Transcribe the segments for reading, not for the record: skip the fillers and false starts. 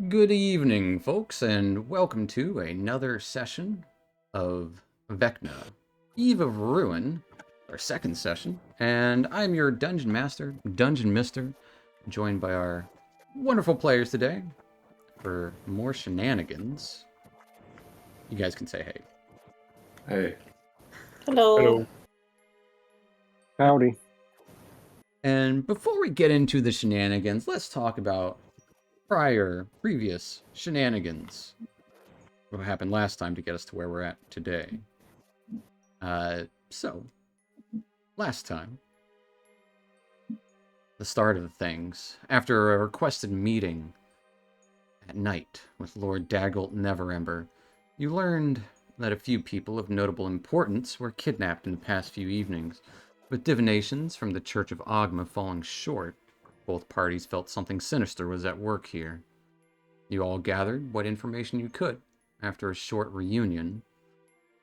Good evening, folks, and welcome to another session of Vecna, Eve of Ruin, our second session. And I'm your Dungeon Master, Dungeon Mister, joined by our wonderful players today for more shenanigans. You guys can say hey. Hey. Hello. Hello. Howdy. And before we get into the shenanigans, let's talk about previous shenanigans. What happened last time to get us to where we're at today. So, last time, the start of things, after a requested meeting at night with Lord Daggelt Neverember, you learned that a few people of notable importance were kidnapped in the past few evenings. With divinations from the Church of Ogma falling short, both parties felt something sinister was at work here. You all gathered what information you could after a short reunion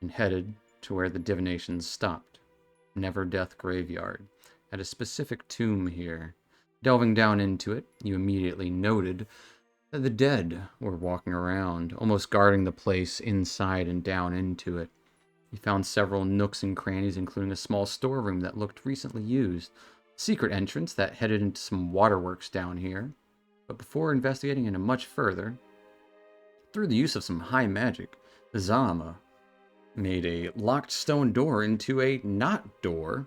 and headed to where the divinations stopped. Never Death Graveyard, at a specific tomb here. Delving down into it, you immediately noted that the dead were walking around, almost guarding the place inside and down into it. You found several nooks and crannies, including a small storeroom that looked recently used, a secret entrance that headed into some waterworks down here. But before investigating into much further, through the use of some high magic, Zama made a locked stone door into a not door,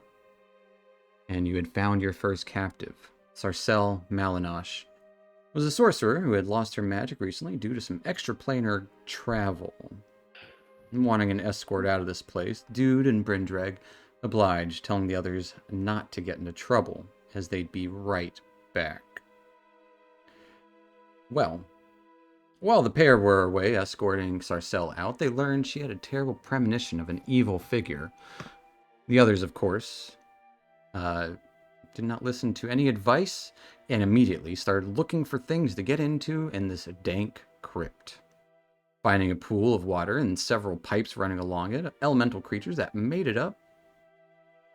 and you had found your first captive. Sarcelle Malinosh was a sorcerer who had lost her magic recently due to some extraplanar travel. Wanting an escort out of this place, Dude and Brindreg obliged, telling the others not to get into trouble, as they'd be right back. Well, while the pair were away escorting Sarcelle out, they learned she had a terrible premonition of an evil figure. The others, of course, did not listen to any advice and immediately started looking for things to get into in this dank crypt. Finding a pool of water and several pipes running along it, elemental creatures that made it up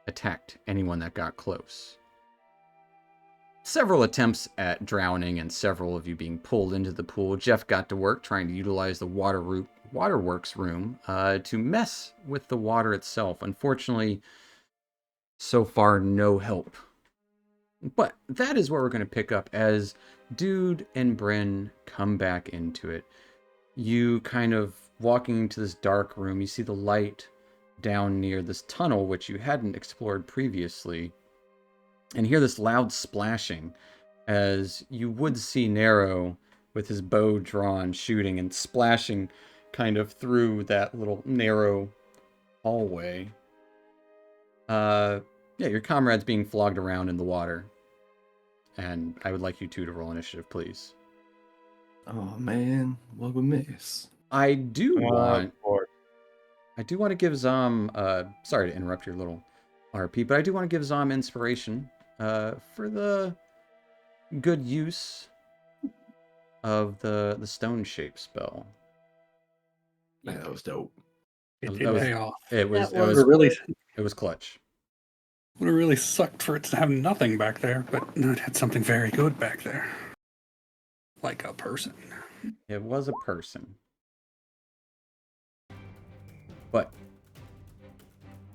attacked anyone that got close. Several attempts at drowning and several of you being pulled into the pool. Jeff got to work trying to utilize the waterworks room to mess with the water itself. Unfortunately, so far, no help. But that is where we're going to pick up as Dude and Bryn come back into it. You kind of walking into this dark room, you see the light down near this tunnel, which you hadn't explored previously, and hear this loud splashing as you would see Nero with his bow drawn, shooting and splashing kind of through that little narrow hallway. Yeah, your comrade's being flogged around in the water. And I would like you two to roll initiative, please. Oh man, what a miss. I do want Lord. to give Zom sorry to interrupt your little RP, but I do want to give Zom inspiration for the good use of the stone shape spell. Man, that was dope. It That was- pay off. It was That was really it was clutch. Would have really sucked for it to have nothing back there, but no, it had something very good back there. Like a person. It was a person. But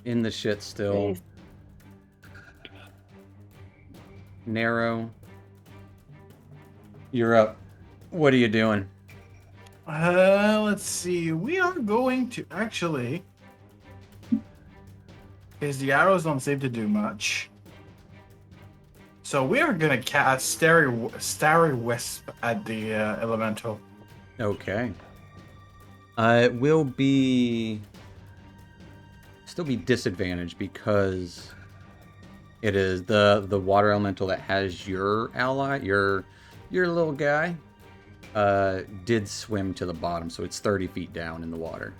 in the shit still. Nice. Narrow. You're up. What are you doing? Let's see. We are going to actually, because the arrows don't seem to do much. So we are gonna cast Starry Wisp at the elemental. Okay. It will be still be disadvantaged because it is the water elemental that has your ally, your little guy, did swim to the bottom, so it's 30 feet down in the water.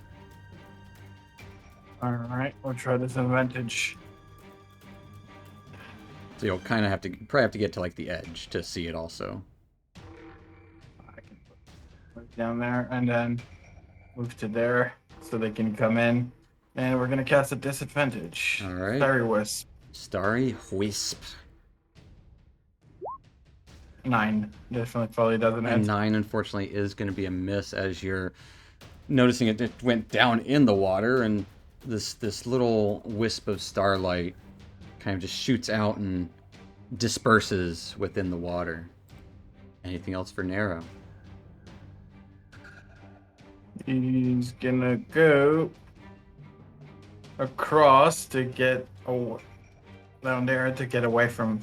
All right, we'll try this advantage. So you'll kind of probably have to get to like the edge to see it also. I can put it down there and then move to there so they can come in. And we're gonna cast a disadvantage. All right. Starry Wisp. Starry Wisp. 9 definitely probably doesn't And hit. 9, unfortunately, is going to be a miss as you're noticing it went down in the water, and this little wisp of starlight kind of just shoots out and disperses within the water. Anything else for Nero? He's gonna go across to get down there to get away from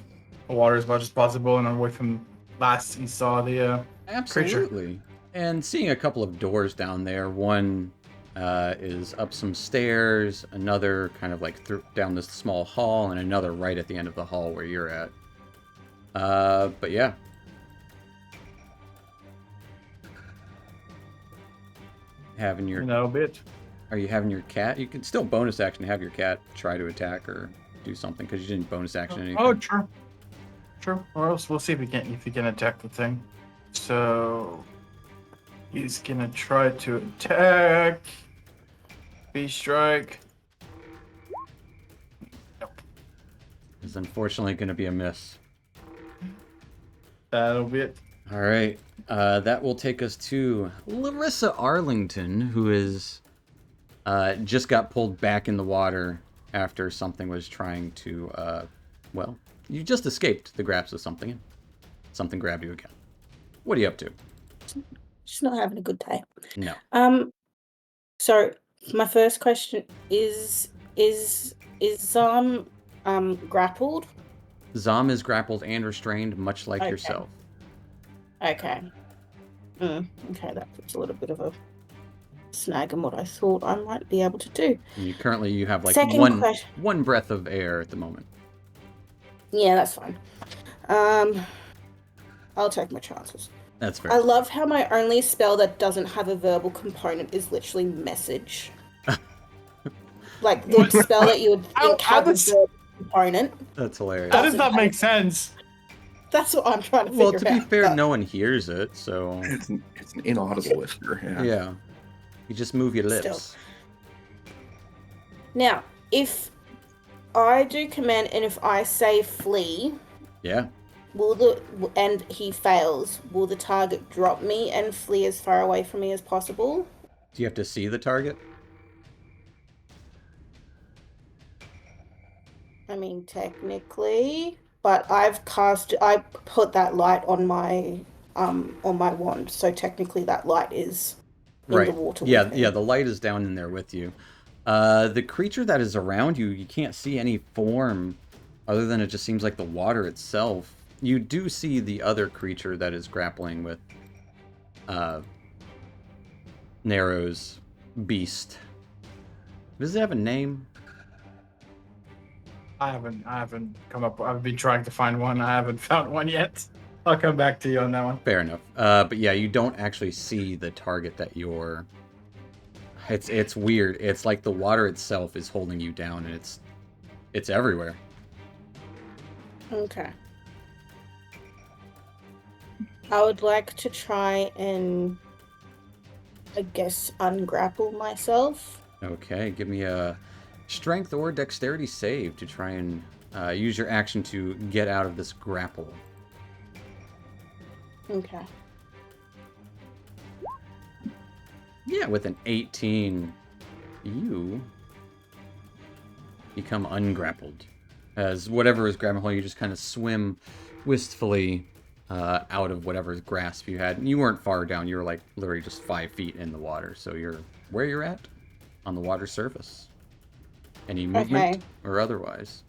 the water as much as possible and away from last he saw the creature. Absolutely. And seeing a couple of doors down there, one is up some stairs, another kind of like down this small hall, and another right at the end of the hall where you're at. But yeah. Having your No bit. Are you having your cat? You can still bonus action have your cat try to attack or do something because you didn't bonus action anything. Oh, true. True. Or else we'll see if he can attack the thing. So he's gonna try to attack. Beast strike. It's unfortunately going to be a miss. That'll be it. All right. That will take us to Larissa Arlington, who is just got pulled back in the water after something was trying to, well, you just escaped the grasp of something, and something grabbed you again. What are you up to? Just not having a good day. No. So my first question is grappled? Zom is grappled and restrained, much like Okay. yourself. Okay. Okay, that puts a little bit of a snag in what I thought I might be able to do. And you have like Second one breath of air at the moment. Yeah, that's fine. I'll take my chances. That's fair. I love how my only spell that doesn't have a verbal component is literally message. Like the spell that you would think had a verbal component. That's hilarious. How does that make sense? That's what I'm trying to figure Well, out. to be fair, but- no one hears it, so It's an inaudible whisper. Yeah. yeah. You just move your lips. Still. Now, if I do command and if I say flee, Yeah. and he fails, will the target drop me and flee as far away from me as possible? Do you have to see the target? I mean, technically, but I put that light on my wand, so technically that light is in the water. Yeah, with me. yeah, the light is down in there with you. The creature that is around you, you can't see any form other than it just seems like the water itself. You do see the other creature that is grappling with Nero's beast. Does it have a name? I haven't come up. I've been trying to find one. I haven't found one yet. I'll come back to you on that one. Fair enough. But yeah, you don't actually see the target that you're... It's weird. It's like the water itself is holding you down, and it's everywhere. Okay. I would like to try and, I guess, ungrapple myself. Okay, give me a strength or dexterity save to try and use your action to get out of this grapple. Okay. Yeah, with an 18, you become ungrappled. As whatever is grappling you just kind of swim wistfully out of whatever's grasp you had. And you weren't far down, you were like literally just 5 feet in the water. So you're where you're at, on the water surface. Any movement Okay. or otherwise?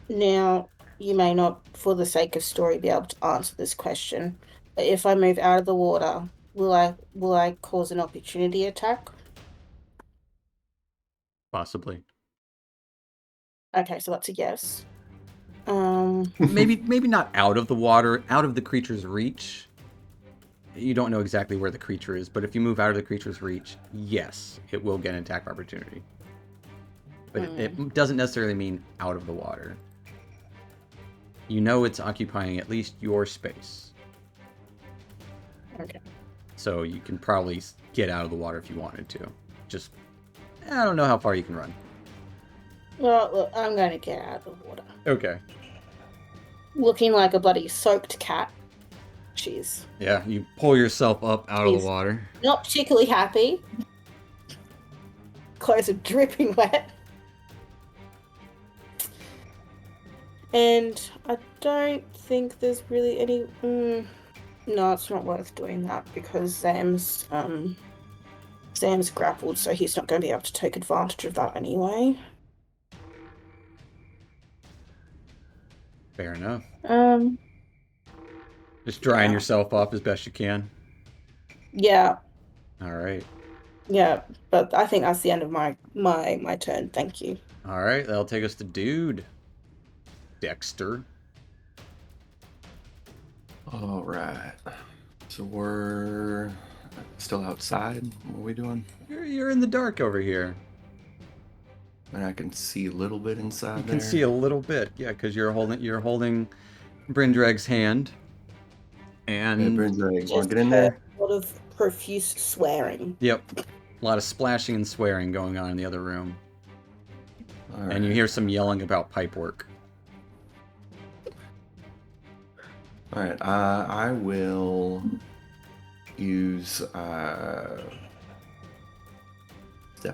Now, you may not, for the sake of story, be able to answer this question. But if I move out of the water, will I cause an opportunity attack? Possibly. Okay, so that's a yes. maybe not out of the water, out of the creature's reach. You don't know exactly where the creature is, but if you move out of the creature's reach, yes, it will get an attack opportunity. But it doesn't necessarily mean out of the water. You know it's occupying at least your space. Okay. So you can probably get out of the water if you wanted to. Just, I don't know how far you can run. Well, look, I'm going to get out of the water. Okay. looking like a bloody soaked cat. She's Yeah, you pull yourself up out of the She's- water. not particularly happy. Clothes are dripping wet. And I don't think there's really any. No, it's not worth doing that because Sam's grappled, so he's not going to be able to take advantage of that anyway. Fair enough. Um, Just drying Yeah. yourself off as best you can. yeah, All right. yeah, but I think that's the end of my turn. Thank you. All right, that'll take us to Dude. Dexter. All right. So we're still outside. What are we doing? You're in the dark over here. And I can see a little bit inside You there. can see a little bit, yeah, because you're holding Brindreg's hand. Yeah, And Brindray, Just want to get in heard there? a lot of profuse swearing. yep, a lot of splashing and swearing going on in the other room. All right. And you hear some yelling about pipe work. All right. I will use Step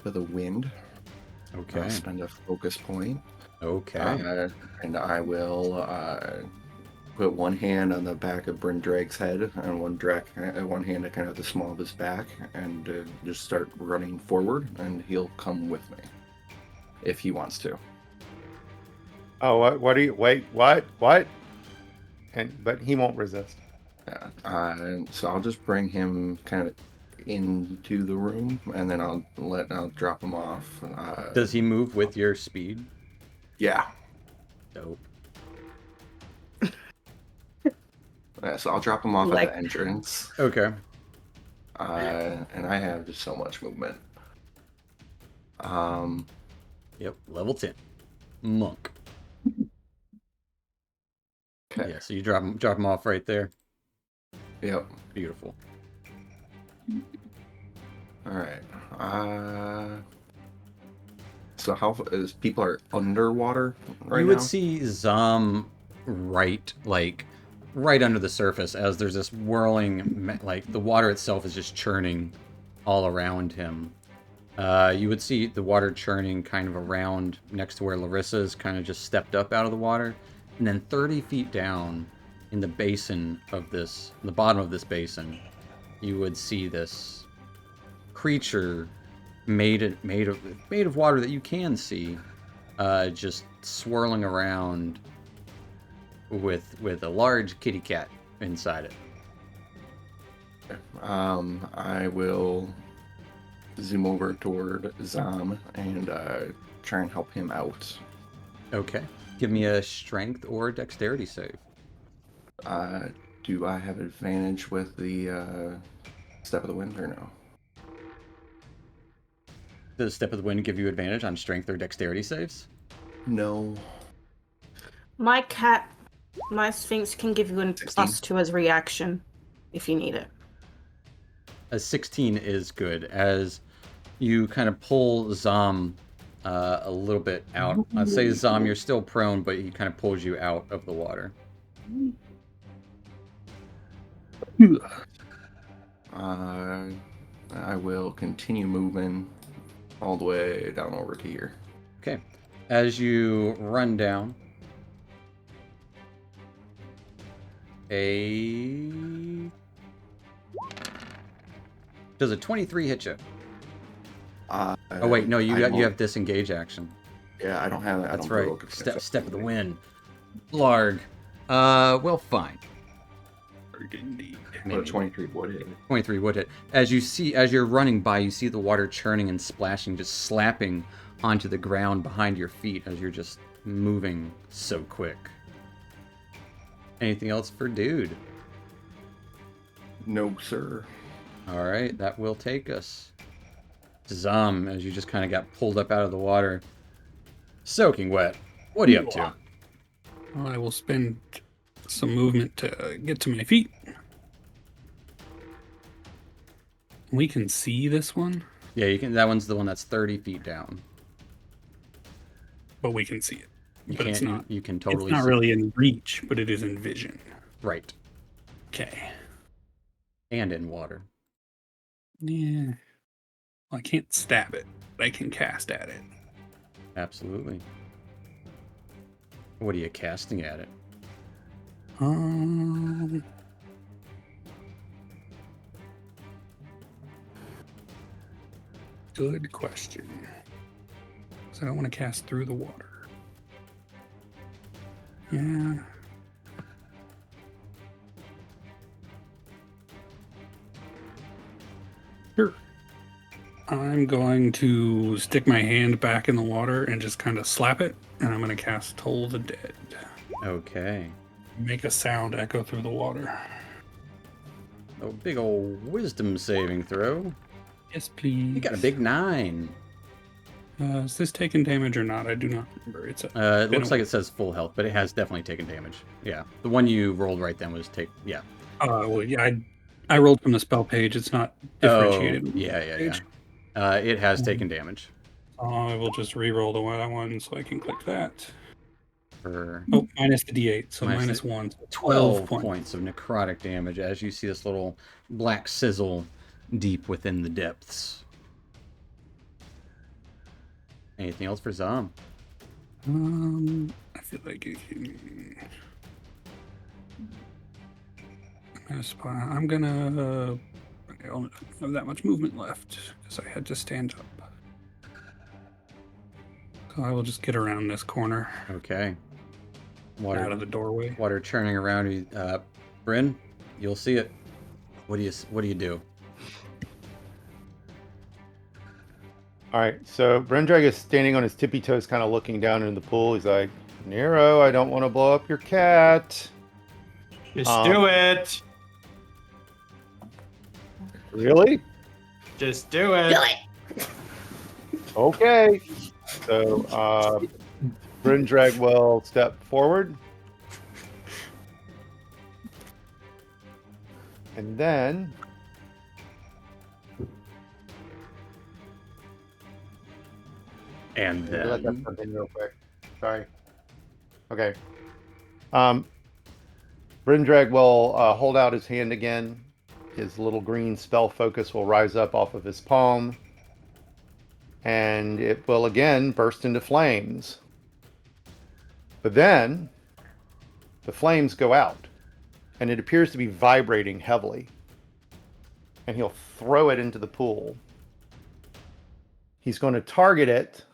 of the Wind. Okay. I'll spend a focus point. Okay. And I will put one hand on the back of Brindreg's head and one hand at kind of the small of his back, and just start running forward, and he'll come with me if he wants to. Oh, what do you, wait, what? But he won't resist. Yeah. So I'll just bring him kind of into the room, and then I'll drop him off. Does he move with your speed? Yeah. Dope. So I'll drop him off Like- at the entrance. Okay. And I have just so much movement. Yep. Level 10. Monk. Okay. Yeah. So you drop him off right there. Yep. Beautiful. All right. So how is people are underwater right You would now? see Zom right under the surface as there's this whirling, like the water itself is just churning all around him. You would see the water churning kind of around next to where Larissa's kind of just stepped up out of the water. And then 30 feet down in the basin of this, the bottom of this basin, you would see this creature made of water that you can see, just swirling around with a large kitty cat inside it. I will zoom over toward Zam and try and help him out. Okay. Give me a strength or dexterity save. Do I have advantage with the Step of the Wind or no? Does Step of the Wind give you advantage on strength or dexterity saves? No. My Sphinx can give you a 16. +2 as reaction if you need it. A 16 is good, as you kind of pull Zom a little bit out. I'd say, Zom, you're still prone, but he kind of pulls you out of the water. I will continue moving all the way down over to here. Okay. As you run down, does a 23 hit you? Oh wait, no, you have disengage action. Yeah, I don't have it. That's right. Step of the Wind. Larg. Well, fine. Well, 23 would hit. 23 would hit. As you're running by, you see the water churning and splashing, just slapping onto the ground behind your feet as you're just moving so quick. Anything else for Dude? No, sir. All right, that will take us to Zom as you just kind of got pulled up out of the water. Soaking wet. What are you up to? I will spend some movement to get to my feet. We can see this one, Yeah, you can. That one's the one that's 30 feet down. but we can see it. You but it's can't. not. You can It's totally. not see. really in reach, but it is in vision. Right. Okay. And in water. Yeah. Well, I can't stab it, but I can cast at it. Absolutely. What are you casting at it? Um. Good question. So I don't want to cast through the water. Yeah. Sure. I'm going to stick my hand back in the water and just kind of slap it, and I'm going to cast Toll the Dead. Okay. Make a sound echo through the water. Oh, big old wisdom saving throw. Yes, please. You got a big 9. Is this taking damage or not? I do not remember. It's It been looks a- like it says full health, but it has definitely taken damage. Yeah, the one you rolled right then was Yeah. Well, yeah, I rolled from the spell page. It's not differentiated. Oh, yeah, yeah, page. yeah. It has Mhm. taken damage. I will just re-roll the one so I can click that. For Oh, minus the D8, so Minus minus the- 1. So 12 points. points of necrotic damage as you see this little black sizzle deep within the depths. Anything else for Zom? I feel like it can... I'm gonna... I don't have that much movement left because I had to stand up. So I will just get around this corner, Okay. out of the doorway. Water churning around you. Bryn, you'll see it. What do you do? All right, so Brendrag is standing on his tippy toes, kind of looking down into the pool. He's like, Nero, I don't want to blow up your cat. Just do it. Really? Just do it. Okay. So Brendrag will step forward. And then And let that then something real quick. Sorry. Okay. Brendrag will hold out his hand again. His little green spell focus will rise up off of his palm. And it will again burst into flames. But then the flames go out. And it appears to be vibrating heavily. And he'll throw it into the pool. He's going to target it.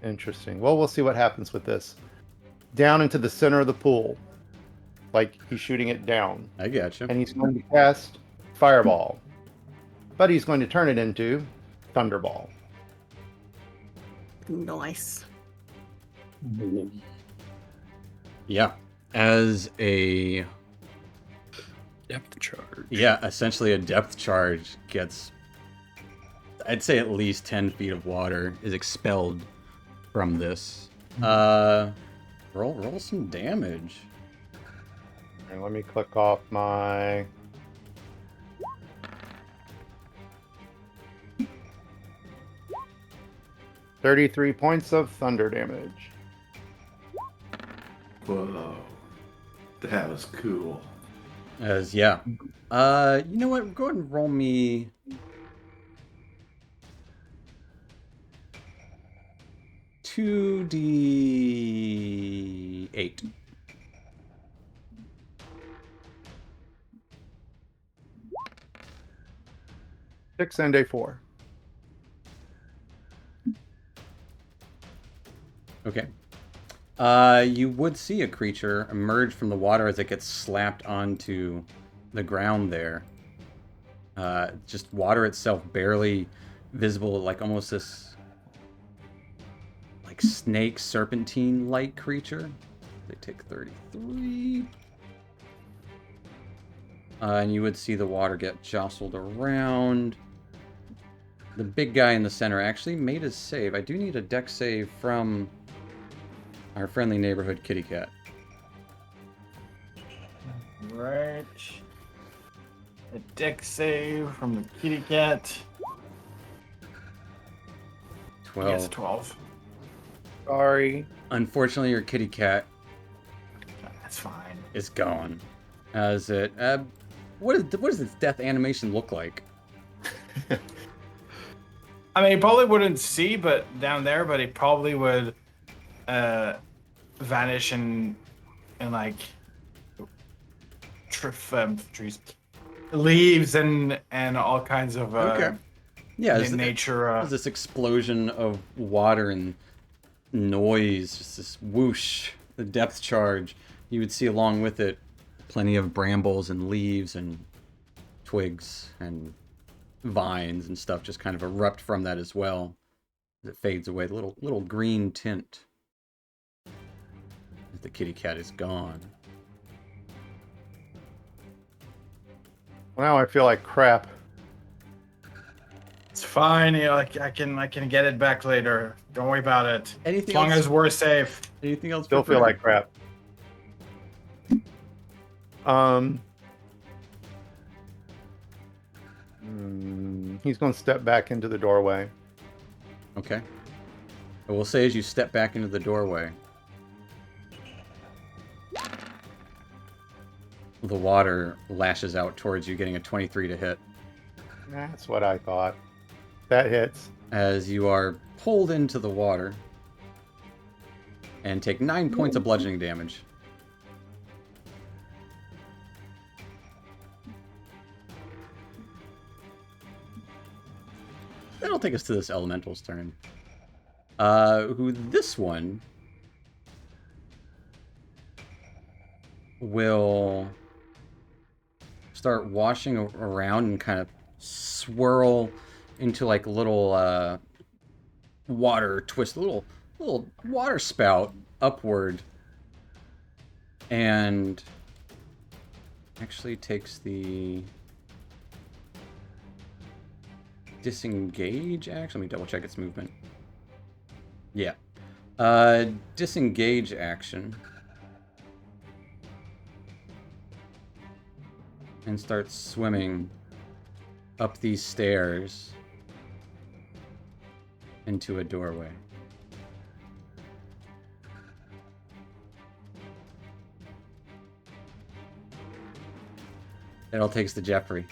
Interesting. Well, we'll see what happens with this. Down into the center of the pool. Like he's shooting it down. I gotcha. And he's going to cast Fireball. But he's going to turn it into Thunderball. Nice. Yeah. As a Depth charge. essentially a depth charge gets, I'd say at least 10 feet of water is expelled from this. Roll some damage. And let me click off my... $33 points of thunder damage. Whoa. That was cool. You know what? Go ahead and roll me 2d8. Six and a 4. Okay. You would see a creature emerge from the water as it gets slapped onto the ground there. Just water itself barely visible, like almost this like snake serpentine-like creature. They take 33. And you would see the water get jostled around. The big guy in the center actually made his save. I do need a dex save from our friendly neighborhood kitty cat. Right. A deck save from the kitty cat. Yes, 12. 12. Sorry. Unfortunately, your kitty cat That's fine. is gone. As it, what does its death animation look like? I mean, he probably wouldn't see, but down there, but he probably would vanish in like trees, leaves, and all kinds of Okay. Yeah, nature. there's this explosion of water and noise, just this whoosh, the depth charge. You would see along with it plenty of brambles and leaves and twigs and vines and stuff just kind of erupt from that as well. As it fades away, the little green tint. As the kitty cat is gone. Now I feel like crap. It's fine. You know, I can get it back later. Don't worry about it. Anything As long else? as we're safe. Anything else? Still for feel Fred? like crap. He's going to step back into the doorway. Okay. I will say as you step back into the doorway, the water lashes out towards you, getting a 23 to hit. That's what I thought. That hits. As you are pulled into the water and take 9 points of bludgeoning damage. That'll take us to this elemental's turn. Who this one will start washing around and kind of swirl into like little water twist, little water spout upward, and actually takes the disengage action. Let me double check its movement. Yeah. Disengage action. And starts swimming up these stairs into a doorway. It all takes the Jeffrey.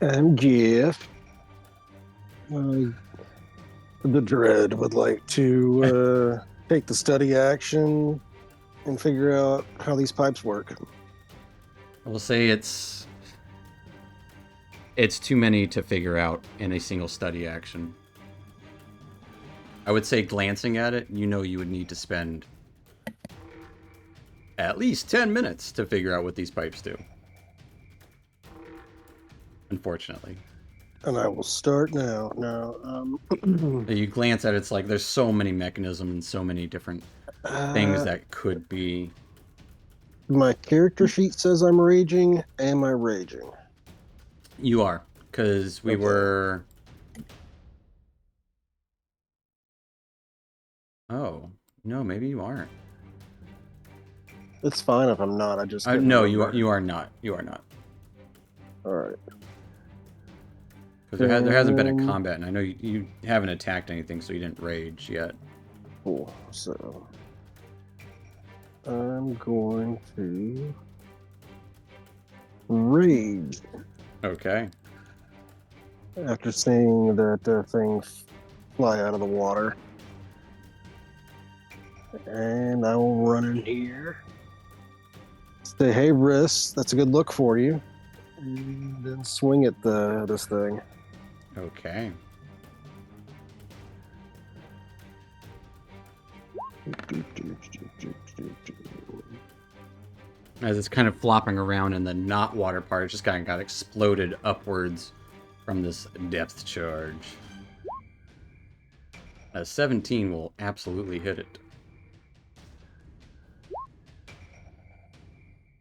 I'm Jeff. The Dread would like to take the study action and figure out how these pipes work. I will say it's too many to figure out in a single study action. I would say glancing at it, you know you would need to spend at least 10 minutes to figure out what these pipes do. Unfortunately. And I will start now. You glance at it, it's like there's so many mechanisms and so many different things that could be. My character sheet says I'm raging. Am I raging? You are, because we Okay. were. Oh no, maybe you aren't. It's fine if I'm not. I just No, you are. You are not. You are not. All right. Because there hasn't been a combat, and I know you haven't attacked anything, so you didn't rage yet. Cool. So I'm going to rage Okay. after seeing that thing fly out of the water. And I will run in here. Say, hey, Riss, that's a good look for you. And then swing at this thing. Okay. As it's kind of flopping around in the not water part, it just kind of got exploded upwards from this depth charge. A 17 will absolutely hit it.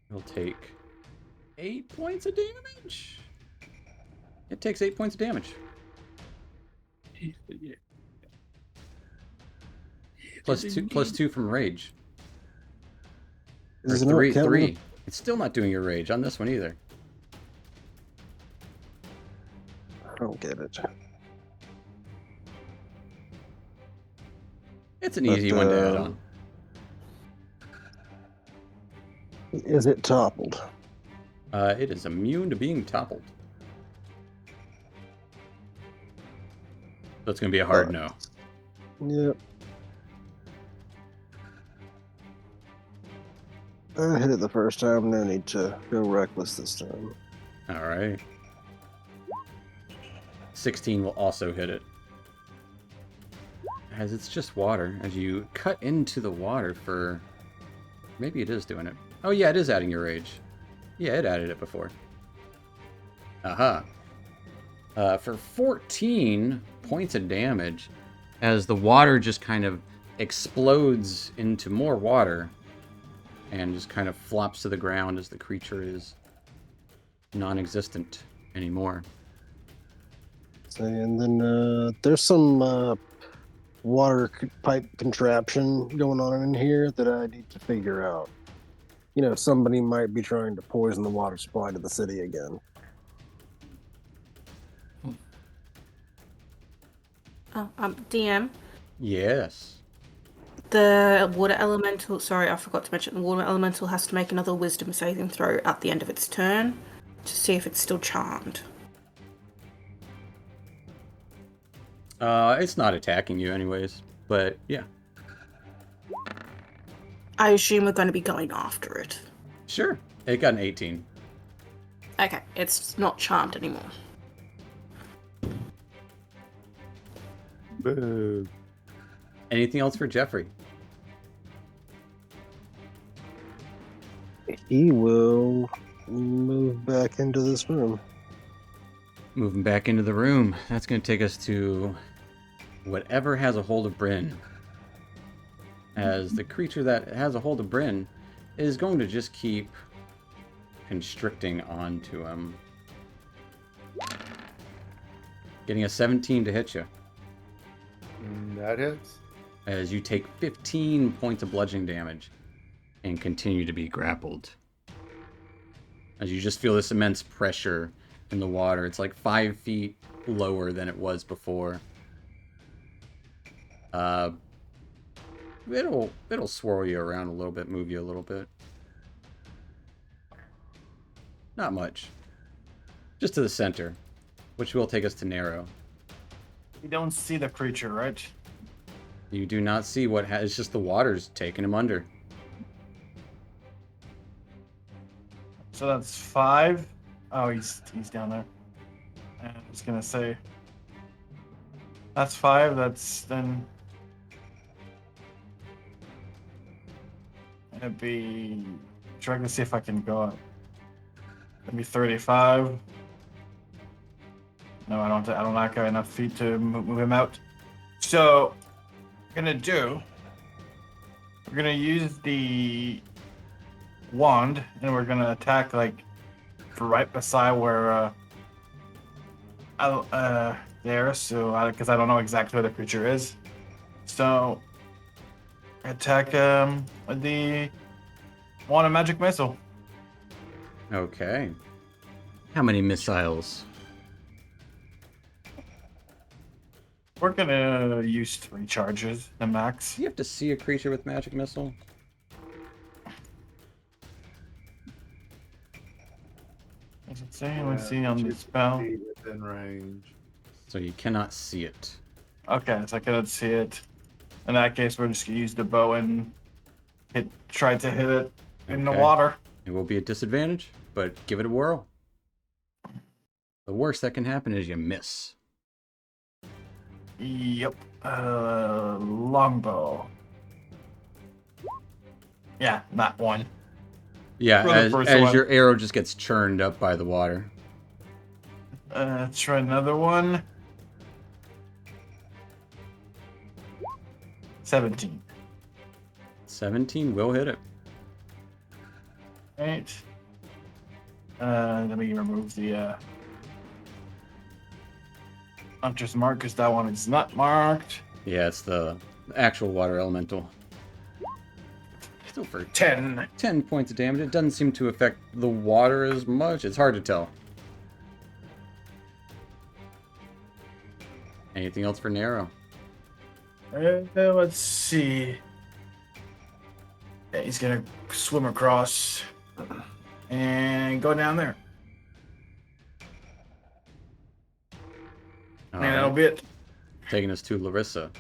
It'll take 8 points of damage. It takes 8 points of damage. Plus two from rage. Or Is it three, not counting? three. It's still not doing your rage on this one either. I don't get it. It's an But, easy one to add on. Is it toppled? It is immune to being toppled. So it's going to be a hard no. Yep. I hit it the first time, no need to go reckless this time. All right. 16 will also hit it. As it's just water, as you cut into the water for... Maybe it is doing it. Oh yeah, it is adding your rage. Yeah, it added it before. Aha. For 14 points of damage, as the water just kind of explodes into more water and just kind of flops to the ground as the creature is non-existent anymore. And then there's some water pipe contraption going on in here that I need to figure out. You know, somebody might be trying to poison the water supply to the city again. Oh, DM. Yes. The water elemental, sorry, I forgot to mention, the water elemental has to make another wisdom saving throw at the end of its turn to see if it's still charmed. It's not attacking you anyways, but yeah. I assume we're going to be going after it. Sure. It got an 18. Okay, it's not charmed anymore. Boo. Anything else for Jeffrey? He will move back into this room. Moving back into the room. That's going to take us to whatever has a hold of Bryn. As the creature that has a hold of Bryn is going to just keep constricting onto him. Getting a 17 to hit you. That hits. As you take 15 points of bludgeoning damage and continue to be grappled. As you just feel this immense pressure in the water. It's like 5 feet lower than it was before. It'll swirl you around a little bit, move you a little bit. Not much. Just to the center, which will take us to narrow. You don't see the creature, right? You do not see what it's just the water's taking him under. So that's 5. Oh, he's down there. And I was gonna say that's 5. That's then it'd be trying to see if I can go up. It'd be 35. No, I don't not got enough feet to move him out. So we're gonna use the wand and we're gonna attack like right beside where there, so because I don't know exactly where the creature is. So attack with the wand of magic missile. Okay. How many missiles? We're gonna use 3 charges, the max. Do you have to see a creature with magic missile? Does it say? Let's see on the spell. Within range. So you cannot see it. Okay, so I cannot see it. In that case, we're just gonna use the bow and try to hit it in the Okay. water. It will be a disadvantage, but give it a whirl. The worst that can happen is you miss. Yep. Longbow. Yeah, not one. Yeah, For the as first one. your arrow just gets churned up by the water. Try another one. 17. 17 will hit it. Right. Let me remove the Hunter's mark because that one is not marked. Yeah, it's the actual water elemental. Still for 10. 10 points of damage. It doesn't seem to affect the water as much. It's hard to tell. Anything else for Nero? Let's see. Yeah, he's gonna swim across and go down there. All And that'll right. be it. Taking us to Larissa.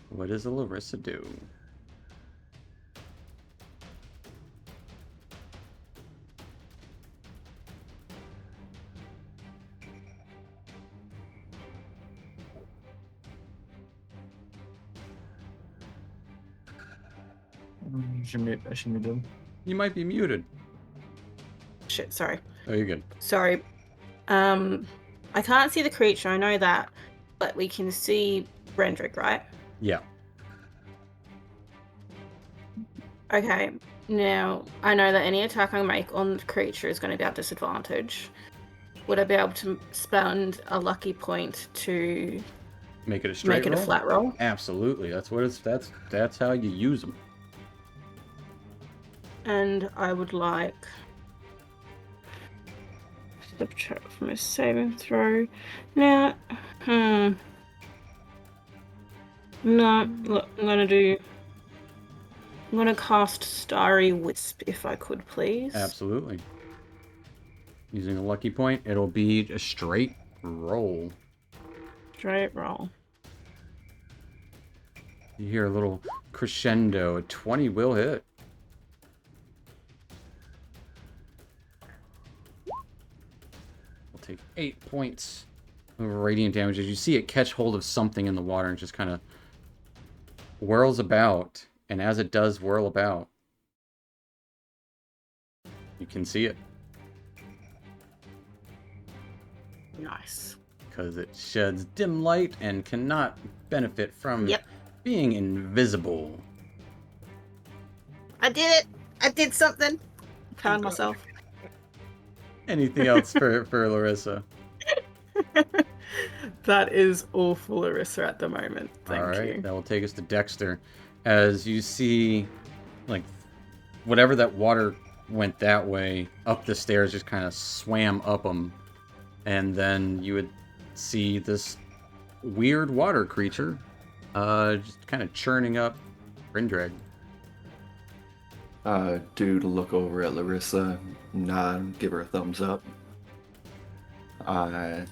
What does a Larissa do? I should mute him. You might be muted. Shit, sorry. Oh, you're good. Sorry. I can't see the creature, I know that. But we can see Brendrick, right? Yeah. Okay. Now, I know that any attack I make on the creature is going to be at disadvantage. Would I be able to spend a lucky point to Make it a straight make it roll? a flat roll? Absolutely. That's what it's. That's how you use them. And I would like subtract from a saving throw. Now, no, look, I'm gonna cast Starry Wisp if I could, please. Absolutely. Using a lucky point, it'll be a straight roll. Straight roll. You hear a little crescendo. A 20 will hit. We'll take 8 points of radiant damage as you see it catch hold of something in the water and just kind of whirls about. And as it does whirl about, you can see it Nice. because it sheds dim light and cannot benefit from Yep. being invisible. I did it! I did something! Found myself. Anything else for Larissa? That is all for Larissa at the moment. Thank All right, you. that will take us to Dexter. As you see, like, whatever that water went that way, up the stairs just kind of swam up them. And then you would see this weird water creature just kind of churning up Brindreg. Dude, look over at Larissa, nod, give her a thumbs up. Can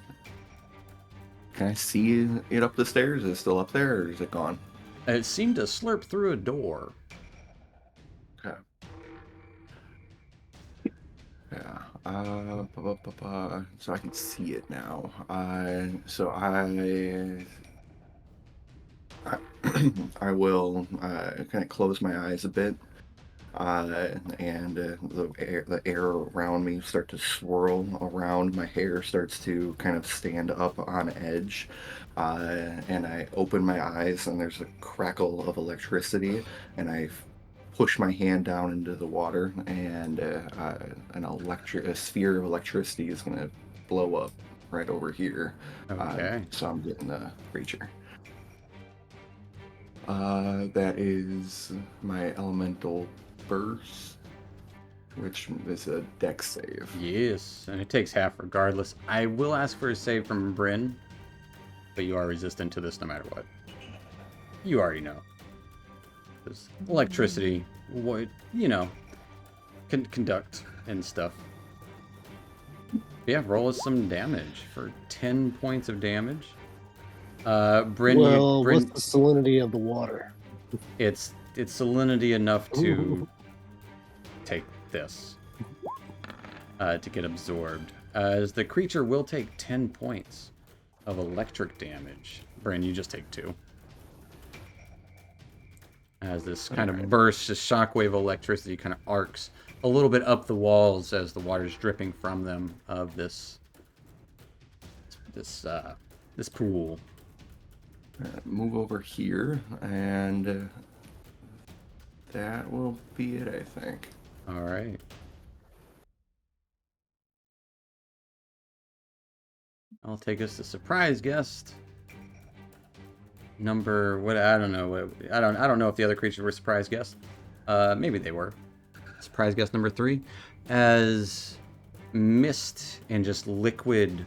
I see it up the stairs? Is it still up there, or is it gone? It seemed to slurp through a door. Okay. Yeah. So I can see it now. I will kind of close my eyes a bit, and the air around me start to swirl around. My hair starts to kind of stand up on edge, and I open my eyes, and there's a crackle of electricity, and I push my hand down into the water, and a sphere of electricity is going to blow up right over here. Okay. So I'm getting the creature. That is my elemental burst, which is a dex save. Yes, and it takes half regardless. I will ask for a save from Bryn, but you are resistant to this no matter what. You already know. There's electricity, what, you know, can conduct and stuff. Yeah, roll us some damage for 10 points of damage. Bryn, Well, Bryn, what's the salinity of the water? it's salinity enough to take this to get absorbed. As the creature will take 10 points of electric damage. Bryn, you just take 2. As this kind of burst, this shockwave of electricity kind of arcs a little bit up the walls as the water's dripping from them of this pool. Move over here, and that will be it, I think. All right. I'll take us to surprise guest. number what I don't know. I don't know if the other creatures were surprise guests. Maybe they were. Surprise guest number 3, as mist and just liquid,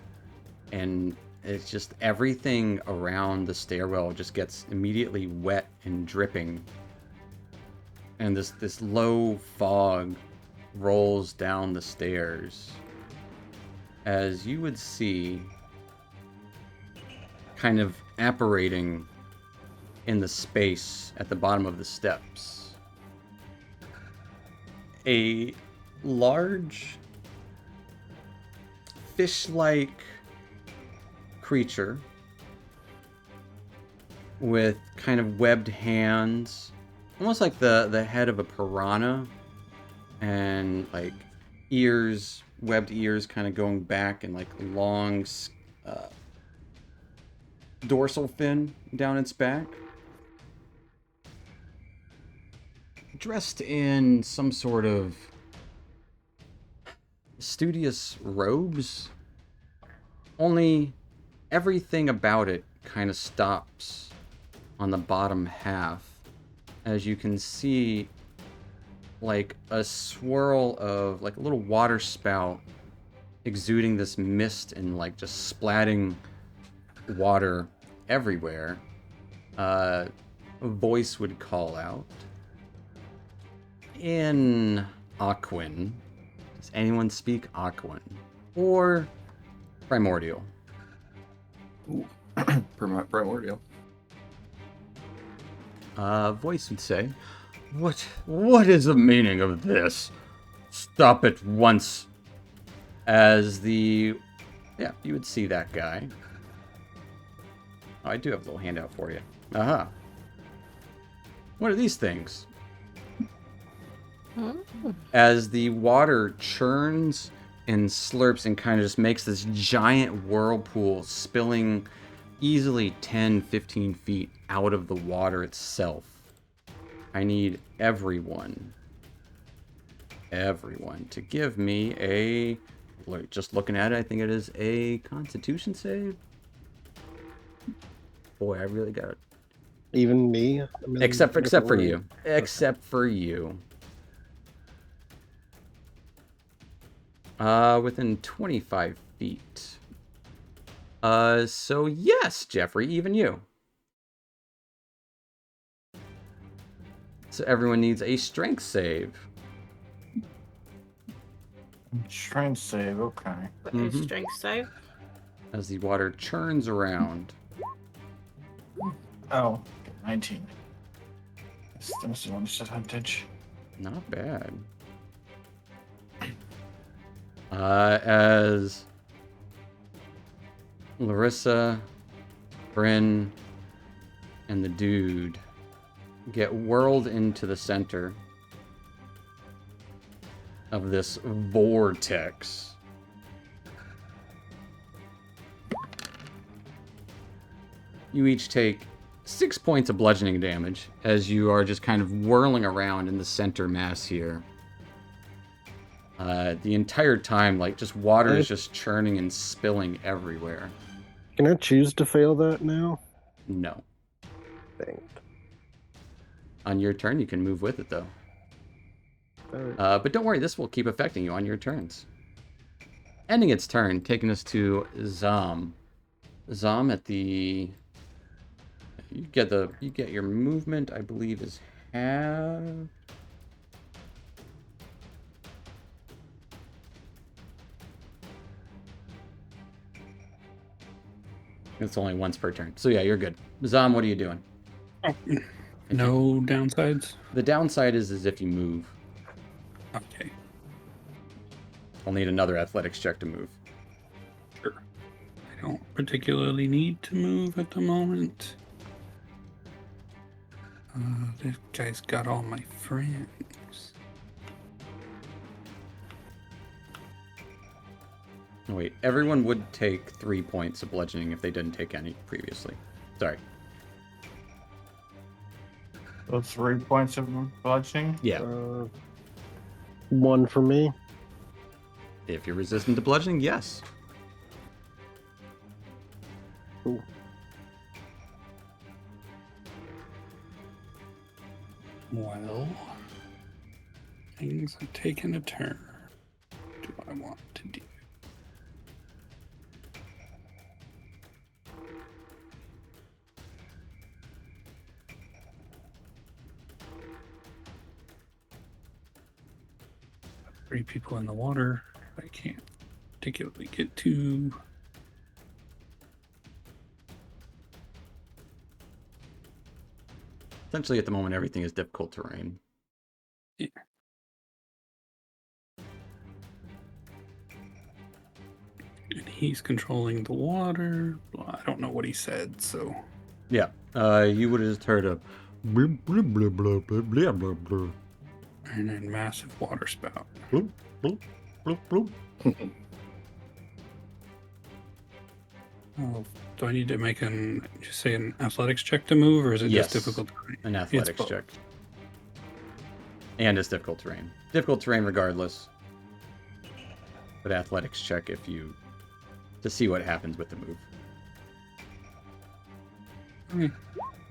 and it's just everything around the stairwell just gets immediately wet and dripping, and this low fog rolls down the stairs, as you would see kind of apparating in the space at the bottom of the steps a large fish-like creature with kind of webbed hands, almost like the head of a piranha, and like ears, webbed ears kind of going back, and like long dorsal fin down its back. Dressed in some sort of studious robes, only everything about it kind of stops on the bottom half, as you can see like a swirl of like a little water spout exuding this mist and like just splatting water everywhere. A voice would call out in Aquan. Does anyone speak Aquan or Primordial? Ooh. Primordial. Voice would say, What is the meaning of this? Stop it once." As you would see that guy. Oh, I do have a little handout for you. Aha. What are these things? As the water churns and slurps and kind of just makes this giant whirlpool, spilling easily 10, 15 feet out of the water itself. I need everyone to give me just looking at it, I think it is a Constitution save. Boy, I really got it. Even me? Except for you. Except for you. Within 25 feet. So yes, Jeffrey, even you. So everyone needs a strength save. Strength save, okay. Strength save. As the water churns around. Oh, 19. That's one disadvantage. Not bad. As Larissa, Bryn, and the dude get whirled into the center of this vortex. You each take 6 points of bludgeoning damage as you are just kind of whirling around in the center mass here. The entire time, like, just water is just churning and spilling everywhere. Can I choose to fail that now? No. Dang it. On your turn, you can move with it, though. Alright. But don't worry, this will keep affecting you on your turns. Ending its turn, taking us to Zom. Zom at the... You get your movement, I believe, is half... It's only once per turn. So yeah, you're good. Zom, what are you doing? Oh, no downsides? The downside is if you move. Okay. I'll need another athletics check to move. Sure. I don't particularly need to move at the moment. This guy's got all my friends. Oh, wait, everyone would take 3 points of bludgeoning if they didn't take any previously. Sorry. So 3 points of bludgeoning? Yeah. 1 for me. If you're resistant to bludgeoning, yes. Cool. Well, things have taken a turn. What do I want to do? Three people in the water. I can't particularly get to. Essentially, at the moment, everything is difficult terrain. Yeah. And he's controlling the water. Well, I don't know what he said, so. Yeah. You would have just heard a blah, blah, blah, blah, blah, blah, blah, blah. And then massive water spout. Bloop, bloop, bloop, bloop. Oh, do I need to make an athletics check to move, or is it Yes. just difficult terrain? An athletics both. check. And it's difficult terrain. Difficult terrain regardless. But athletics check if you... to see what happens with the move. An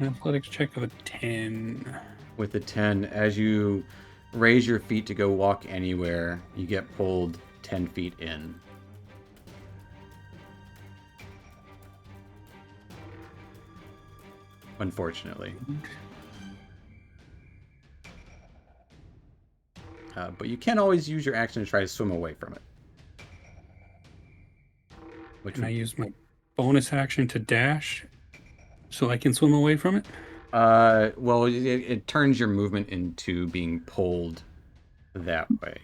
athletics check of a 10. With a 10, as you raise your feet to go walk anywhere, you get pulled 10 feet in. Unfortunately. But you can always use your action to try to swim away from it. Which Can I use my bonus action to dash so I can swim away from it? well, it turns your movement into being pulled that way.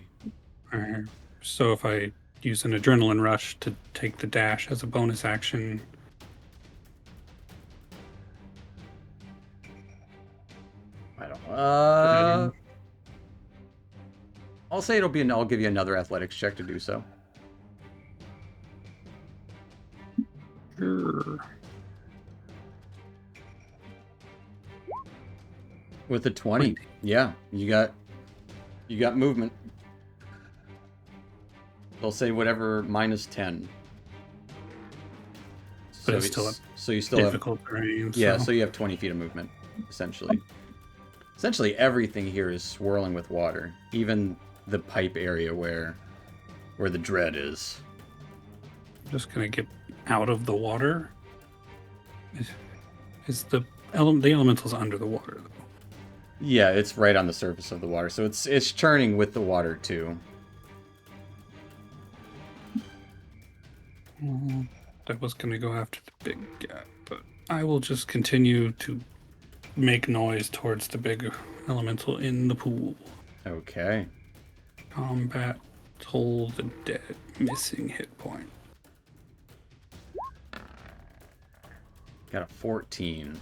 So if I use an adrenaline rush to take the dash as a bonus action. I don't know. I'll say it'll be I'll give you another athletics check to do so. Sure. With a 20. Yeah, you got movement. They'll say whatever minus 10. But it's still so you still have difficult terrain. Yeah, so you have 20 feet of movement, essentially. Essentially everything here is swirling with water. Even the pipe area where the dread is. I'm just gonna get out of the water. Is the elemental's under the water though? Yeah, it's right on the surface of the water, so it's churning with the water too. I was gonna go after the big guy, but I will just continue to make noise towards the big elemental in the pool. Okay. Combat, toll the dead, missing hit point. Got a 14.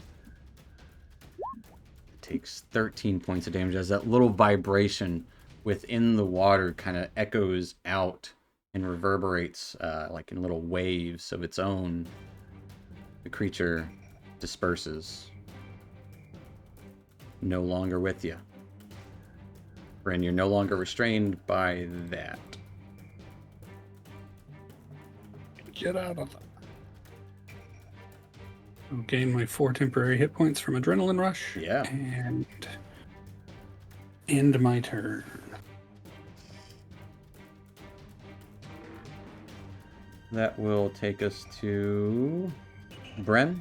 Takes 13 points of damage as that little vibration within the water kind of echoes out and reverberates like in little waves of its own. The creature disperses. No longer with you. Bryn, you're no longer restrained by that. Get out of that. I'll gain my 4 temporary hit points from Adrenaline Rush. Yeah. And end my turn. That will take us to Bren.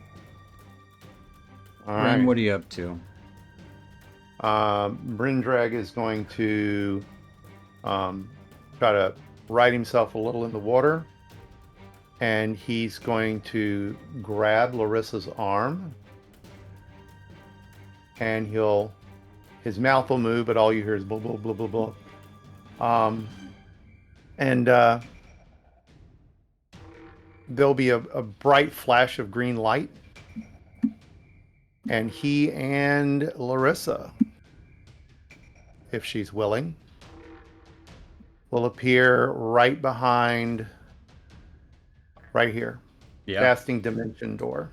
All Bren, right. what are you up to? Brindrag is going to try to right himself a little in the water, and he's going to grab Larissa's arm, and his mouth will move, but all you hear is blah blah blah blah blah. And there'll be a bright flash of green light, and he and Larissa, if she's willing, will appear right behind, right here, Yeah. casting dimension door.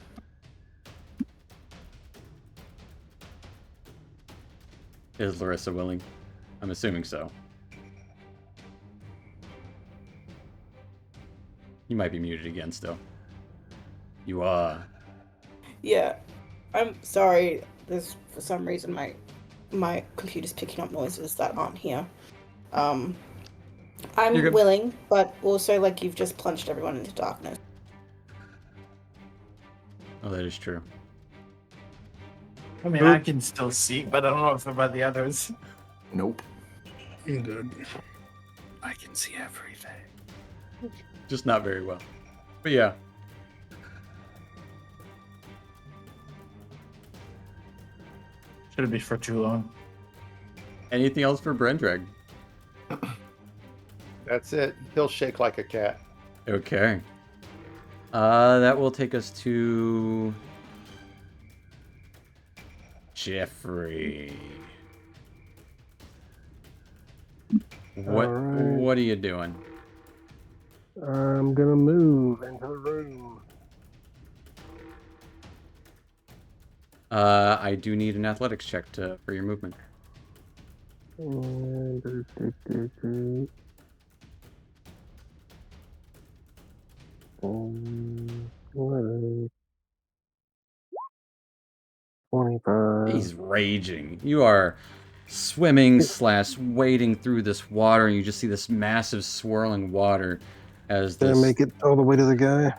Is Larissa willing? I'm assuming so. You might be muted again still. You are. Yeah, I'm sorry. This for some reason my my computer's picking up noises that aren't here. I'm You're good. willing, but also like you've just plunged everyone into darkness. Oh, that is true. I mean, I can still see, but I don't know if about the others. Nope. I'm good. I can see everything. Just not very well. But yeah. Should it be for too long? Anything else for Brendrag? That's it. He'll shake like a cat. Okay. That will take us to Jeffrey. What Alright. what are you doing? I'm gonna move into the room. I do need an athletics check for your movement. What is 25. He's raging. You are swimming / wading through this water, and you just see this massive swirling water as Did I this. make it all the way to the guy?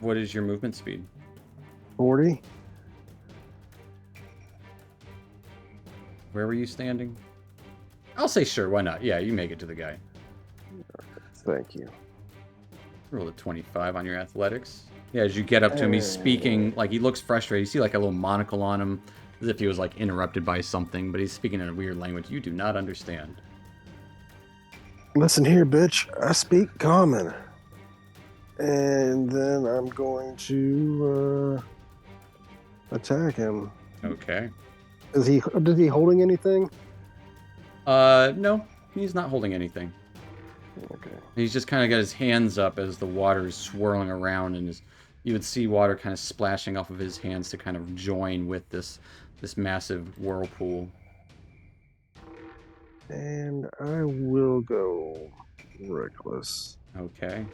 What is your movement speed? 40? Where were you standing? I'll say sure, why not? Yeah, you make it to the guy. Thank you. Roll a 25 on your athletics. Yeah, as you get up to him, he's speaking, like, he looks frustrated. You see, like, a little monocle on him, as if he was, like, interrupted by something, but he's speaking in a weird language you do not understand. Listen here, bitch. I speak common. And then I'm going to attack him. Okay. Is he holding anything? No, he's not holding anything. Okay. He's just kind of got his hands up as the water is swirling around, and you would see water kind of splashing off of his hands to kind of join with this massive whirlpool. And I will go reckless. Okay.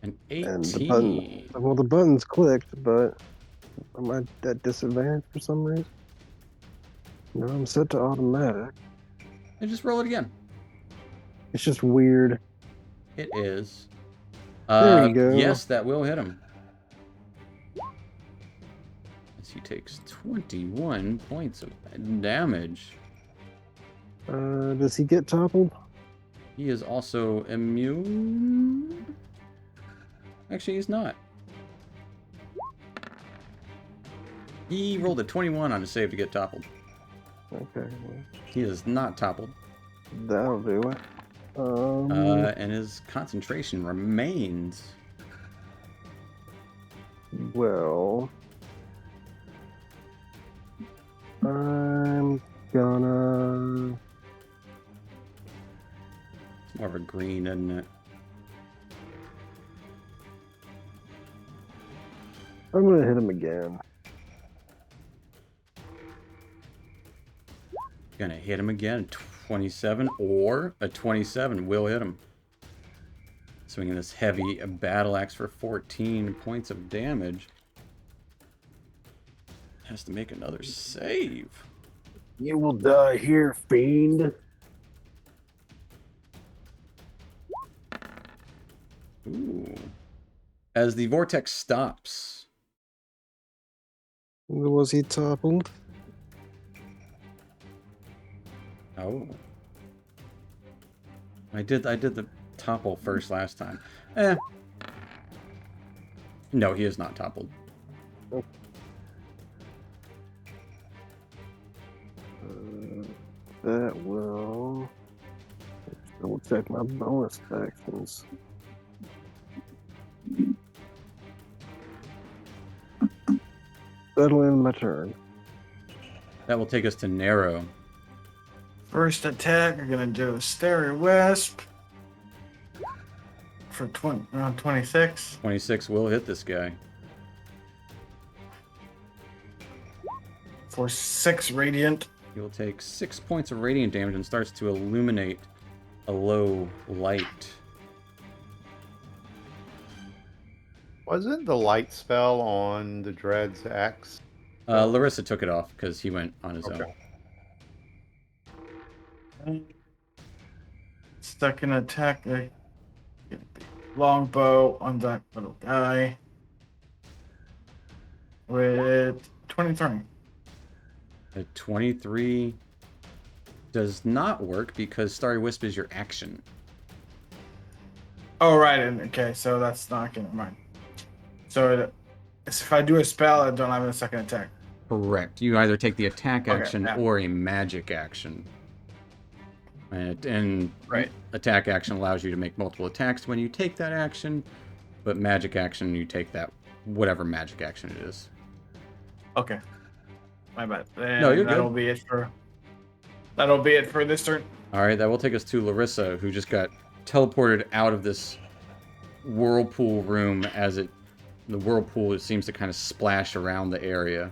An 18. And the button, well, the button's clicked, but am I at disadvantage for some reason? No, I'm set to automatic. And just roll it again. It's just weird. It is. There you go. Yes, that will hit him. As he takes 21 points of damage. Does he get toppled? He is also immune. Actually, he's not. He rolled a 21 on his save to get toppled. Okay, well, He is not toppled. that'll do it. And his concentration remains. Well, I'm gonna. It's more of a green, isn't it? I'm gonna hit him again. Gonna hit him again. 27 or a 27 will hit him. Swinging this heavy battle axe for 14 points of damage. Has to make another save. You will die here, fiend. Ooh. As the vortex stops. Was he toppled? Oh. I did the topple first last time. No, he is not toppled. That will. Double check my bonus actions. That'll end my turn. That will take us to Narrow. First attack, we're gonna do a Stereo Wisp for around 26. 26 will hit this guy. For 6 radiant. He will take 6 points of radiant damage and starts to illuminate a low light. Wasn't the light spell on the Dread's axe? Larissa took it off because he went on his own. Second attack. Get the longbow on that little guy with 23. A 23 does not work because Starry Wisp is your action. Oh, right. Okay, so that's not going to mind. So if I do a spell, I don't have a second attack. Correct. You either take the attack Okay, action yeah. or a magic action. And Right. attack action allows you to make multiple attacks when you take that action, but magic action, you take that whatever magic action it is. Okay. My bad. And No, you're that'll good. That'll be it for this turn. All right, that will take us to Larissa, who just got teleported out of this whirlpool room as the whirlpool seems to kind of splash around the area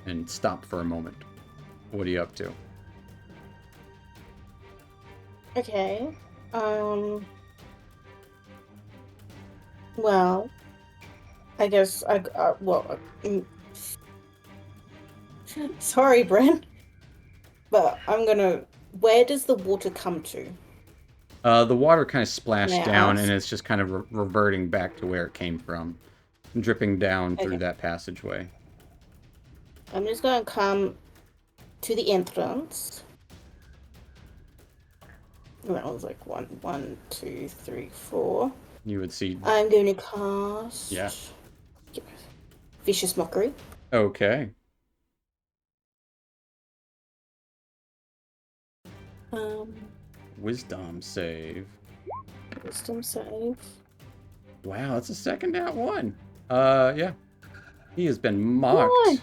and stop for a moment. What are you up to? Okay. Well, I guess sorry, Brent, but I'm gonna. Where does the water come to? The water kind of splashed May I down, ask? and it's just kind of reverting back to where it came from, dripping down through Okay. that passageway. I'm just gonna come to the entrance. That was like 1, 2, 3, 4. You would see. I'm going to cast. Yeah. Vicious Mockery. Okay. Wisdom save. Wisdom save. Wow, that's a second out one. Yeah. He has been mocked. Why?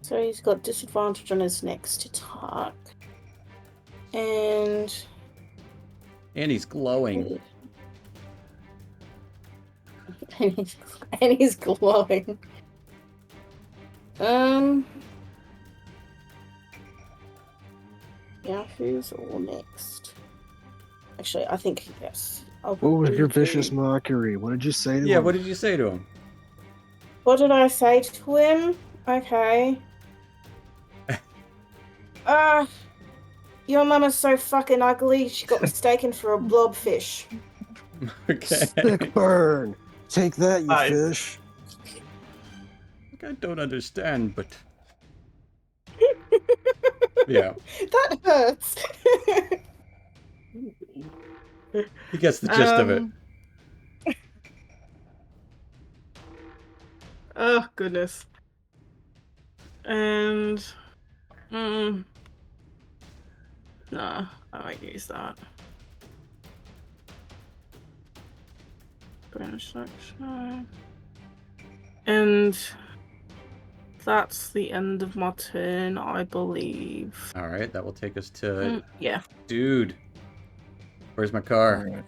So he's got disadvantage on his next attack. And And he's glowing. and he's glowing. Yeah, who's all next? Actually, I think yes. What was your vicious mockery? What did you say to Yeah, him? what did you say to him? What did I say to him? Okay. Your mama's so fucking ugly, she got mistaken for a blobfish. Okay. Stick burn. Take that, you I- fish. I don't understand, but yeah, That hurts. he gets the gist of it. Oh goodness. And no, I won't use that. Bonus action. And that's the end of my turn, I believe. All right, that will take us to Yeah. dude. Where's my car? Alright.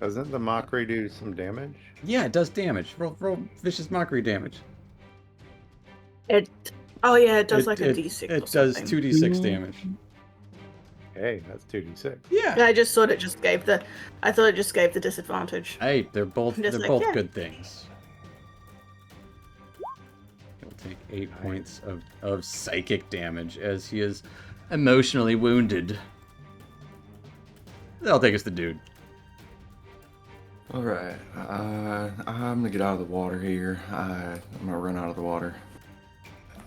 Doesn't the mockery do some damage? Yeah, it does damage. Roll vicious mockery damage. It does It- like a it- D6 It or does something. 2d6 damage. Hey, that's 2d6. Yeah. I just thought it just gave the disadvantage. Hey, they're both Just like, yeah. good things. He'll take 8 points of psychic damage as he is emotionally wounded. That'll take us to dude. All right. I'm gonna get out of the water here. I'm gonna run out of the water.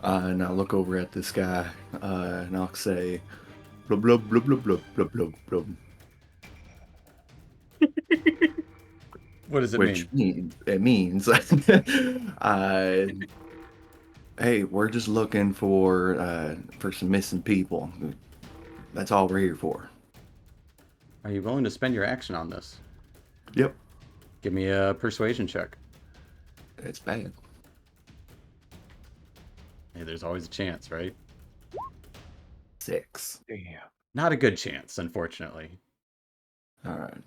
And I'll look over at this guy. And I'll say, blub blub blub blub blub blub blub blub. What does it Which mean? means, hey, we're just looking for some missing people. That's all we're here for. Are you willing to spend your action on this? Yep. Give me a persuasion check. It's bad. Hey, there's always a chance, right? 6. Damn. Not a good chance, unfortunately. All right.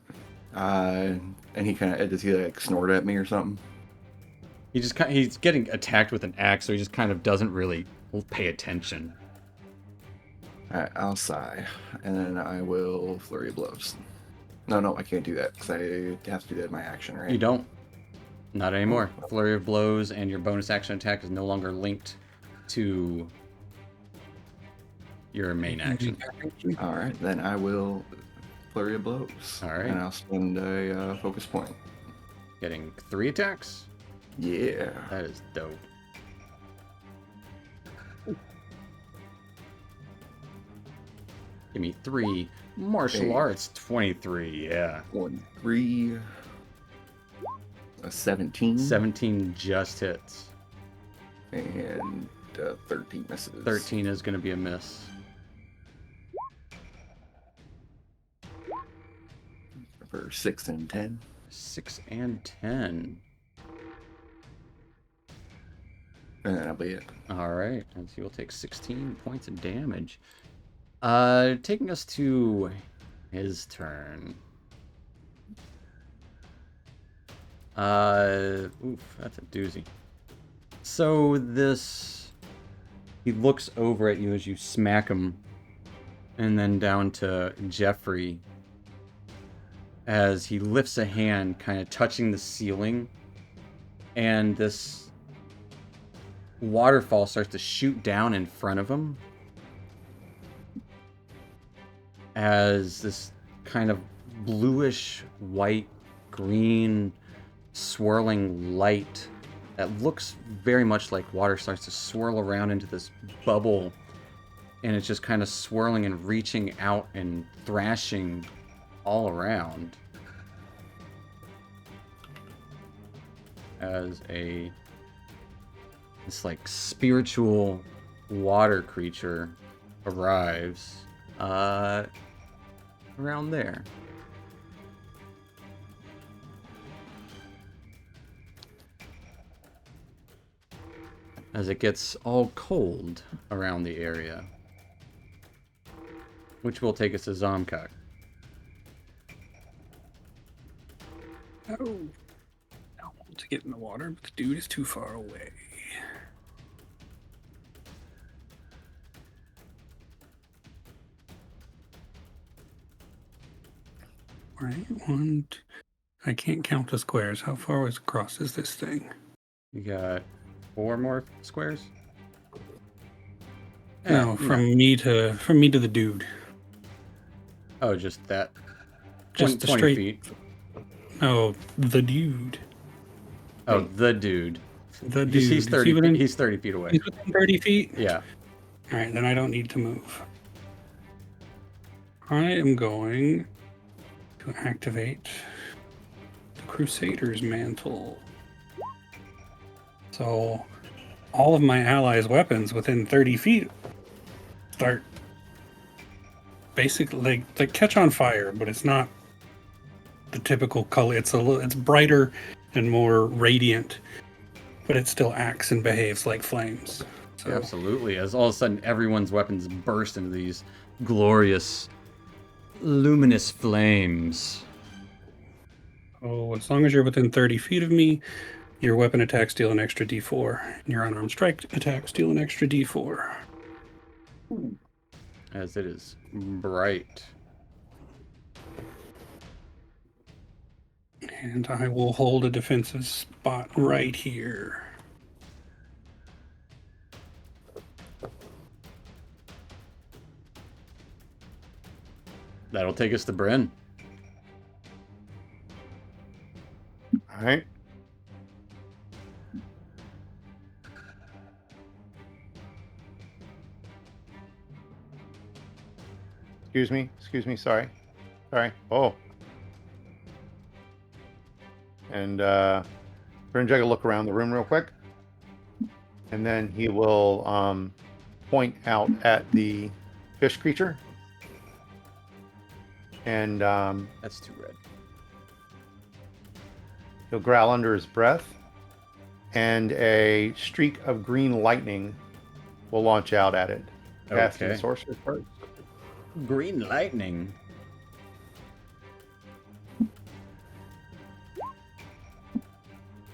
And he kind of does he like snort at me or something? He's getting attacked with an axe, so he just kind of doesn't really pay attention. All right, I'll sigh, and then I will flurry of blows. No, I can't do that because I have to do that in my action, right? You don't. Not anymore. Flurry of blows and your bonus action attack is no longer linked to your main action. All right, then I will flurry of blows. All right. And I'll spend a focus point. Getting 3 attacks? Yeah. That is dope. Give me 3. Martial Hey. arts, 23. Yeah. 1, 3, a 17, 17 just hits. and 13 misses. 13 is going to be a miss. For 6 and 10. 6 and 10. And that'll be it. All right. And so you'll take 16 points of damage. Taking us to his turn. Oof, that's a doozy. So he looks over at you as you smack him, and then down to Jeffrey as he lifts a hand, kind of touching the ceiling, and this waterfall starts to shoot down in front of him as this kind of bluish white green swirling light that looks very much like water starts to swirl around into this bubble, and it's just kind of swirling and reaching out and thrashing all around as this like spiritual water creature arrives around there. As it gets all cold around the area. Which will take us to Zomkok. Oh. I want to get in the water, but the dude is too far away. Right, I can't count the squares. How far across is this thing? You got 4 more squares? No, from me to the dude. Oh, just that. Just 20, the 20 straight feet. Oh, the dude. Oh, the dude. The dude. He's Is 30 he within, feet. He's 30 feet away. He's within 30 feet? Yeah. Alright, then I don't need to move. I am going to activate the Crusader's Mantle. So, all of my allies' weapons within 30 feet start basically they catch on fire, but it's not the typical color. It's brighter and more radiant, but it still acts and behaves like flames. So, Absolutely. As all of a sudden everyone's weapons burst into these glorious, luminous flames. oh, as long as you're within 30 feet of me, your weapon attacks deal an extra d4, and your unarmed strike attacks deal an extra d4. As it is bright. And I will hold a defensive spot right here. That'll take us to Bryn. All right. Excuse me, sorry. Oh. And Brinjag will look around the room real quick. And then he will point out at the fish creature. And That's too red. he'll growl under his breath. And a streak of green lightning will launch out at it. Casting Okay. the sorcerer first. Green lightning.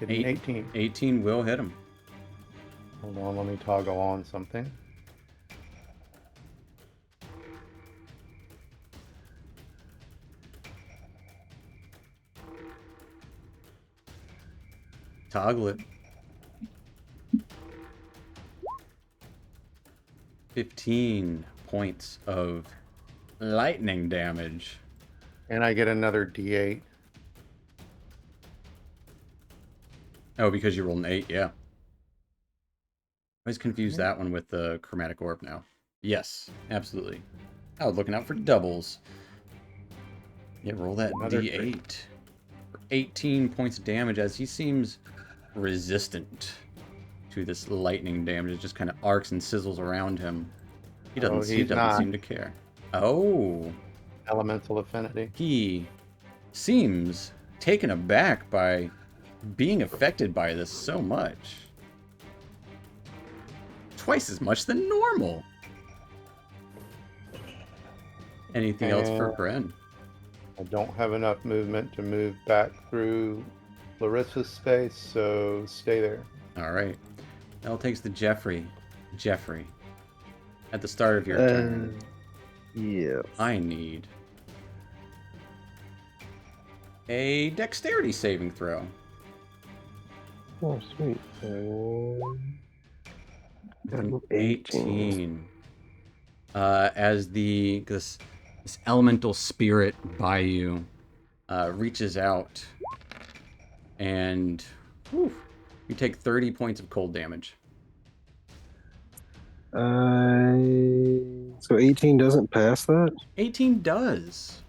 Hitting 18. 18 will hit him. Hold on, let me toggle on something. toggle it. 15 points of lightning damage. And I get another D8. Oh, because you rolled an 8, yeah. I always confuse that one with the chromatic orb now. Yes, absolutely. Oh, looking out for doubles. Yeah, roll that Another D8. For 18 points of damage as he seems resistant to this lightning damage. It just kind of arcs and sizzles around him. He doesn't, he he's doesn't not. seem to care. Oh, Elemental affinity. he seems taken aback by being affected by this so much. Twice as much than normal. Anything else for Bren? I don't have enough movement to move back through Larissa's space, so stay there. All right. That takes to Jeffrey. Jeffrey, at the start of your turn, Yeah. I need a dexterity saving throw. Oh, sweet. An 18. As this elemental spirit by you reaches out, and whew, you take 30 points of cold damage. So 18 doesn't pass that, 18 does.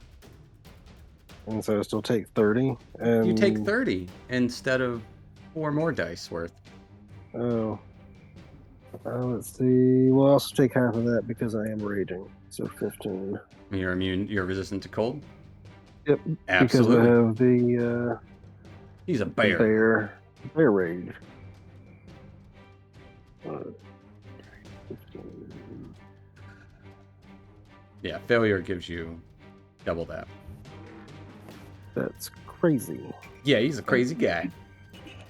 and so I still take 30. And You take 30 instead of 4 more dice worth. Oh. Let's see. We'll also take half of that because I am raging. So 15. You're immune. You're resistant to cold. Yep. Absolutely. Because I have the He's a bear. bear rage. 15. Yeah, failure gives you double that. That's crazy. Yeah, he's a crazy guy.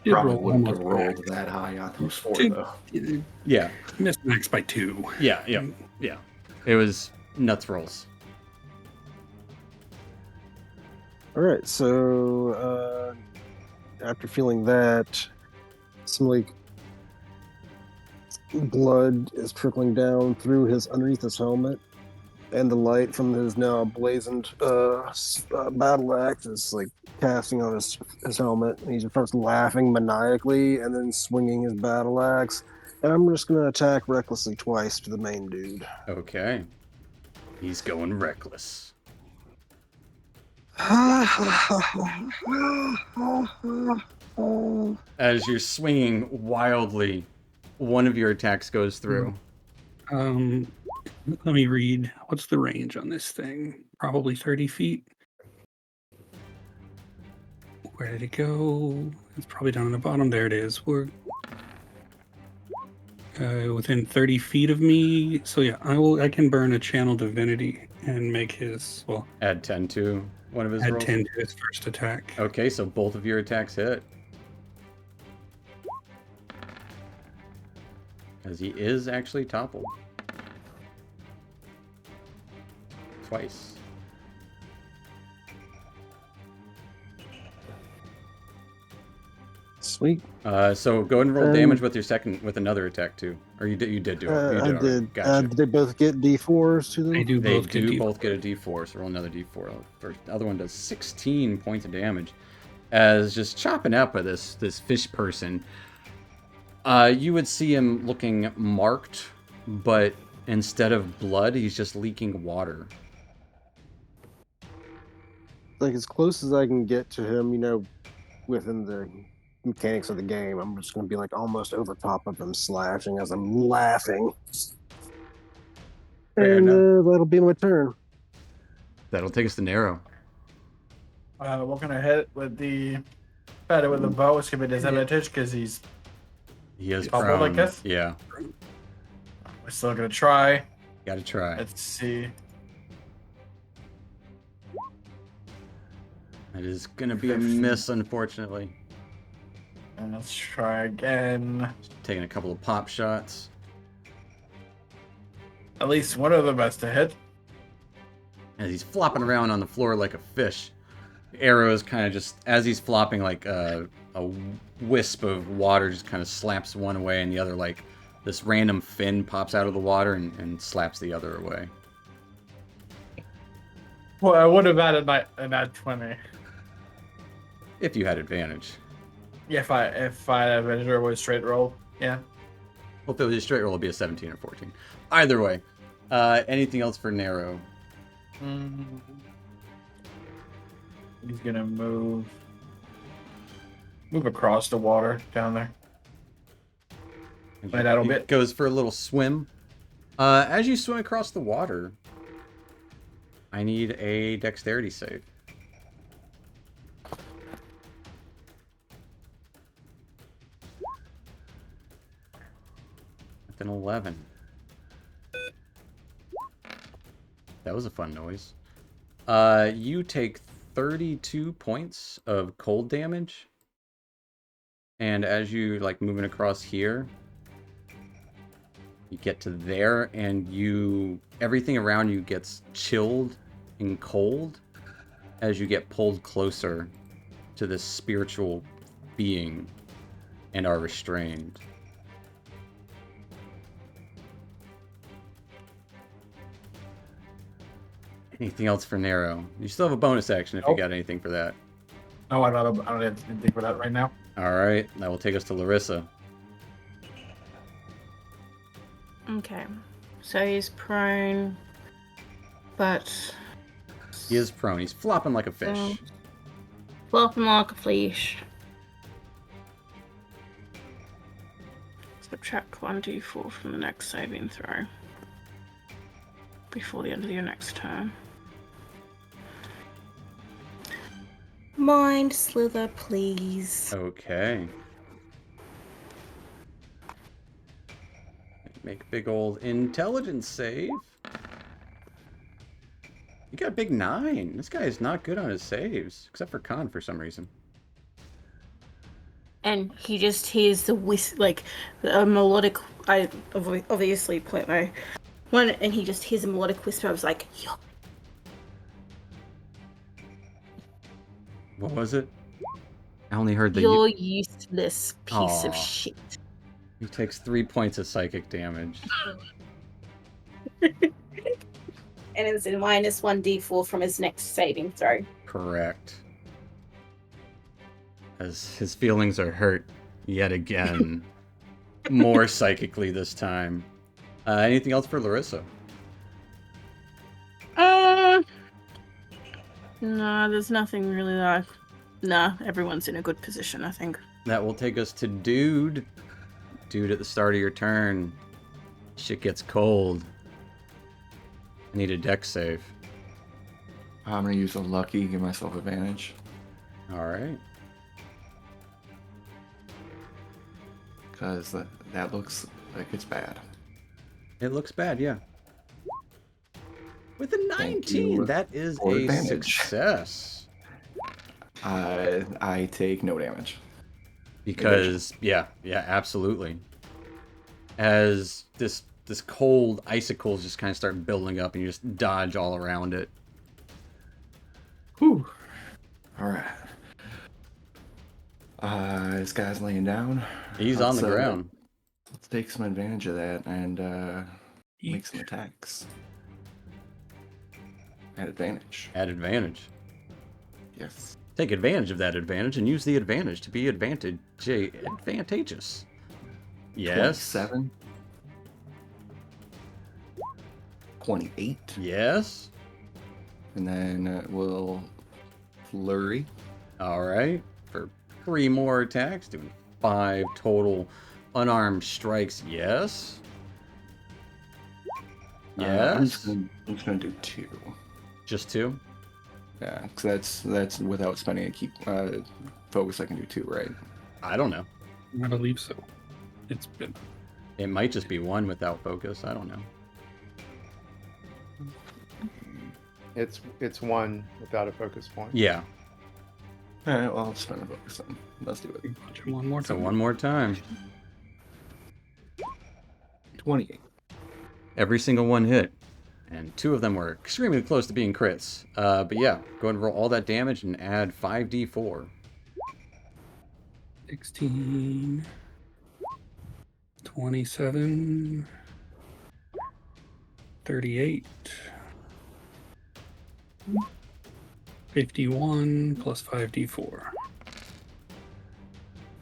Did Probably roll wouldn't almost have rolled max. that high on those 4, Dude. though. Yeah, Missed max by 2. yeah. It was nuts rolls. All right. So after feeling that, some like blood is trickling down through his underneath his helmet, and the light from his now blazoned battle axe is like casting on his helmet, and he just starts laughing maniacally and then swinging his battle axe. And I'm just gonna attack recklessly twice to the main dude. Okay. He's going reckless. As you're swinging wildly, one of your attacks goes through. Let me read. What's the range on this thing? Probably 30 feet. Where did it go? It's probably down on the bottom. There it is. We're within 30 feet of me. So yeah, I can burn a channel divinity and make his Add 10 to one of his add rolls. 10 to his first attack. Okay, so both of your attacks hit. As he is actually toppled. Twice. Sweet. So go ahead and roll damage with with another attack too. Or you did do it. You I already. did. Gotcha. Did they both get D4s to them? They do They both get do D4. both get a D4, so roll another D4. First, the other one does 16 points of damage. As just chopping up at this fish person, you would see him looking marked, but instead of blood, he's just leaking water. Like as close as I can get to him, within the mechanics of the game, I'm just gonna be like almost over top of him, slashing as I'm laughing. Fair And enough. that'll be my turn. That'll take us to Narrow. We're gonna hit with the bow. It's gonna be disadvantage because he is toppled, I prone. guess? Yeah, We're still gonna try. gotta try. Let's see. It is gonna be a miss, unfortunately. And let's try again. Taking a couple of pop shots. At least one of them has to hit. As he's flopping around on the floor like a fish. arrow is kind of just, as he's flopping, like a wisp of water just kind of slaps one away, and the other, like, this random fin pops out of the water and slaps the other away. Well, I would have added an add 20. If you had advantage. Yeah, if I had advantage or it was straight roll. Yeah. Well, if it was a straight roll, it'd be a 17 or 14. Either way. Anything else for Nero? He's gonna move across the water down there. Right out a He bit. goes for a little swim. As you swim across the water, I need a dexterity save. With an 11. That was a fun noise. You take 32 points of cold damage. And as you, like, moving across here, you get to there, and everything around you gets chilled and cold as you get pulled closer to this spiritual being and are restrained. Anything else for Nero? You still have a bonus action if you Nope. got anything for that. No, I don't have anything for that right now. Alright, that will take us to Larissa. Okay. So he's prone, but He is prone. He's flopping like a fish. So, flopping like a fish. Subtract 1d4 from the next saving throw before the end of your next turn. Mind slither, please. Okay. Make a big old intelligence save. You got a big 9. This guy is not good on his saves, except for con for some reason. And he just hears the like a melodic. I obviously point my one, and he just hears a melodic whisper. I was like, "Yo." What was it? I only heard the. You're useless piece Aw. of shit. He takes 3 points of psychic damage. And it's a minus 1d4 from his next saving throw. Correct. As his feelings are hurt yet again. More psychically this time. Anything else for Larissa? No, there's nothing really like. Nah, everyone's in a good position, I think. That will take us to Dude. Dude, at the start of your turn, shit gets cold. I need a dex save. I'm gonna use a lucky, give myself advantage. Alright. Because that looks like it's bad. It looks bad, yeah. With a Thank you 19, that is for a advantage. success. I take no damage. Because, yeah, absolutely. As this cold icicles just kind of start building up and you just dodge all around it. Whew. Alright. This guy's laying down. He's on the Let's, ground. Let's take some advantage of that and make some attacks. At advantage. At advantage. Yes. Take advantage of that advantage and use the advantage to be advantageous. Yes. 27. 28. Yes. And then we'll flurry. Alright. For 3 more attacks, doing 5 total unarmed strikes. Yes. I'm Yes. just gonna do 2. Just 2? Yeah, because that's without spending a key focus. I can do 2, right? I don't know. I believe so. It's been. It might just be 1 without focus. I don't know. It's 1 without a focus point. Yeah. All right, well, I'll spend a focus then. Let's do it. One more So time. one more time. 28. Every single one hit. And 2 of them were extremely close to being crits. But yeah, go ahead and roll all that damage and add 5d4. 16, 27, 38, 51 plus 5d4.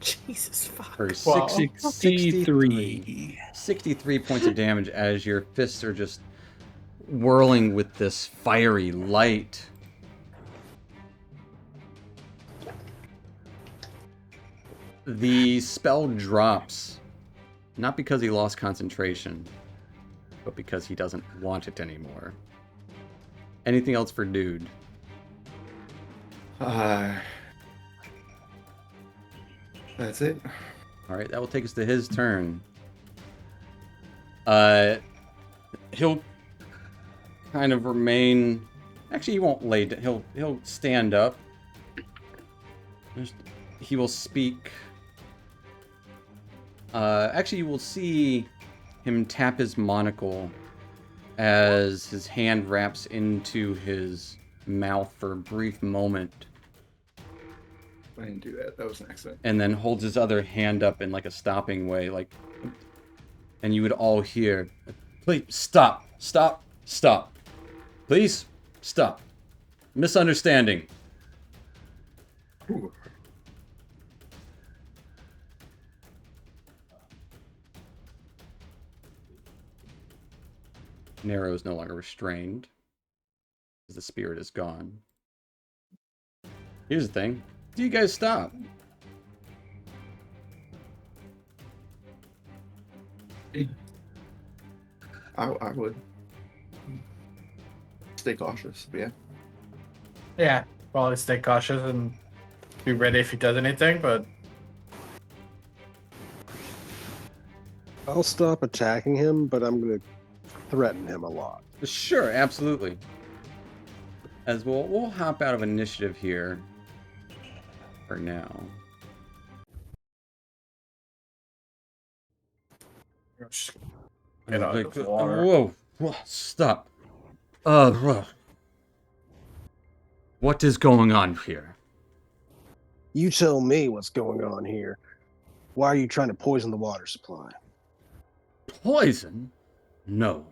Jesus fuck. For Wow. 63. 63 points of damage as your fists are just whirling with this fiery light. The spell drops, not because he lost concentration, but because he doesn't want it anymore. Anything else for Dude? That's it. All right, that will take us to his turn. He'll kind of remain. Actually, he won't lay down. He'll stand up. He will speak. Actually, you will see him tap his monocle as his hand wraps into his mouth for a brief moment, I didn't do that. That was an accident. and then holds his other hand up in like a stopping way, like, and you would all hear, "Please stop, stop, stop, please stop, misunderstanding." Ooh. Nero is no longer restrained, because the spirit is gone. Here's the thing: do you guys stop? I would stay cautious. But yeah. Yeah, probably stay cautious and be ready if he does anything, but I'll stop attacking him, but I'm going to threaten him a lot. Sure, absolutely. As we'll hop out of initiative here for now. just get out of the water. Whoa, stop. What is going on here? You tell me what's going on here. Why are you trying to poison the water supply? Poison? No.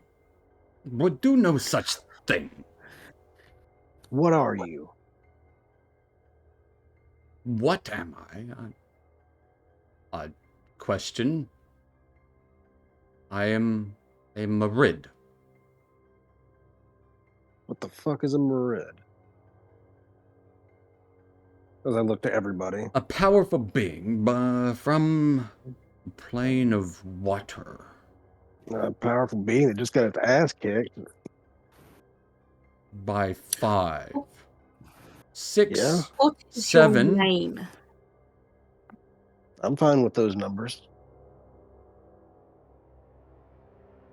Would do no such thing. What are you? What am I? Odd question. I am a Marid. What the fuck is a Marid? As I look to everybody. A powerful being from the plane of water. A powerful being that just got its ass kicked. By 5. 6. Yeah. What is 7. your name? I'm fine with those numbers.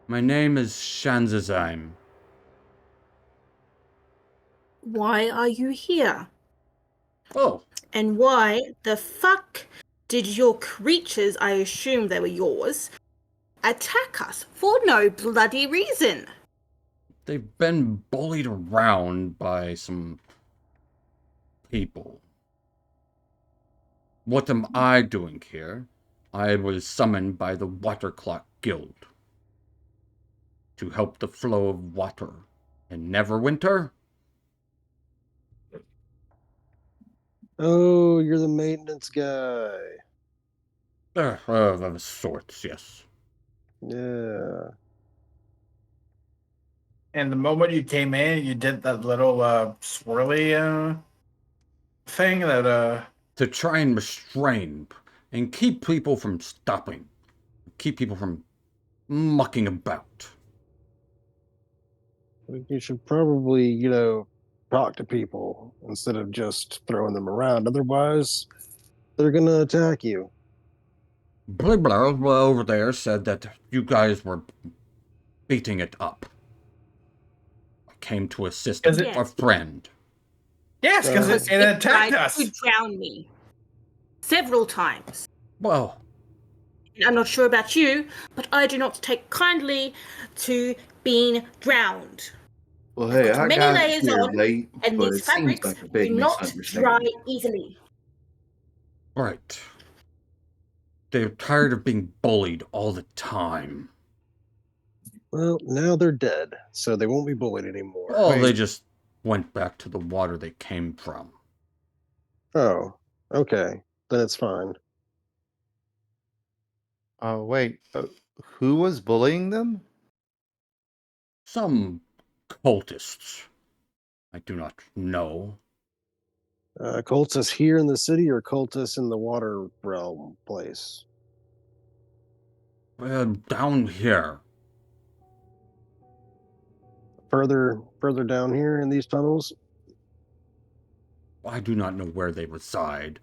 My name is Shanzazyme. Why are you here? Oh, And why the fuck did your creatures, I assume they were yours, attack us for no bloody reason? they've been bullied around by some people. What am I doing here? I was summoned by the Waterclock Guild to help the flow of water in Neverwinter. Oh, you're the maintenance guy. Of sorts, yes. Yeah. And the moment you came in, you did that little swirly thing that To try and restrain and keep people from stopping. Keep people from mucking about. You should probably, talk to people instead of just throwing them around. Otherwise, they're going to attack you. Blah over there said that you guys were beating it up. I came to assist Is it- a friend. yes, because it attacked tried us. to drown me several times. Well, I'm not sure about you, but I do not take kindly to been drowned. Well, I've hey, got I many got layers here on, late, and but these it seems fabrics like a do big not dry misunderstanding. easily. Right. They're tired of being bullied all the time. Well, now they're dead, so they won't be bullied anymore. Oh, they Wait. just went back to the water they came from. Oh, okay. Then it's fine. Wait. Who was bullying them? Some cultists. I do not know. Cultists here in the city or cultists in the water realm place? Down here. Further down here in these tunnels? I do not know where they reside.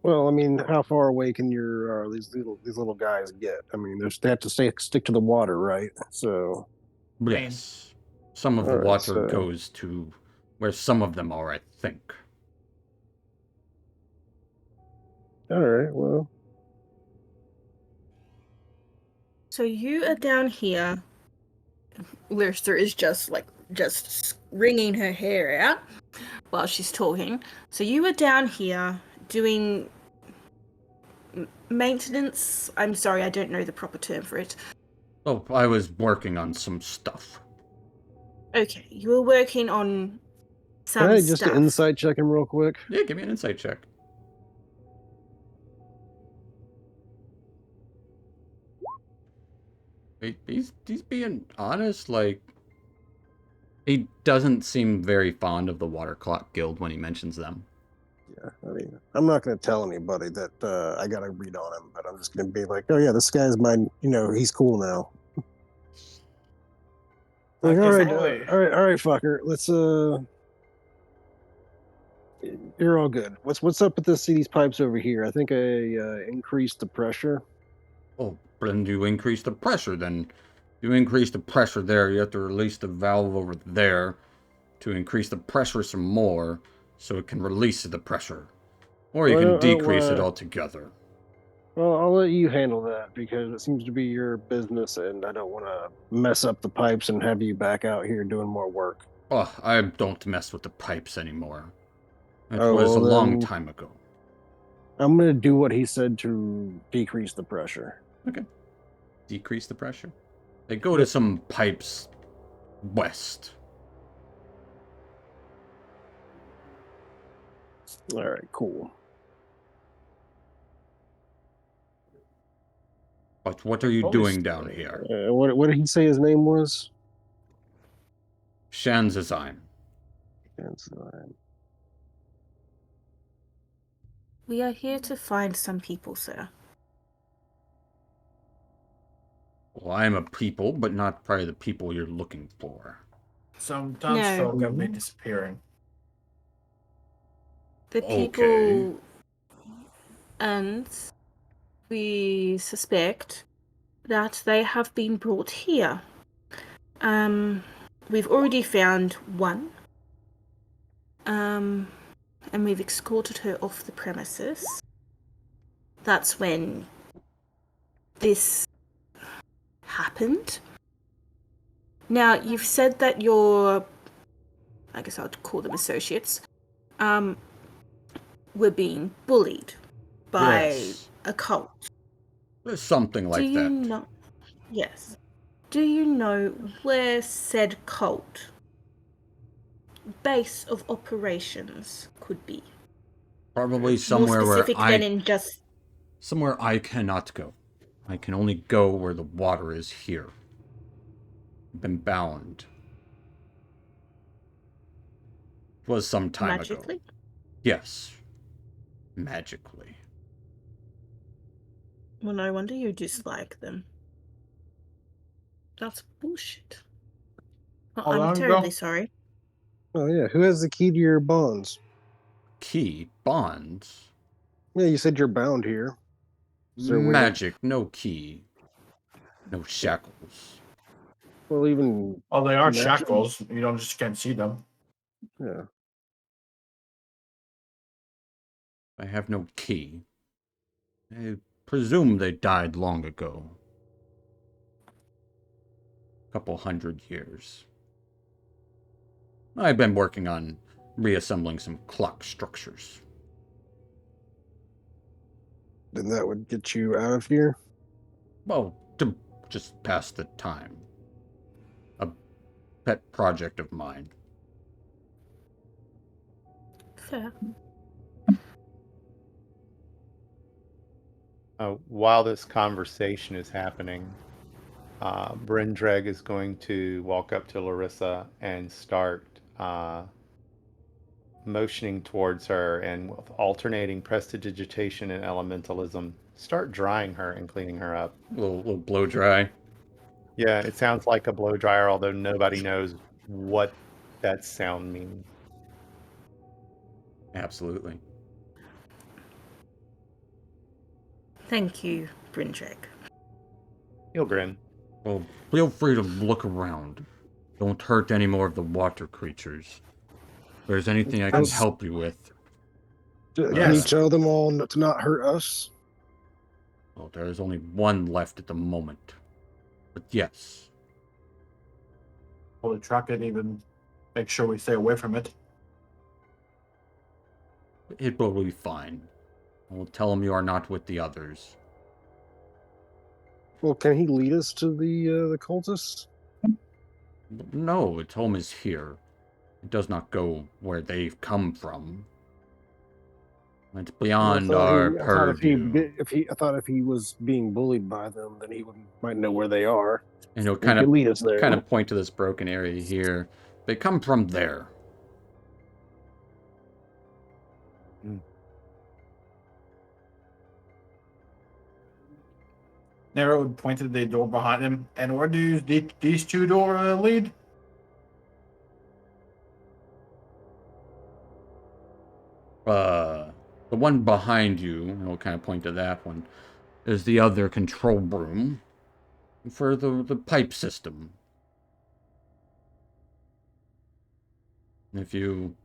Well, I mean, how far away can your these little guys get? I mean, they have to stick to the water, right? So, Yes. Some of all the right. water So, goes to where some of them are, I think. all right. Well, So you are down here. Lister is just wringing her hair out while she's talking. So you are down here doing maintenance. I'm sorry, I don't know the proper term for it. Oh, I was working on some stuff. Okay, you were working on can some I just stuff. insight check him real quick? Yeah, give me an insight check. He's being honest, like, he doesn't seem very fond of the Water Clock Guild when he mentions them. Yeah. I mean, I'm not going to tell anybody that I got a read on him, but I'm just going to be like, oh yeah, this guy's mine. He's cool now. Like, Like all as right, always. all right, fucker. Let's You're all good. What's up with these pipes over here? I think I increased the pressure. Oh, then you increase the pressure, then. You increase the pressure there, you have to release the valve over there to increase the pressure some more, so it can release the pressure. Or you Well, can decrease it altogether. well, I'll let you handle that because it seems to be your business, and I don't want to mess up the pipes and have you back out here doing more work. Oh, I don't mess with the pipes anymore. It Oh was a well, long then time ago. I'm gonna do what he said to decrease the pressure. Okay. Decrease the pressure. They go to Yep. some pipes west. All right, cool. But what are you Always doing down here? What did he say his name was? Shanzazime. That's, uh, We are here to find some people, sir. Well, I'm a people, but not probably the people you're looking for. some No. townsfolk have been disappearing. The Okay. people, and we suspect that they have been brought here. We've already found one. And we've escorted her off the premises. That's when this happened. Now, you've said that I guess I'd call them associates, were being bullied by Yes. a cult. Something Do like you that. know? Yes. Do you know where said cult base of operations could be? Probably More somewhere where specific than in just. somewhere I cannot go. I can only go where the water is here. I've been bound. It was some time ago. Magically? Yes. Magically. Well, no wonder you dislike them. That's bullshit. Well, How I'm long terribly ago? sorry. oh yeah, who has the key to your bonds? Key. Bonds. Yeah, you said you're bound here. Is there a way to? Magic. No key. No shackles. Well, even Oh, they are naturally. shackles. You don't just can't see them. Yeah. I have no key. I presume they died long ago. couple hundred years. I've been working on reassembling some clock structures. Then that would get you out of here. Well, to just pass the time. A pet project of mine. Fair. While this conversation is happening, Brindreg is going to walk up to Larissa and start motioning towards her, and with alternating prestidigitation and elementalism, start drying her and cleaning her up. Little blow dry. Yeah, it sounds like a blow dryer, although nobody knows what that sound means. Absolutely. Thank you, Brindreg. He'll grin. Well, feel free to look around. Don't hurt any more of the water creatures. If there's anything I can Yes. help you with, Can you Yes. tell them all to not hurt us? well, there is only one left at the moment. But yes, We'll track it, even make sure we stay away from it. it will be fine. I will tell him you are not with the others. Well, can he lead us to the cultists? No, its home is here. It does not go where they've come from. It's beyond our purview. I thought if he was being bullied by them, then he might know where they are. And he'll He kind could of lead us there. point to this broken area here. They come from there. Nero would point to the door behind him. And where do these two doors lead? The one behind you, and we'll kind of point to that one, is the other control room for the pipe system. If you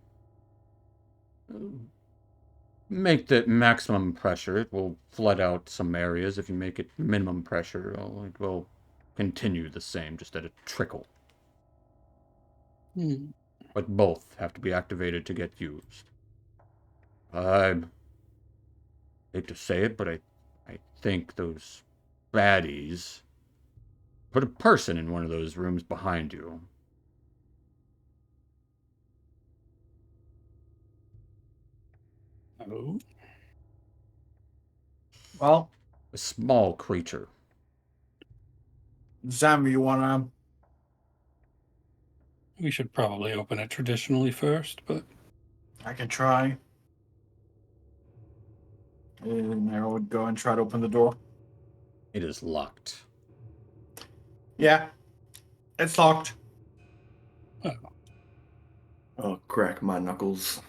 make the maximum pressure, it will flood out some areas. If you make it minimum pressure, well, it will continue the same, just at a trickle. But both have to be activated to get used. I hate to say it, but I think those baddies put a person in one of those rooms behind you. Oh, Well, A small creature. Sam, you wanna? we should probably open it traditionally first, but I can try. And Nero would go and try to open the door. It is locked. Yeah, it's locked. I'll crack my knuckles.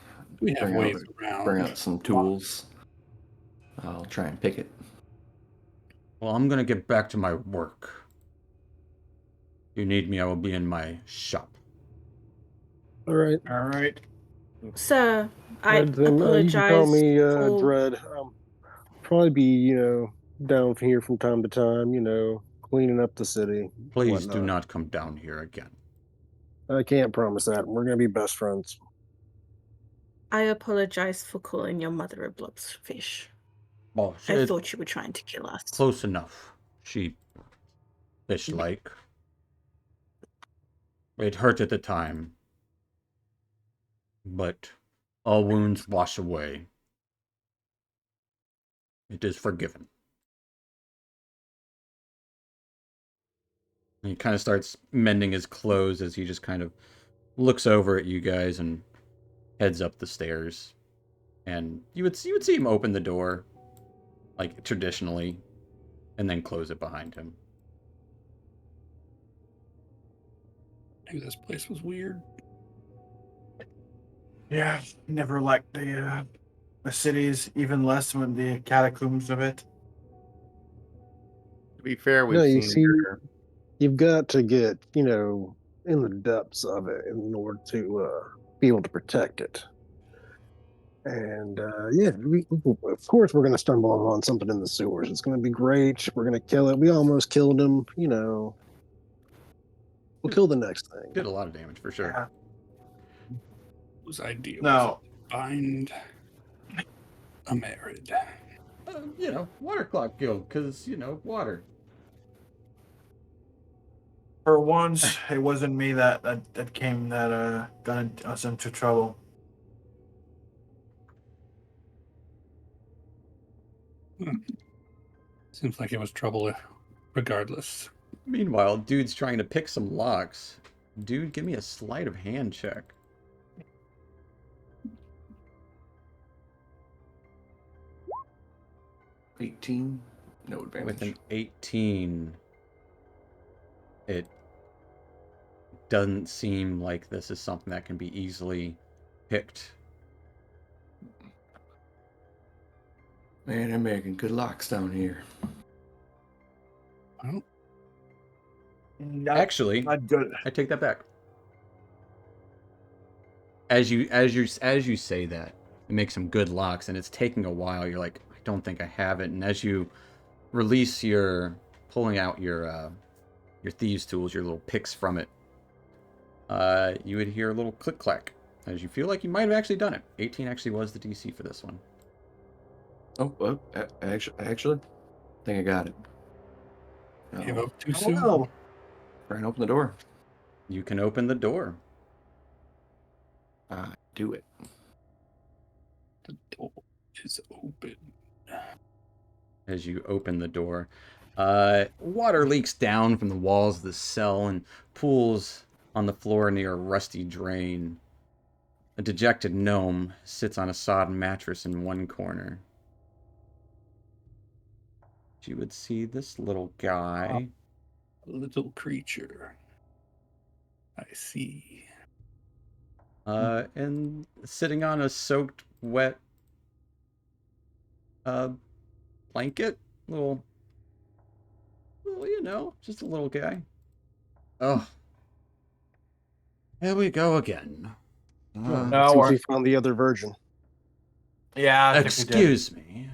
we have Bring ways out- around. Bring out some tools. I'll try and pick it. Well, I'm gonna get back to my work. If you need me, I will be in my shop. All right. All right. Sir, I And then, apologize. you can call me for... Dread. Probably be down here from time to time. Cleaning up the city. Please do whatnot. not come down here again. I can't promise that. We're gonna be best friends. I apologize for calling your mother a blobfish. Well, I it's thought you were trying to kill us. close enough. She fish-like. It hurt at the time, but all wounds wash away. It is forgiven. And he kind of starts mending his clothes as he just kind of looks over at you guys and heads up the stairs. And you would see him open the door, like traditionally, and then close it behind him. Knew this place was weird. Yeah, never liked the cities, even less when the catacombs of it. To be fair, No, you we've see- seen your You've got to get in the depths of it in order to be able to protect it. And of course, we're going to stumble upon something in the sewers. It's going to be great. We're going to kill it. We almost killed him. We'll kill the next thing. Did a lot of damage for sure. Yeah. Whose idea No. was it? Find a married. Water clock guild, because, water. For once, it wasn't me that got us into trouble. Seems like it was trouble regardless. Meanwhile, dude's trying to pick some locks. Dude, give me a sleight of hand check. 18, no advantage. With an 18, it doesn't seem like this is something that can be easily picked. Man, I'm making good locks down here. Well, Actually, Not good. I take that back. As you say that, it makes some good locks, and it's taking a while. You're like, I don't think I have it. And as you release pulling out your thieves' tools, your little picks from it, you would hear a little click clack as you feel like you might have actually done it. 18 actually was the DC for this one. Oh, well, actually, I think I got it. give Oh, up too soon. Well, try and open the door. You can open the door. Do it. The door is open. As you open the door, water leaks down from the walls of the cell and pools on the floor near a rusty drain. A dejected gnome sits on a sodden mattress in one corner. You would see this little guy. A little creature. I see. And sitting on a soaked, wet blanket. Little, just a little guy. Oh. Here we go again. No, Since we're- we found the other virgin. yeah, I think we did. Excuse me.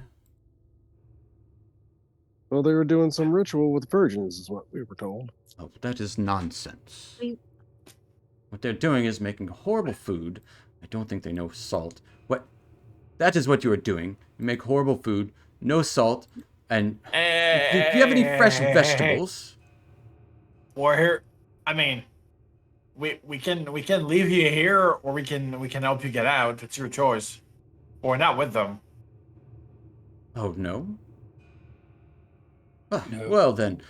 Well, they were doing some ritual with virgins, is what we were told. Oh, that is nonsense. We- What they're doing is making horrible food. I don't think they know salt. That is what you are doing. You make horrible food, no salt, and do you have any fresh vegetables? We're here. I mean, we can leave you here, or we can help you get out. It's your choice. Or not with them. Oh, no? No. Well then,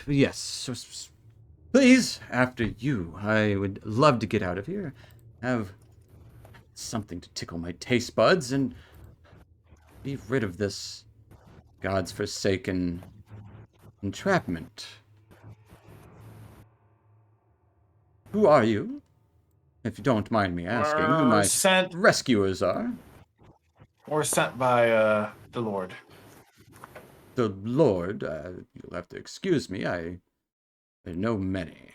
yes. Please, after you. I would love to get out of here. Have something to tickle my taste buds and be rid of this God's forsaken entrapment. Who are you? If you don't mind me asking, who my rescuers are. We're sent by the Lord. The Lord, you'll have to excuse me, I know many.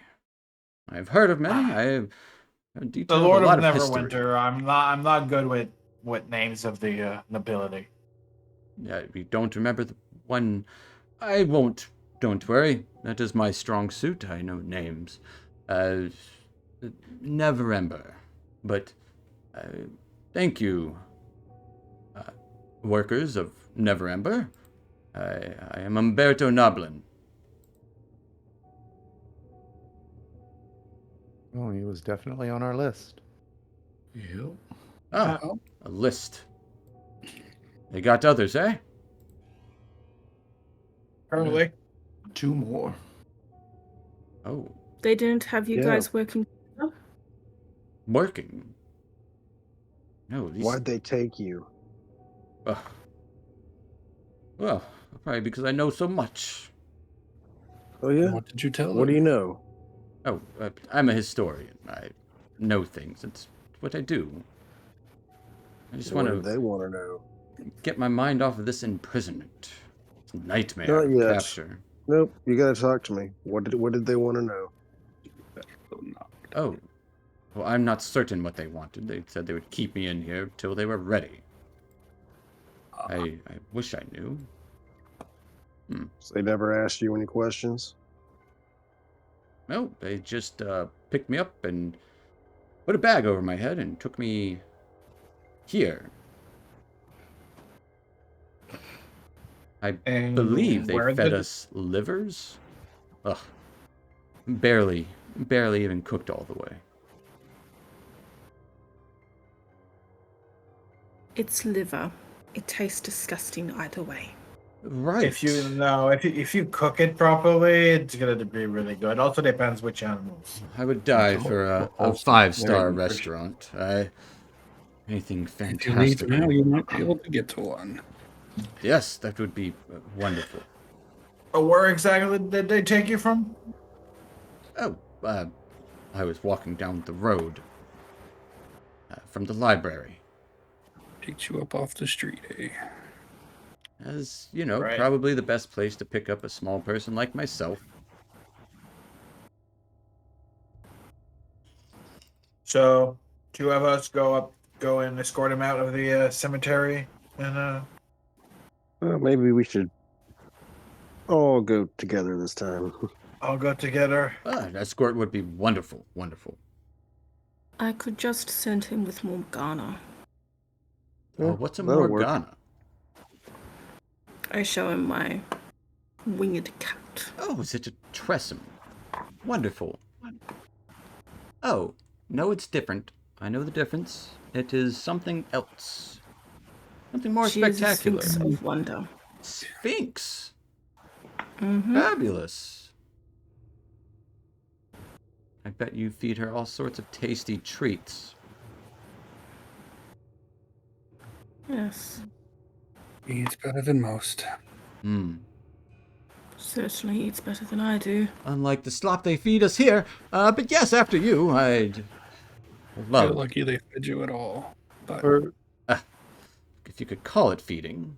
I've heard of many, I have The detailed Lord a lot of of history. Neverwinter. I'm not good with names of the nobility. Yeah, you don't remember the one. I won't. Don't worry. That is my strong suit. I know names. Neverember. But thank you, workers of Neverember. I am Umberto Noblin. Oh, he was definitely on our list. Yep. Ah, a list. They got others, eh? Apparently. 2 more. Oh, They didn't have you Yeah. guys working together? working. No, these. Why'd they take you? Well, probably because I know so much. Oh, yeah? What did you tell What do them? you know? Oh, I'm a historian. I know things. It's what I do. I just What want did they to want to know? get my mind off of this imprisonment. It's a nightmare Not of yet. capture. Nope, you gotta talk to me. What did they want to know? Oh, well, I'm not certain what they wanted. They said they would keep me in here till they were ready. I wish I knew. So they never asked you any questions? No, they just picked me up and put a bag over my head and took me here. I believe And they where fed did us livers. Ugh, barely even cooked all the way. It's liver. It tastes disgusting either way. Right. if you cook it properly, it's gonna be really good. Also depends which animals. I would die It's for a wholesome, very 5-star nutritious. restaurant. Anything If you leave now, fantastical. you might be able to get to one. Yes, that would be wonderful. Where exactly did they take you from? Oh, I was walking down the road from the library. Picked you up off the street, eh? As, you know, Right. probably the best place to pick up a small person like myself. So, two of us go and escort him out of the cemetery, and Well, maybe we should all go together this time. all go together. An escort would be wonderful, wonderful. I could just send him with Morgana. Oh, Yeah, what's a that'll work. Morgana? I show him my winged cat. Oh, is it a Tressum? Wonderful. Oh, no, it's different. I know the difference. It is something else. Something more She is a spectacular. sphinx of wonder. Sphinx. Mm-hmm. Fabulous. I bet you feed her all sorts of tasty treats. Yes, He's better than most. Hmm. certainly eats better than I do. Unlike the slop they feed us here. But yes, after you, I'd Feel love, lucky they fed you at all. But Or if you could call it feeding.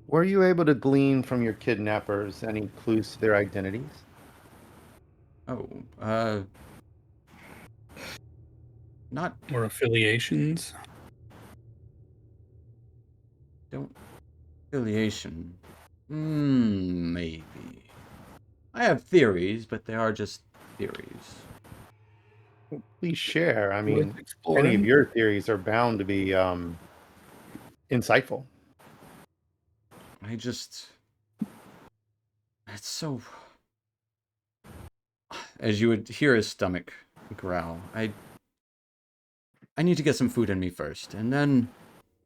were you able to glean from your kidnappers any clues to their identities? Oh, not, or affiliations. don't, affiliation. Maybe. I have theories, but they are just theories. Please share. I Worth mean, any of exploring. your theories are bound to be insightful. I just, it's so, as you would hear his stomach growl, I need to get some food in me first, and then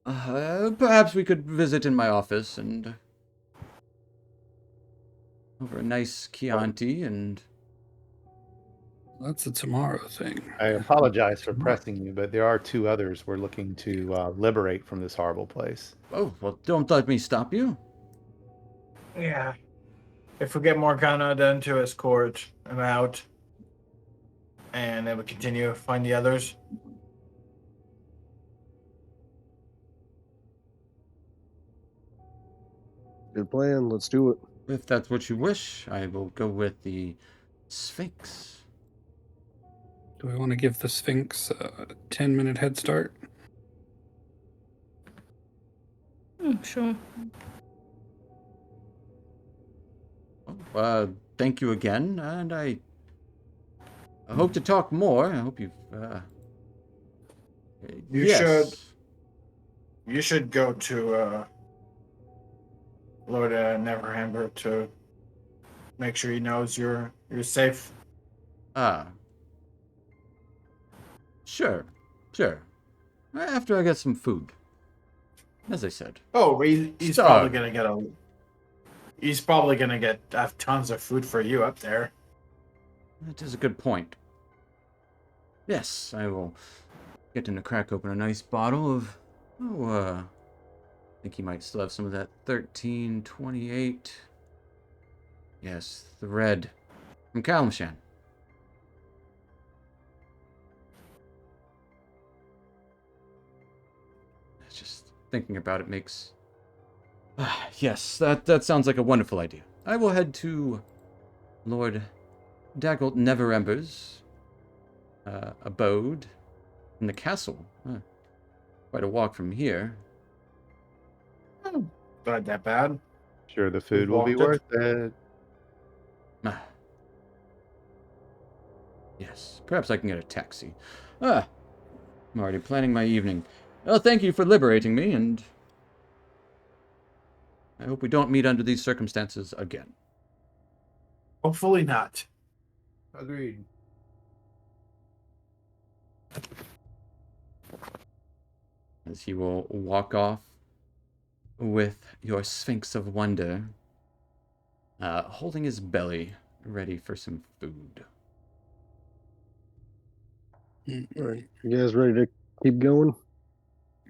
perhaps we could visit in my office and over a nice Chianti and That's a tomorrow thing. I apologize for pressing you, but there are two others we're looking to liberate from this horrible place. oh well, don't let me stop you. Yeah. If we get Morgana, then to escort him out, and then we continue to find the others. Good plan. Let's do it. If that's what you wish, I will go with the Sphinx. Do we want to give the Sphinx a 10-minute head start? Sure. Thank you again, and I hope to talk more. I hope you've You yes. You should go to Lord Neverhammer to make sure he knows you're safe. Ah. Sure. After I get some food. As I said. Oh, he's Starved. probably gonna get a. He's probably gonna have tons of food for you up there. That is a good point. Yes, I will get him to crack open a nice bottle of. I think he might still have some of that 1328. Yes, the red from Kalimshan. Just thinking about it makes. Yes, that sounds like a wonderful idea. I will head to Lord Daggelt Neverember's abode in the castle. Quite a walk from here. Not that bad. Sure, the food will be walked it. worth it. Yes, perhaps I can get a taxi. Ah, I'm already planning my evening. Well, thank you for liberating me, and I hope we don't meet under these circumstances again. Hopefully not. Agreed. As he will walk off with your Sphinx of Wonder, holding his belly, ready for some food. All right, you guys ready to keep going?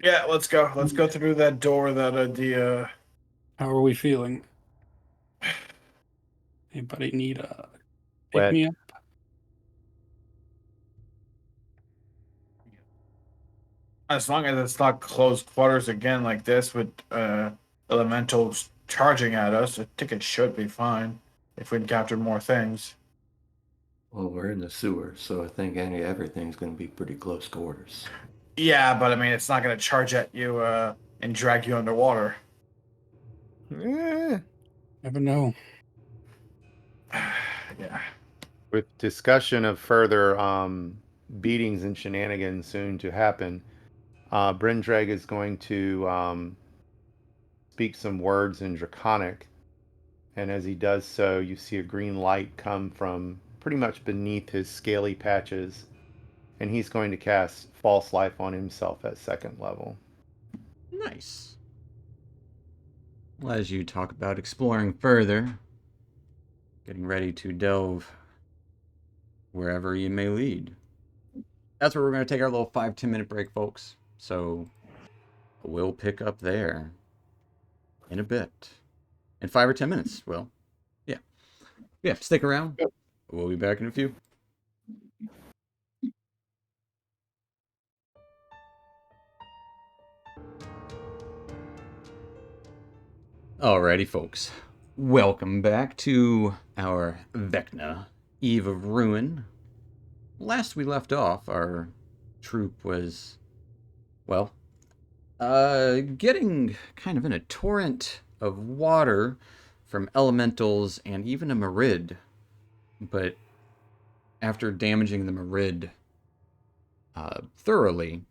Yeah, let's go. Let's go through that door that the How are we feeling? Anybody need a pick Wet. me up? as long as it's not close quarters again like this with elementals charging at us, I think it should be fine if we encounter more things. Well, we're in the sewer, so I think everything's going to be pretty close quarters. Yeah, but I mean, it's not going to charge at you and drag you underwater. Eh, Never know. Yeah. with discussion of further beatings and shenanigans soon to happen, Brendrag is going to speak some words in Draconic. And as he does so, you see a green light come from pretty much beneath his scaly patches. And he's going to cast False Life on himself at 2nd level. Nice. Well, as you talk about exploring further, getting ready to delve wherever you may lead. That's where we're going to take our little 5-10 minute break, folks. So we'll pick up there in a bit. In 5 or 10 minutes. Well, yeah. Yeah, stick around. We'll be back in a few. Alrighty, folks. Welcome back to our Vecna, Eve of Ruin. Last we left off, our troop was, well, getting kind of in a torrent of water from elementals and even a Marid. But after damaging the Marid thoroughly,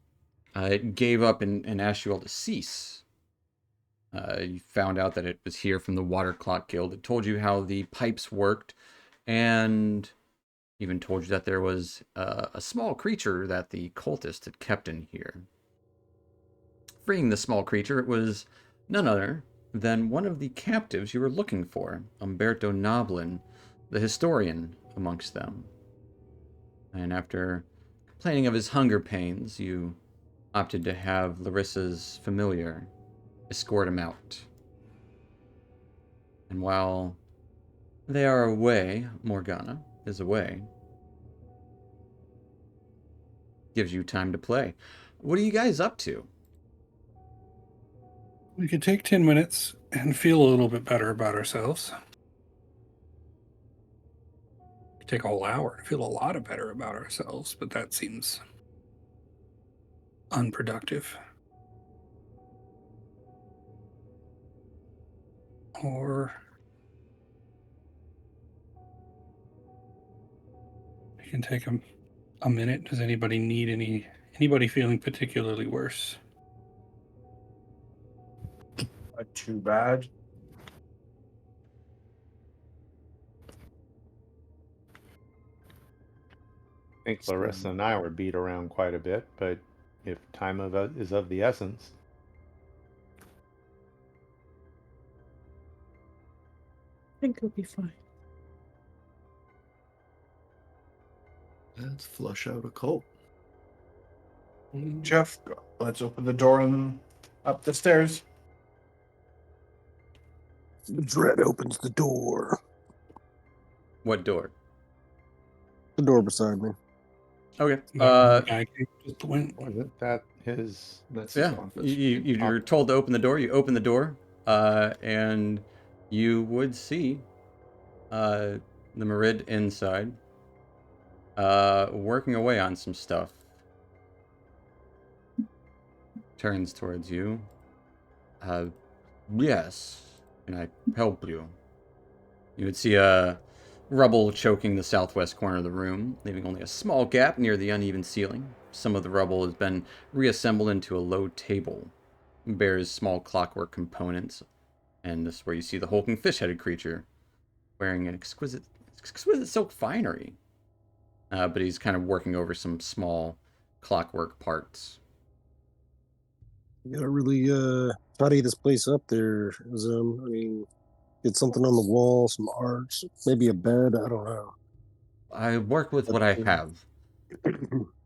it gave up and asked you all to cease. You found out that it was here from the Water Clock Guild. It told you how the pipes worked, and even told you that there was a small creature that the cultist had kept in here. Freeing the small creature, it was none other than one of the captives you were looking for, Umberto Noblin, the historian amongst them. And after complaining of his hunger pains, you opted to have Larissa's familiar escort him out. And while they are away, Morgana is away, gives you time to play. What are you guys up to? We could take 10 minutes and feel a little bit better about ourselves. It could take a whole hour to feel a lot better about ourselves, but that seems unproductive. Or we can take a minute. Does anybody need anybody feeling particularly worse? Not too bad. I think Larissa and I were beat around quite a bit, but if time is of the essence. I think it'll be fine. Let's flush out a cult. Jeff, let's open the door and up the stairs. The dread opens the door. What door? The door beside me. Okay. The guy just went. Wasn't that his? That's his Yeah, office. you're told to open the door. You open the door, and you would see the Marid inside, working away on some stuff. Turns towards you. Yes, can I help you? You would see a rubble choking the southwest corner of the room, leaving only a small gap near the uneven ceiling. Some of the rubble has been reassembled into a low table. It bears small clockwork components, and this is where you see the hulking fish-headed creature wearing an exquisite silk finery. But he's kind of working over some small clockwork parts. You gotta really tidy this place up there, Zim. I mean, get something on the wall, some arts, maybe a bed. I don't know. I work with But, what I have.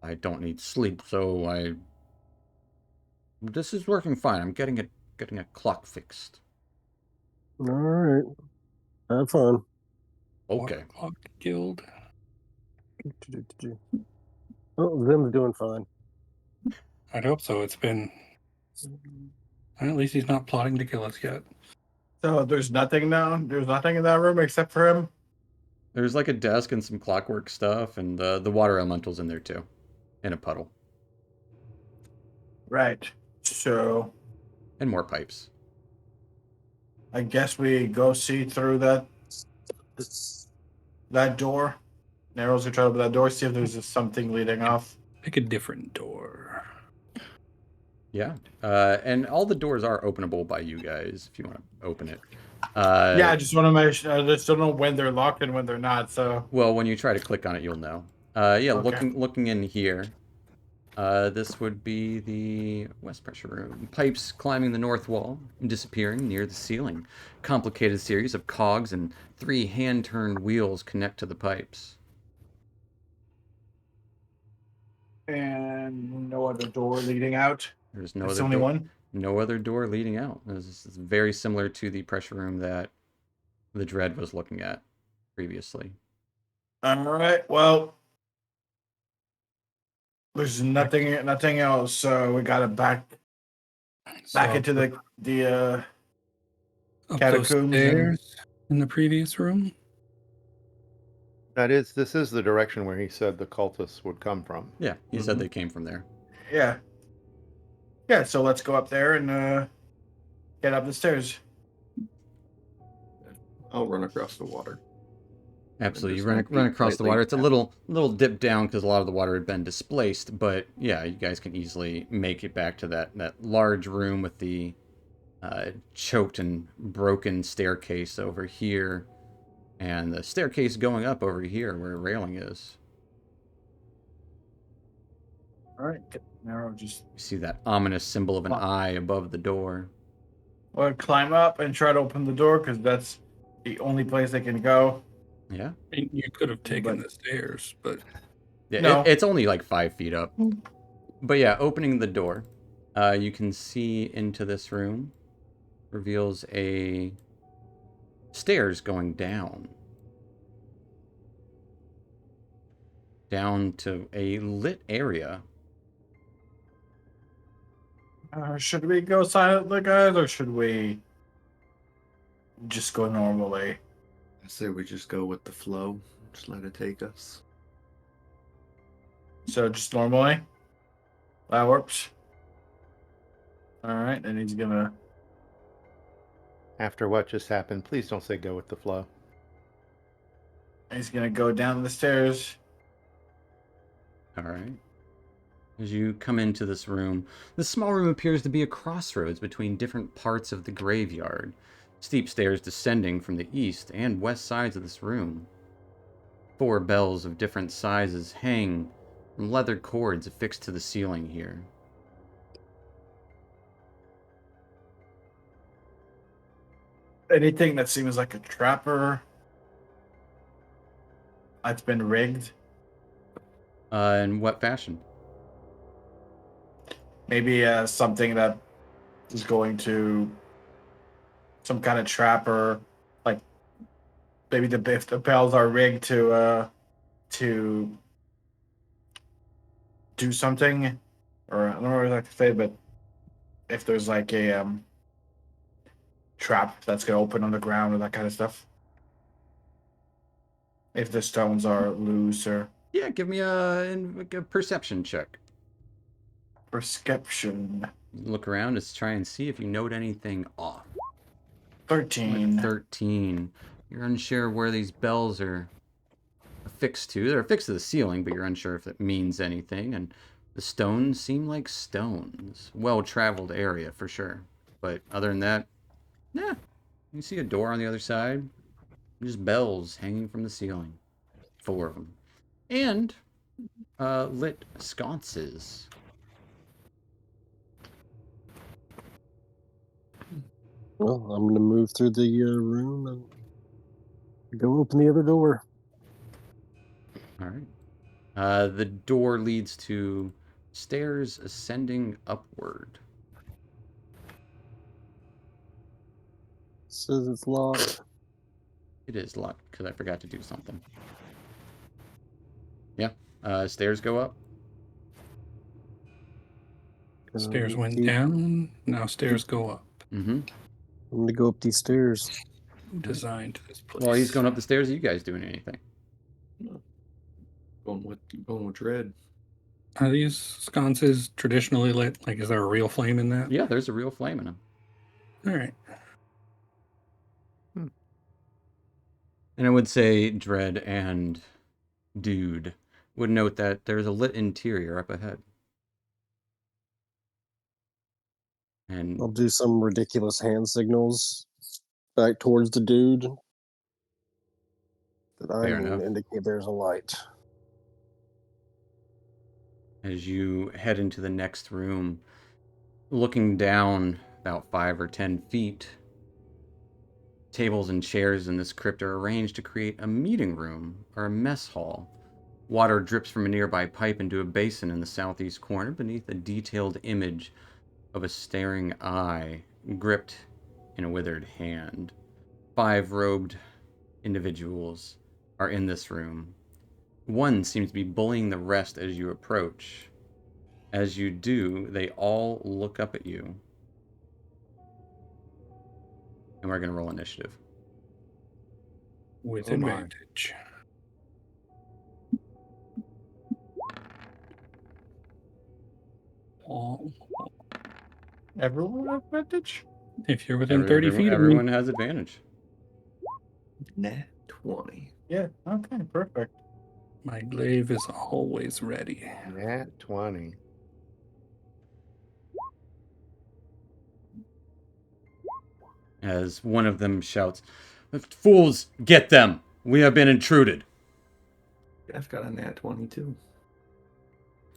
I don't need sleep, so this is working fine. I'm getting a clock fixed. all right, have fun. Okay. Water Clock Guild. Oh, Zim's doing fine. I'd hope so. It's been. At least he's not plotting to kill us yet. So there's nothing now. There's nothing in that room except for him. There's like a desk and some clockwork stuff, and the water elemental's in there too, in a puddle, Right. So and more pipes. I guess we go see through that door. Narrows the try to open that door. See if there's just something leading off. Pick a different door. Yeah. And all the doors are openable by you guys if you want to open it. Yeah, I just want to make sure. I just don't know when they're locked and when they're not. So. Well, when you try to click on it, you'll know. Yeah, Okay. looking in here. This would be the west pressure room. Pipes climbing the north wall and disappearing near the ceiling. Complicated series of cogs and 3 hand-turned wheels connect to the pipes. And no other door leading out. There's no That's other the only door. one. No other door leading out. This is very similar to the pressure room that the Dread was looking at previously. All right. Well, there's nothing else. So we got to back So into the up those catacombs stairs in the previous room. This is the direction where he said the cultists would come from. Yeah, he said they came from there. Yeah. So let's go up there and get up the stairs. I'll run across the water. Absolutely, you Just run across the slightly water. It's a down. little dip down because a lot of the water had been displaced, but yeah, you guys can easily make it back to that large room with the choked and broken staircase over here, and the staircase going up over here where a railing is. All right. Narrow. Just You see that ominous symbol of an eye above the door. we'll climb up and try to open the door because that's the only place they can go. Yeah, I mean, you could have taken But- the stairs, but yeah, No. it's only like 5 feet up. But yeah, opening the door, you can see into this room. Reveals a stairs going down to a lit area. Should we go silently, guys, or should we just go normally? I say we just go with the flow. Just let it take us. So just normally. That works. All right, and he's gonna. After what just happened, please don't say go with the flow. He's gonna go down the stairs. All right. As you come into this room, the small room appears to be a crossroads between different parts of the graveyard. Steep stairs descending from the east and west sides of this room. 4 bells of different sizes hang from leather cords affixed to the ceiling here. Anything that seems like a trapper that's been rigged. In what fashion? Maybe something that is going to some kind of trapper, like maybe if the bells are rigged to do something, or I don't know what I like to say, but if there's like a trap that's gonna open on the ground or that kind of stuff. If the stones are loose or Yeah, give me a perception check. perception. Look around to try and see if you note anything off. 13. 13. You're unsure where these bells are affixed to. They're affixed to the ceiling, but you're unsure if it means anything. And the stones seem like stones. Well-traveled area for sure. But other than that, yeah. You see a door on the other side. Just bells hanging from the ceiling. 4 of them. And lit sconces. Well, I'm gonna move through the room and go open the other door. All right. The door leads to stairs ascending upward. Says it's locked. It is locked because I forgot to do something. Yeah. Stairs go up. Stairs went Keep- down. Now stairs go up. Mm-hmm. I'm gonna go up these stairs. Designed this place. While he's going up the stairs, are you guys doing anything? Going with Dread. Are these sconces traditionally lit? Like, is there a real flame in that? Yeah, there's a real flame in them. All right. And I would say Dread and Dude would note that there's a lit interior up ahead. And I'll do some ridiculous hand signals back towards the dude that I Fair mean enough. indicate there's a light. as you head into the next room, looking down about 5 or 10 feet, tables and chairs in this crypt are arranged to create a meeting room or a mess hall. Water drips from a nearby pipe into a basin in the southeast corner beneath a detailed image of a staring eye gripped in a withered hand. 5 robed individuals are in this room. One seems to be bullying the rest as you approach. As you do, they all look up at you. And we're going to roll initiative. With Oh my. advantage. Oh, Everyone have advantage? if you're within 30 feet of me. Everyone has advantage. Nat 20. Yeah. Okay. Perfect. My glaive is always ready. Nat 20. As one of them shouts, "Fools, get them! We have been intruded." Jeff got a Nat 22.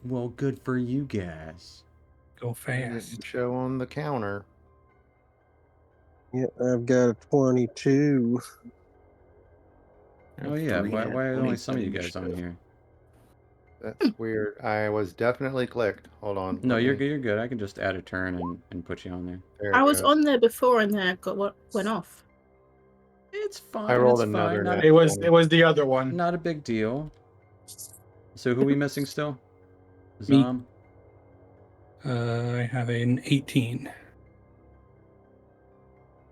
Well, good for you guys. Go fast. Didn't show on the counter. Yeah, I've got a 22. I Oh have yeah, 3 why Nat are only 20s some of you in guys on initiative. here? That's weird. I was definitely clicked. Hold on. No, let you're me- good. You're good. I can just add a turn and put you on there. there I it was goes. on there before and then went off. It's fine. I rolled it's another fine. Not, net. It was the other one. not a big deal. So who are we missing still? Me. Zom. I have an 18.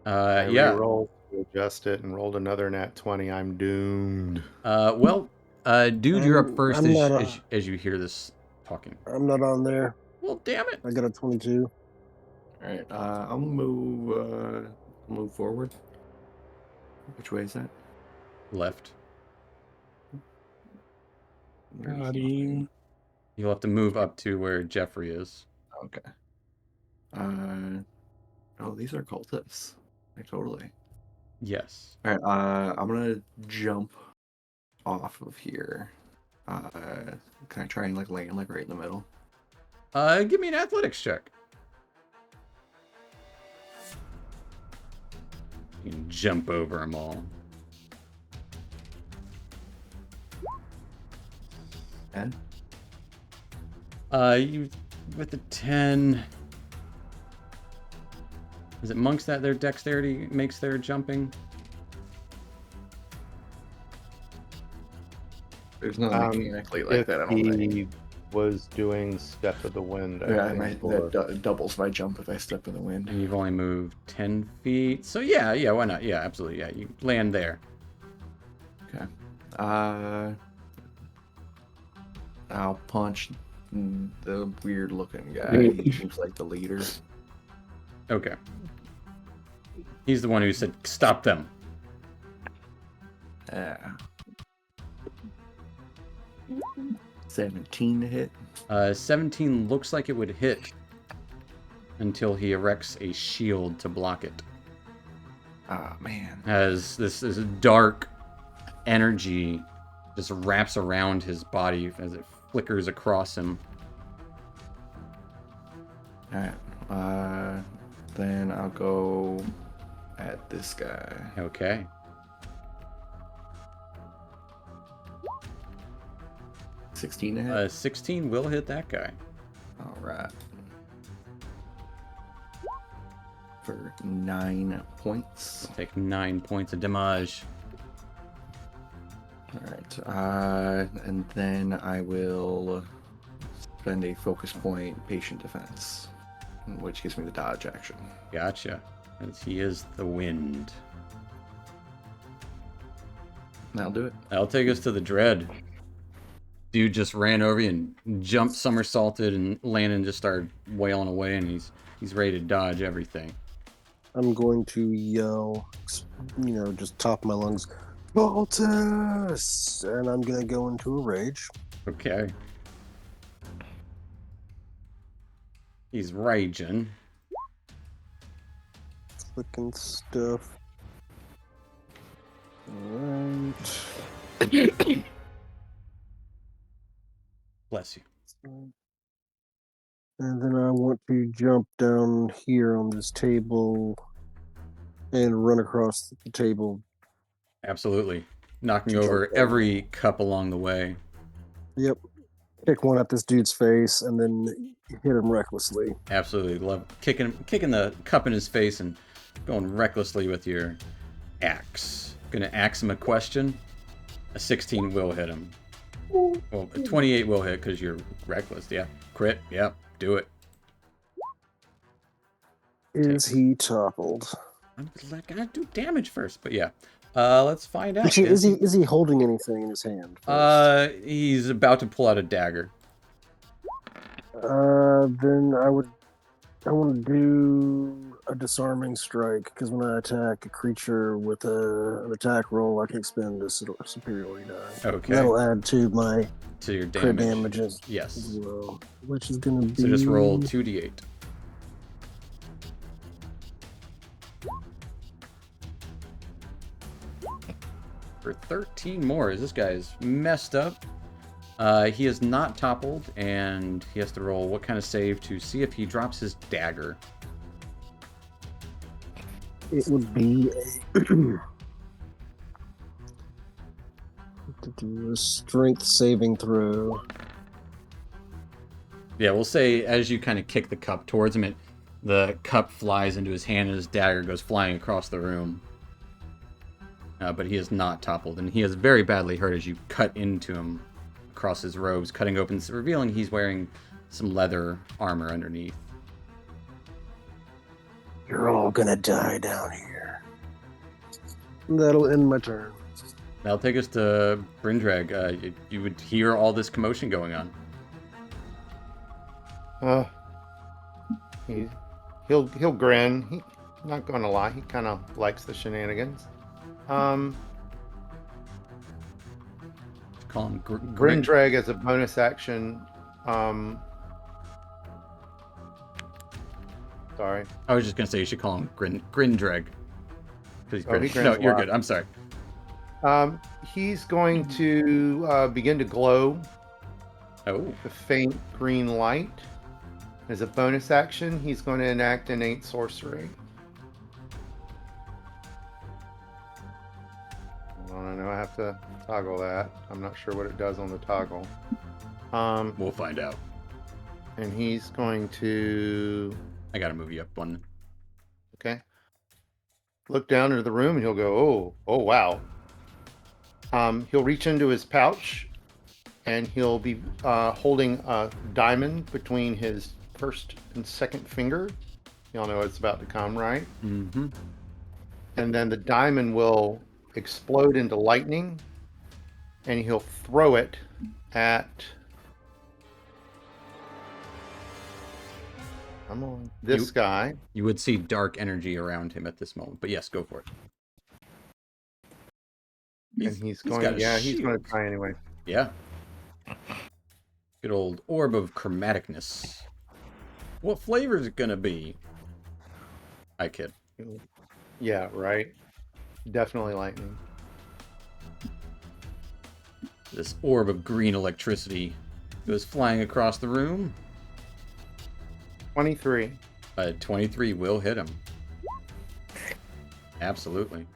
I Yeah. re-rolled to adjust it and rolled another nat 20. I'm doomed. Well, dude, you're up first I'm not as you hear this talking. I'm not on there. Well, damn it. I got a 22. Alright, I'll move forward. Which way is that? Left. Got him. You'll have to move up to where Jeffrey is. Okay. Oh, these are cultists. Like, totally. Yes. Alright, I'm gonna jump off of here. Can I try and like land like right in the middle? Give me an athletics check. You can jump over them all. And You with the 10. Is it monks that their dexterity makes their jumping? there's nothing mechanically like if that, I don't think. he was doing Step of the Wind, Yeah, I think, that doubles my jump if I step in the wind. And you've only moved 10 feet. So yeah, why not? Yeah, absolutely. Yeah, you land there. Okay. I'll punch the weird looking guy. He seems like the leader. Okay. He's the one who said, "Stop them." Yeah. 17 to hit. 17 looks like it would hit until he erects a shield to block it. Ah, man. As this dark energy just wraps around his body as it flickers across him. Alright. Then I'll go at this guy. Okay. $16 to hit. 16 will hit that guy. Alright. For 9 points. Take 9 points of damage. Alright. And then I will spend a focus point patient defense, which gives me the dodge action. Gotcha. As he is the wind. That'll do it. That'll take us to the dread. Dude just ran over you and jumped somersaulted, and Landon just started wailing away, and he's ready to dodge everything. I'm going to yell, just top of my lungs, Baltus! And I'm going to go into a rage. Okay. He's raging. Clicking stuff. Alright. Bless you. And then I want to jump down here on this table and run across the table. Absolutely. Knocking Jump over down. every cup along the way. Yep. Kick one at this dude's face and then hit him recklessly. Absolutely. Love kicking the cup in his face and going recklessly with your axe. Gonna axe him a question. A 16 will hit him. Well, a 28 will hit because you're reckless. Yeah. Crit. Yep. Do it. Is he toppled? I'm gonna do damage first, but yeah. Let's find out. Actually, is he holding anything in his hand? He's about to pull out a dagger. Then I want to do a disarming strike, because when I attack a creature with an attack roll, I can expend a superiority die. Okay. That'll add to my To your crit damage. damages as Yes. well, which is going to be... So just roll 2d8. For 13 more, as this guy is messed up. He is not toppled, and he has to roll what kind of save to see if he drops his dagger. It would be a strength saving throw. Yeah, we'll say as you kind of kick the cup towards him, the cup flies into his hand and his dagger goes flying across the room. But he is not toppled, and he is very badly hurt as you cut into him across his robes, cutting open, revealing he's wearing some leather armor underneath. You're all gonna die down here. That'll end my turn. That'll take us to Brindrag. You would hear all this commotion going on. He'll grin. He, not gonna lie, he kind of likes the shenanigans. Call him Brindrag as a bonus action. Sorry. I was just gonna say you should call him Grindrag. He grins no, a you're lot. good. I'm sorry. He's going to begin to glow Oh, the faint green light. As a bonus action, he's going to enact innate sorcery. I know I have to toggle that. I'm not sure what it does on the toggle. we'll find out. And he's going to, I gotta move you up one. okay, look down into the room and he'll go, oh wow. He'll reach into his pouch and he'll be holding a diamond between his first and second finger. Y'all know it's about to come, right? Mm-hmm. And then the diamond will explode into lightning and he'll throw it at this guy. You would see dark energy around him at this moment, but yes, go for it. And he's got going. a Yeah, he's going shield. to try anyway. Yeah. Good old orb of chromaticness. What flavor is it gonna be? I kid. Yeah, right. Definitely lightning. This orb of green electricity goes flying across the room. 23. 23 will hit him. Absolutely.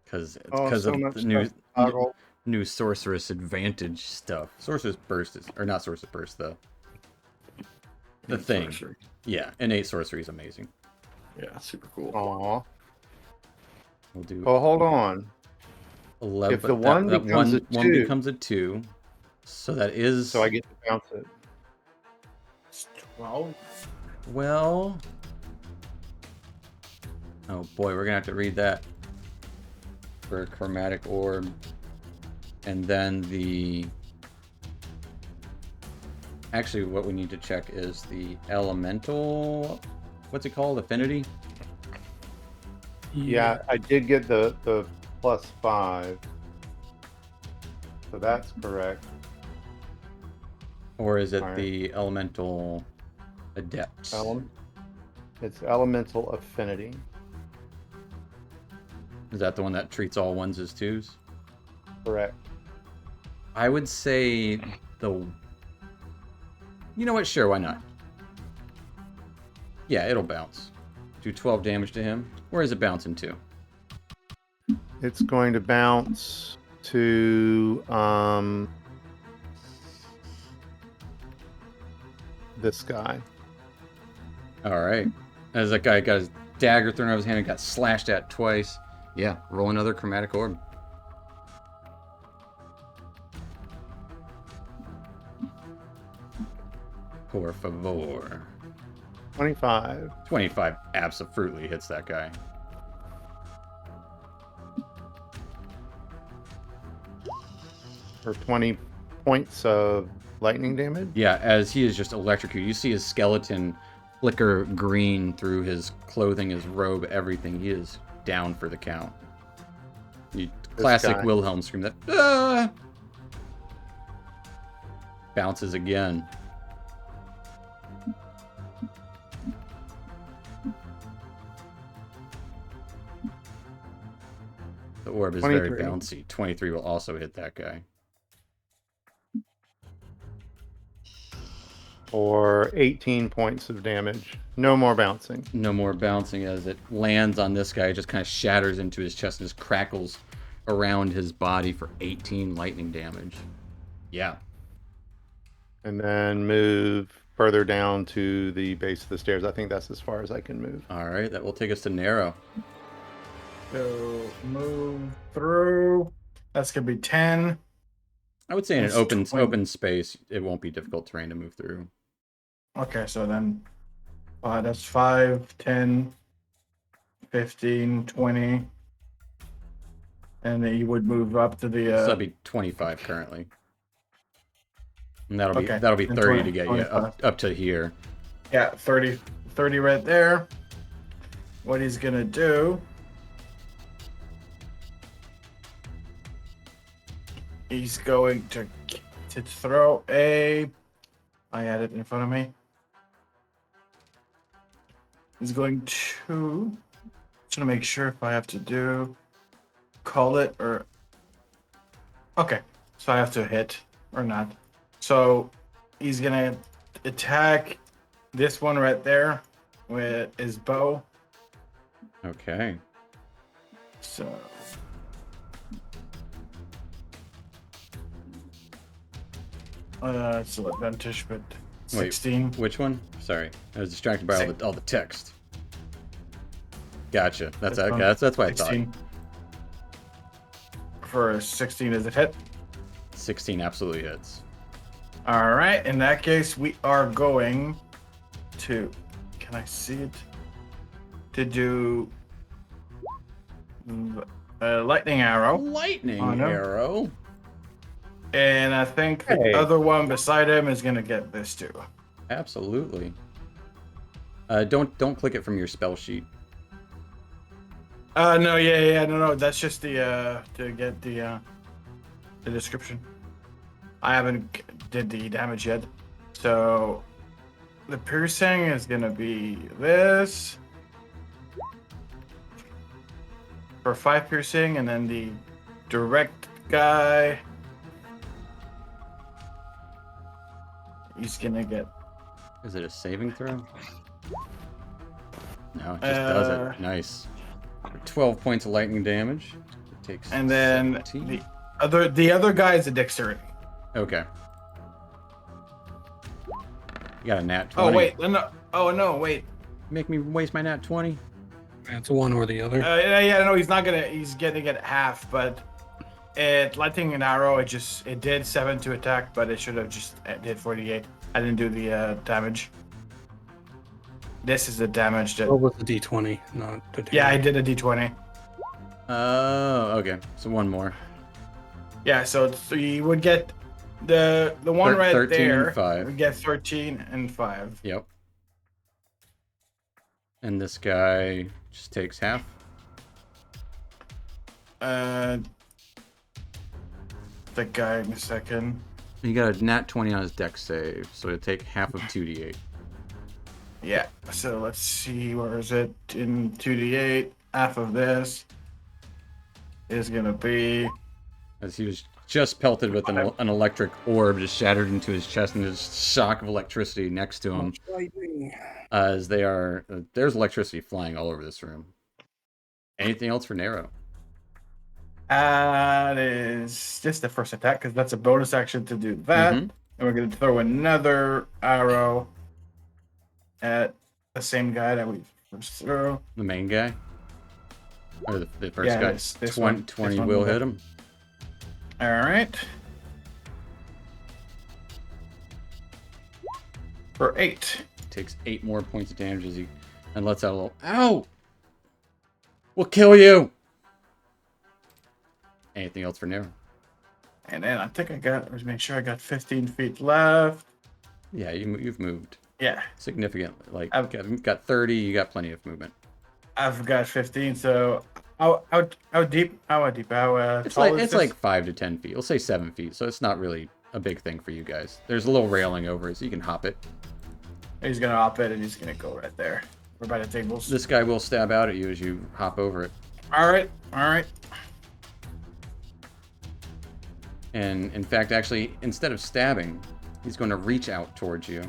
Because So of much the stuff. Toggle. new sorceress advantage stuff. Sorceress burst is, or not sorceress burst, the thing. Sorcery. Yeah, innate sorcery is amazing. Yeah, super cool. Aw. We'll do Well, hold on. 11. If the one becomes a one 2, becomes a 2, so that is. so I get to bounce it. It's 12. Well. Oh boy, we're gonna have to read that for a chromatic orb, and then the. Actually, what we need to check is the elemental. What's it called? Affinity? Yeah, I did get the +5. So that's correct. Or is it Alright. the elemental adept? It's elemental affinity. Is that the one that treats all ones as twos? Correct. I would say the. You know what? Sure, why not? Yeah, it'll bounce. Do 12 damage to him. Where is it bouncing to? It's going to bounce to this guy. All right. As that guy got his dagger thrown out of his hand and got slashed at twice. Yeah, roll another chromatic orb. Por favor. 25. 25 absolutely hits that guy. For 20 points of lightning damage. Yeah, as he is just electrocuted. You see his skeleton flicker green through his clothing, his robe, everything. He is down for the count. You classic guy. Wilhelm scream that. Ah! Bounces again. The orb is 23. very bouncy. 23 will also hit that guy. For 18 points of damage. No more bouncing. No more bouncing as it lands on this guy. It just kind of shatters into his chest and just crackles around his body for 18 lightning damage. Yeah. And then move further down to the base of the stairs. I think that's as far as I can move. All right, that will take us to Narrow. So move through. That's gonna be 10. I would say in an That's open space, it won't be difficult terrain to move through. Okay, so then that's 5, 10, 15, 20. And then you would move up to the So that'd be 25 currently. And that'll be Okay, 30 and to get you 25. up to here. yeah, 30 right there. What he's gonna do, he's going to throw a, I had it in front of me. He's going to, just gonna make sure if I have to do, call it or, okay, so I have to hit or not. So he's gonna attack this one right there with his bow. Okay. So it's an advantage, but 16. Which one? Sorry, I was distracted by all the text. Gotcha. That's This one, that's what I thought. 16. For 16, is it hit? 16 absolutely hits. All right. In that case, we are going to. Can I see it? To do lightning arrow, Lightning Oh, no. arrow. and I think the Hey. other one beside him is gonna get this too. Absolutely. Don't click it from your spell sheet. No, yeah, no. That's just the to get the description. I haven't did the damage yet, so the piercing is gonna be this for 5 piercing, and then the direct guy, he's gonna get. Is it a saving throw? No, it just does it. Nice. For 12 points of lightning damage. It takes And then 17. the other guy is a dexterity. Okay. You got a nat 20. Oh wait, no. Oh no, wait. Make me waste my nat 20? It's one or the other. Yeah, no, he's not gonna. He's gonna get half, but it lightning an arrow. It did 7 to attack, but it should have just did 48. I didn't do the damage. This is the damage that. What was the D20? Not the Yeah, I did a d20. Oh, okay. So one more. Yeah, so you would get the one right 13 there. and 5. We get 13 and 5. Yep. And this guy just takes half. The guy in a second. He got a nat 20 on his dex save, so it'll take half of 2d8. Yeah. So let's see, where is it in 2d8? Half of this is gonna be. As he was just pelted with an electric orb just shattered into his chest, and there's shock of electricity next to him. As they are, there's electricity flying all over this room. Anything else for Nero? That is just the first attack, because that's a bonus action to do that. Mhm. And we're going to throw another arrow at the same guy that we first threw. The main guy? Or the first Yeah, guy? this 20, one. 20 This one will will hit him. All right. For 8. Takes 8 more points of damage as he and lets out a little ow! We'll kill you! Anything else for Nero? And then I think let's make sure I got 15 feet left. Yeah, you've moved Yeah, significantly. Like, I've- you've got 30, you got plenty of movement. I've got 15, so how deep? How It's tall like is it's this? like 5 to 10 feet. We'll say 7 feet, so it's not really a big thing for you guys. There's a little railing over it, so you can hop it. He's gonna hop it, and he's gonna go right there. We're by the tables. This guy will stab out at you as you hop over it. All right. And in fact, actually, instead of stabbing, he's going to reach out towards you.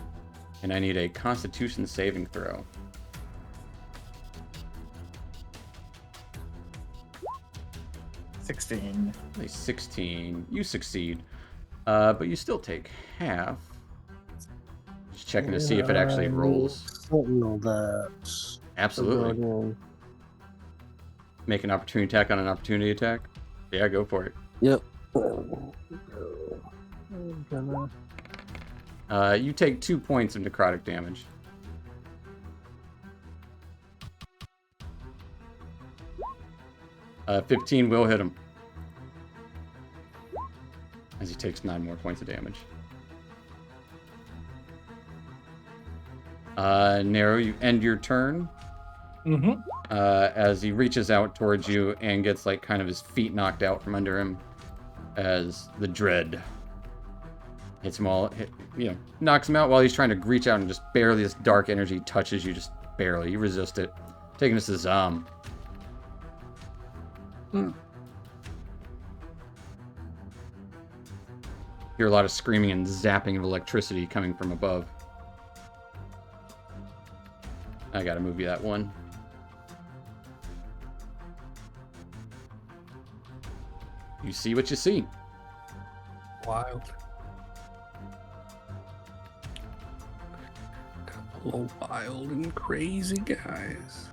And I need a Constitution saving throw. 16. A 16. You succeed. But you still take half. Just checking to see if it actually rolls. Sentinel that. Absolutely. Make an opportunity attack on an opportunity attack. Yeah, go for it. Yep. You take 2 points of necrotic damage. Uh, 15 will hit him. As he takes 9 more points of damage. Nero, you end your turn. Mm-hmm. As he reaches out towards you and gets like kind of his feet knocked out from under him. As the dread hits him knocks him out while he's trying to reach out and just barely this dark energy touches you, just barely. You resist it. Taking us to Zom. Hear a lot of screaming and zapping of electricity coming from above. I gotta move you that one. You see what you see. Wild. Couple of wild and crazy guys.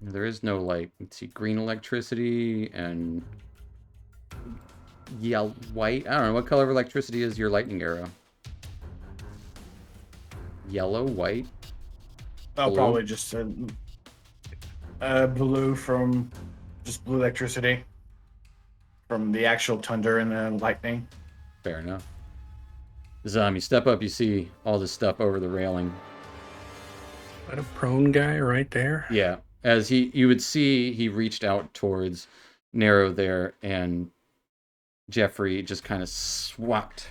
There is no, like, let's see, green electricity and white. I don't know, what color of electricity is your lightning arrow? Yellow, white? I'll Blue? probably just blue from just blue electricity from the actual thunder and the lightning. Fair enough. Zom, you step up, you see all this stuff over the railing. that a prone guy right there? Yeah, as you would see, he reached out towards Narrow there, and Jeffrey just kind of swapped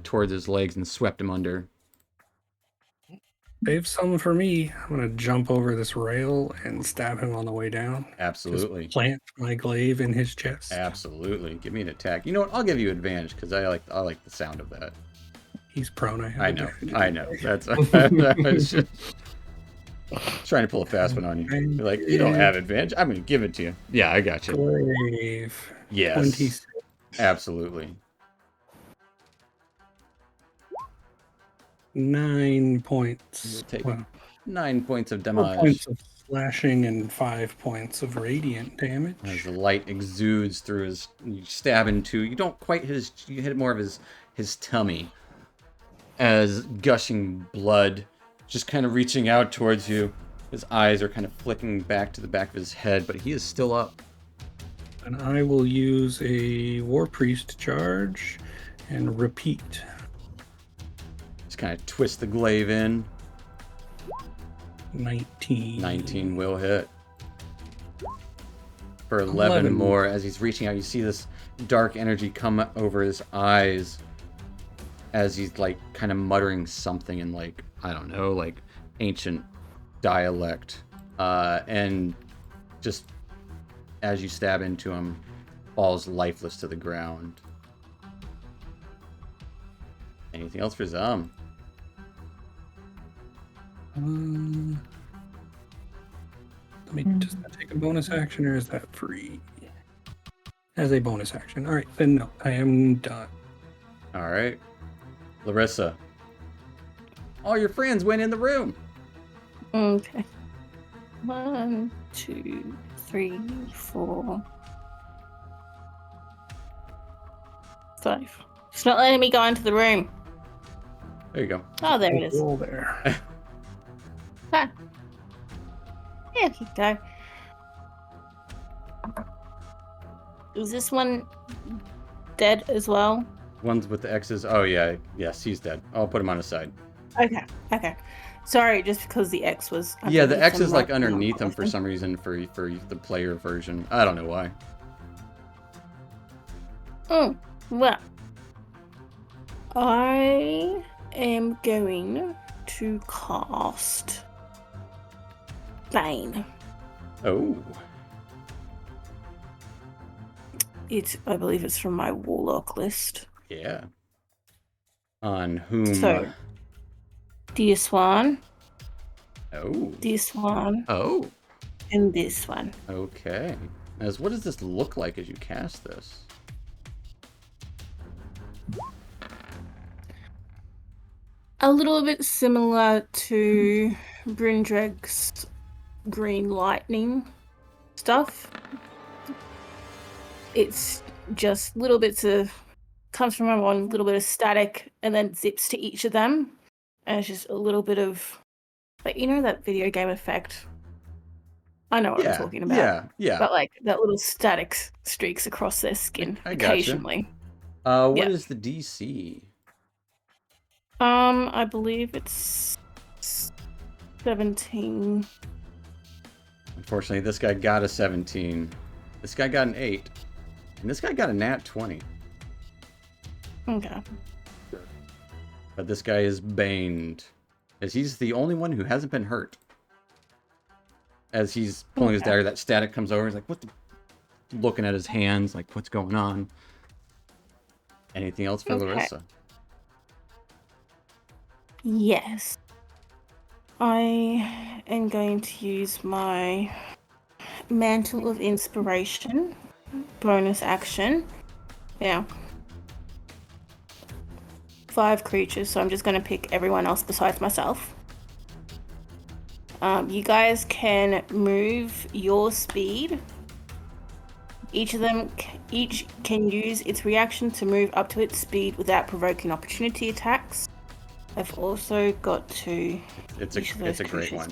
towards his legs and swept him under. Save some for me. I'm gonna jump over this rail and stab him on the way down. Absolutely. Just plant my glaive in his chest. Absolutely. Give me an attack. You know what? I'll give you advantage because I like the sound of that. He's prone. I know. That's I was just trying to pull a fast one on you. You're like, you don't have advantage. I'm gonna give it to you. Yeah, I got you. Glaive. Yes. 26. Absolutely. 9 points. You'll take Well, 9 points of 4 damage points of slashing and 5 points of radiant damage. as the light exudes through his. You stab into. You don't quite hit his. You hit more of his tummy, as gushing blood, just kind of reaching out towards you. His eyes are kind of flicking back to the back of his head, but he is still up. And I will use a War Priest charge and repeat. Just kind of twist the glaive in. 19. 19 will hit. For 11 more. As he's reaching out, you see this dark energy come over his eyes as he's like kind of muttering something in like, I don't know, like ancient dialect. And just as you stab into him, falls lifeless to the ground. Anything else for Zum? Let me just take a bonus action, or is that free? As a bonus action. All right, then no, I am done. All right. Larissa. All your friends went in the room. Okay. 1, 2, 3, 4, 5. It's not letting me go into the room. There you go. Oh, there it is. Roll there. Ah. There you go. Is this one dead as well? Ones with the X's. Oh, yeah. Yes, he's dead. I'll put him on his side. Okay. Okay. Sorry, just because the X was. Yeah, the underneath X him, is like not underneath him for above some reason for the player version. I don't know why. Well, I am going to cast Bane. Oh. I believe it's from my Warlock list. Yeah. On whom? So, this one, Oh. this one, Oh. and this one. Okay. As what does this look like as you cast this? A little bit similar to Brindreg's green lightning stuff. It's just little bits of comes from one little bit of static and then zips to each of them. And it's just a little bit of like that video game effect. I know what I'm talking about. Yeah. But like that little static streaks across their skin I gotcha. occasionally. What is the DC? I believe it's 17. Unfortunately, this guy got a 17. This guy got an 8. And this guy got a nat 20. Okay. But this guy is baned. As he's the only one who hasn't been hurt. As he's pulling his dagger, that static comes over. He's like, what the... Looking at his hands, like, what's going on? Anything else for Larissa? Yes. I am going to use my Mantle of Inspiration bonus action. Yeah. 5 creatures, so I'm just going to pick everyone else besides myself. You guys can move your speed. Each can use its reaction to move up to its speed without provoking opportunity attacks. I've also got to. It's a great one.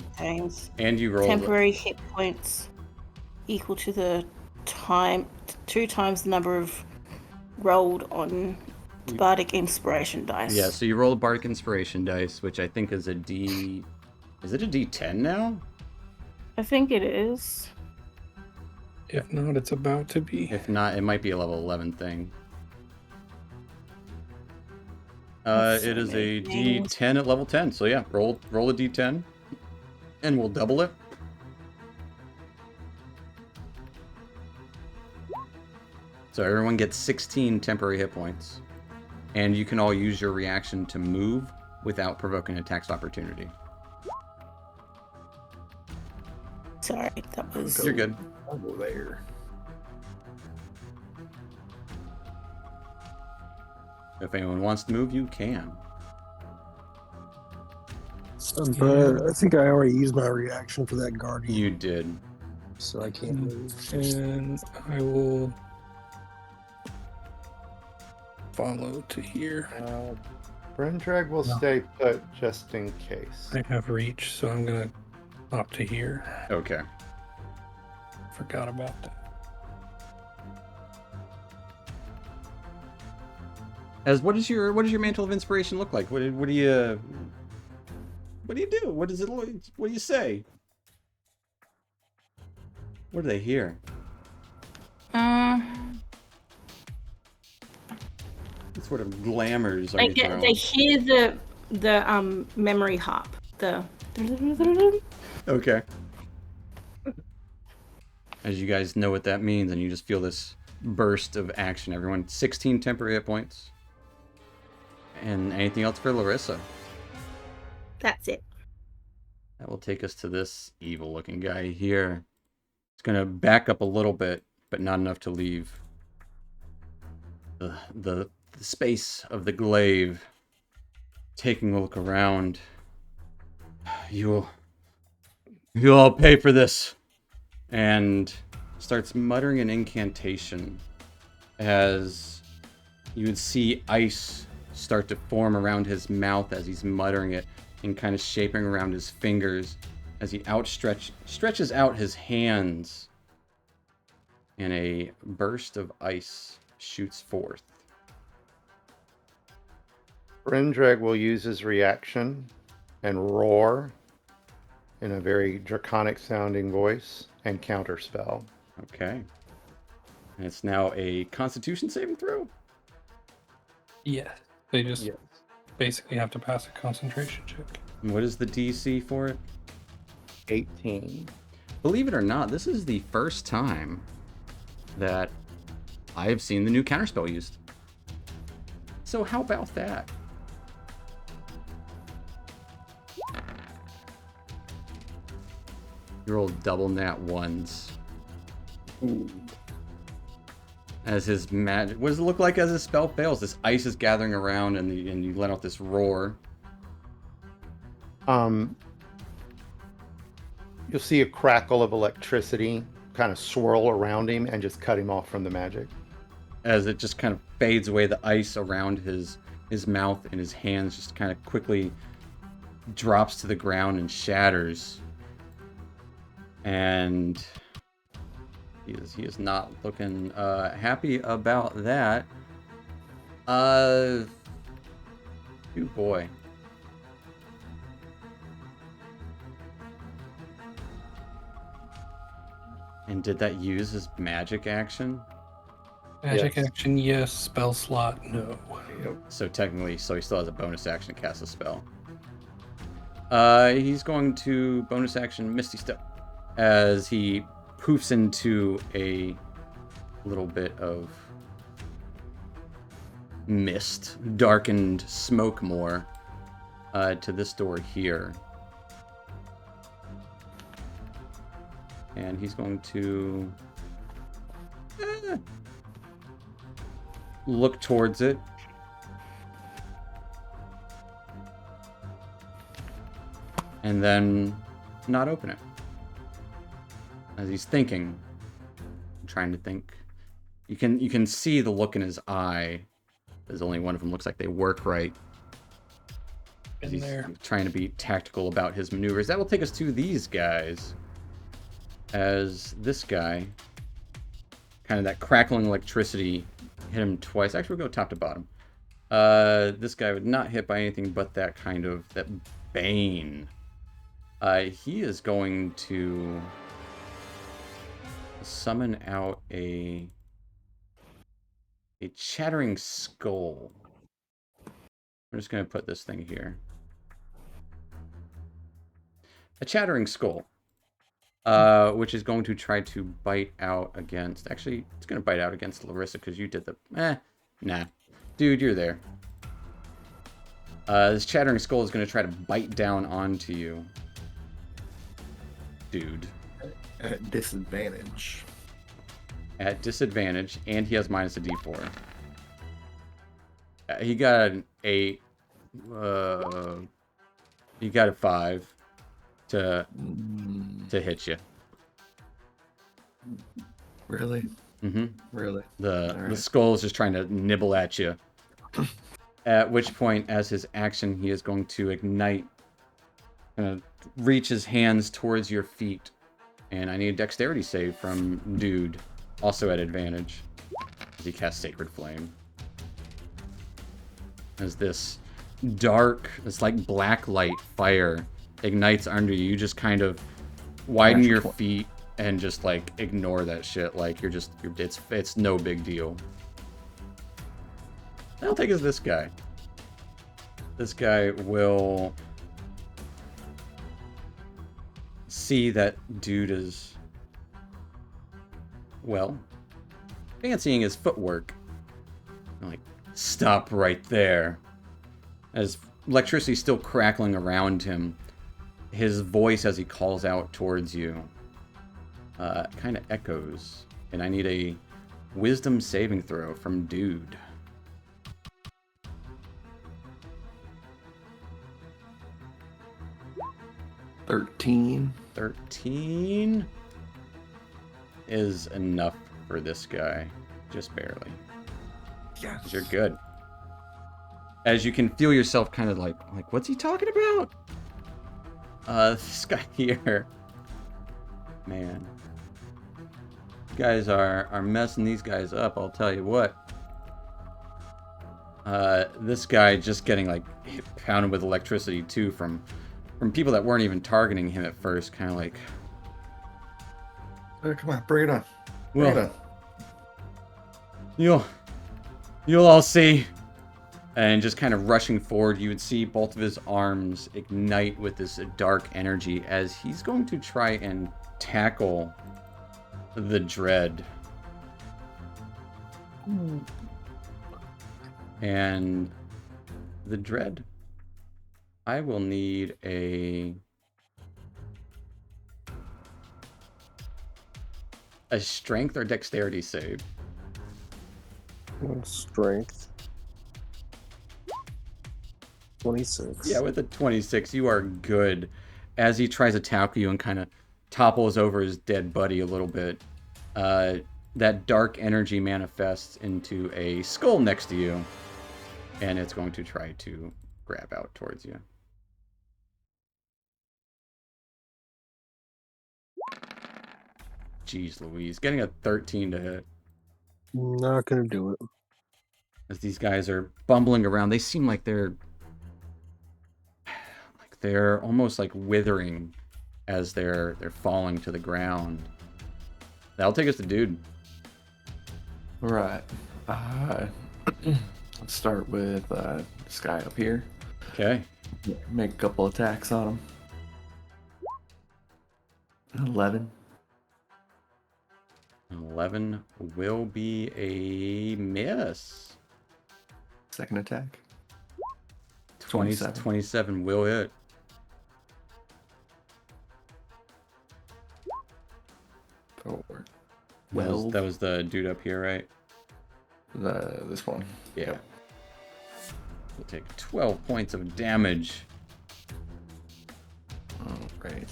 And you roll temporary hit points equal to the time 2 times the number of rolled on Bardic Inspiration dice. Yeah, so you roll a Bardic Inspiration dice, which I think is a Is it a D10 now? I think it is. If not, it's about to be. If not, it might be a level 11 thing. That's It so is a many things. D10 at level 10. So yeah, roll a D10, and we'll double it. So everyone gets 16 temporary hit points, and you can all use your reaction to move without provoking attacks of opportunity. Sorry, that was. You're good. I'll go there. If anyone wants to move, you can. But I think I already used my reaction for that guardian, You did. so I can't move. And I will follow to here. Brendrag will No. stay put just in case. I have reach, so I'm gonna hop to here. Okay. Forgot about that. As what does your mantle of inspiration look like? What do you do? What does it look? What do you say? What do they hear? Uh, What sort of glamours are they you get. throwing? They hear the memory harp. The. Okay. As you guys know what that means, and you just feel this burst of action. Everyone, 16 temporary hit points. And anything else for Larissa? That's it. That will take us to this evil-looking guy here. It's gonna back up a little bit, but not enough to leave the space of the glaive. Taking a look around. You'll all pay for this. And starts muttering an incantation as you would see ice start to form around his mouth as he's muttering it and kind of shaping around his fingers as he stretches out his hands, and a burst of ice shoots forth. Brendrag will use his reaction and roar in a very draconic sounding voice and counterspell. Okay. And it's now a Constitution saving throw. Yes. They just Yes. basically have to pass a concentration check. And what is the DC for it? 18. Believe it or not, this is the first time that I have seen the new counterspell used. So how about that? You rolled double nat ones. As his magic, what does it look like as his spell fails? This ice is gathering around, and you let out this roar. You'll see a crackle of electricity kind of swirl around him and just cut him off from the magic. As it just kind of fades away, the ice around his mouth and his hands just kind of quickly drops to the ground and shatters. And he is not looking happy about that. Oh boy. And did that use his magic action? Magic Yes. action, yes. Spell slot, no. So technically, he still has a bonus action to cast a spell. He's going to bonus action Misty Step as he poofs into a little bit of mist, darkened smoke more, to this door here. And he's going to look towards it. And then not open it. As he's thinking, trying to think. You can see the look in his eye. There's only one of them looks like they work right. As In he's there. trying to be tactical about his maneuvers. That will take us to these guys. As this guy, kind of that crackling electricity hit him twice. Actually, we'll go top to bottom. This guy would not hit by anything but that kind of, that bane He is going to summon out a chattering skull. I'm just going to put this thing here. A chattering skull. Which is going to try to bite out against... Actually, it's going to bite out against Larissa because you did the... Nah. Dude, you're there. This chattering skull is going to try to bite down onto you. Dude. At disadvantage. At disadvantage, and he has minus a d4. He got an 8. He got a 5 to hit you. Really? Mm-hmm. Really? The skull is just trying to nibble at you. At which point, as his action, he is going to ignite, reach his hands towards your feet. And I need a dexterity save from Dude, also at advantage, as he casts Sacred Flame. As this dark, this like black light fire ignites under you, you just kind of widen your feet and just like ignore that shit. Like it's no big deal. I'll take is this guy. This guy will see that Dude is, well, fancying his footwork. Like, stop right there. As electricity is still crackling around him, his voice as he calls out towards you kind of echoes. And I need a wisdom saving throw from Dude. 13. 13 is enough for this guy. Just barely. Yes. You're good. As you can feel yourself kind of like what's he talking about? This guy here. Man. You guys are messing these guys up, I'll tell you what. This guy just getting like pounded with electricity too from people that weren't even targeting him at first, kind of like, Hey, come on, bring it on. Bring it on. You'll all see. And just kind of rushing forward, you would see both of his arms ignite with this dark energy as he's going to try and tackle the Dread. And the Dread, I will need a strength or dexterity save. Strength. 26. Yeah, with a 26, you are good. As he tries to tackle you and kind of topples over his dead buddy a little bit, that dark energy manifests into a skull next to you, and it's going to try to grab out towards you. Jeez Louise, getting a 13 to hit. Not gonna do it. As these guys are bumbling around, they seem like they're almost like withering as they're falling to the ground. That'll take us to Dude. All right. Let's start with this guy up here. Okay. Make a couple attacks on him. 11. 11 will be a miss. Second attack. 27 will hit. Forward. That was the dude up here, right? This one. Yeah. We'll take 12 points of damage. All right.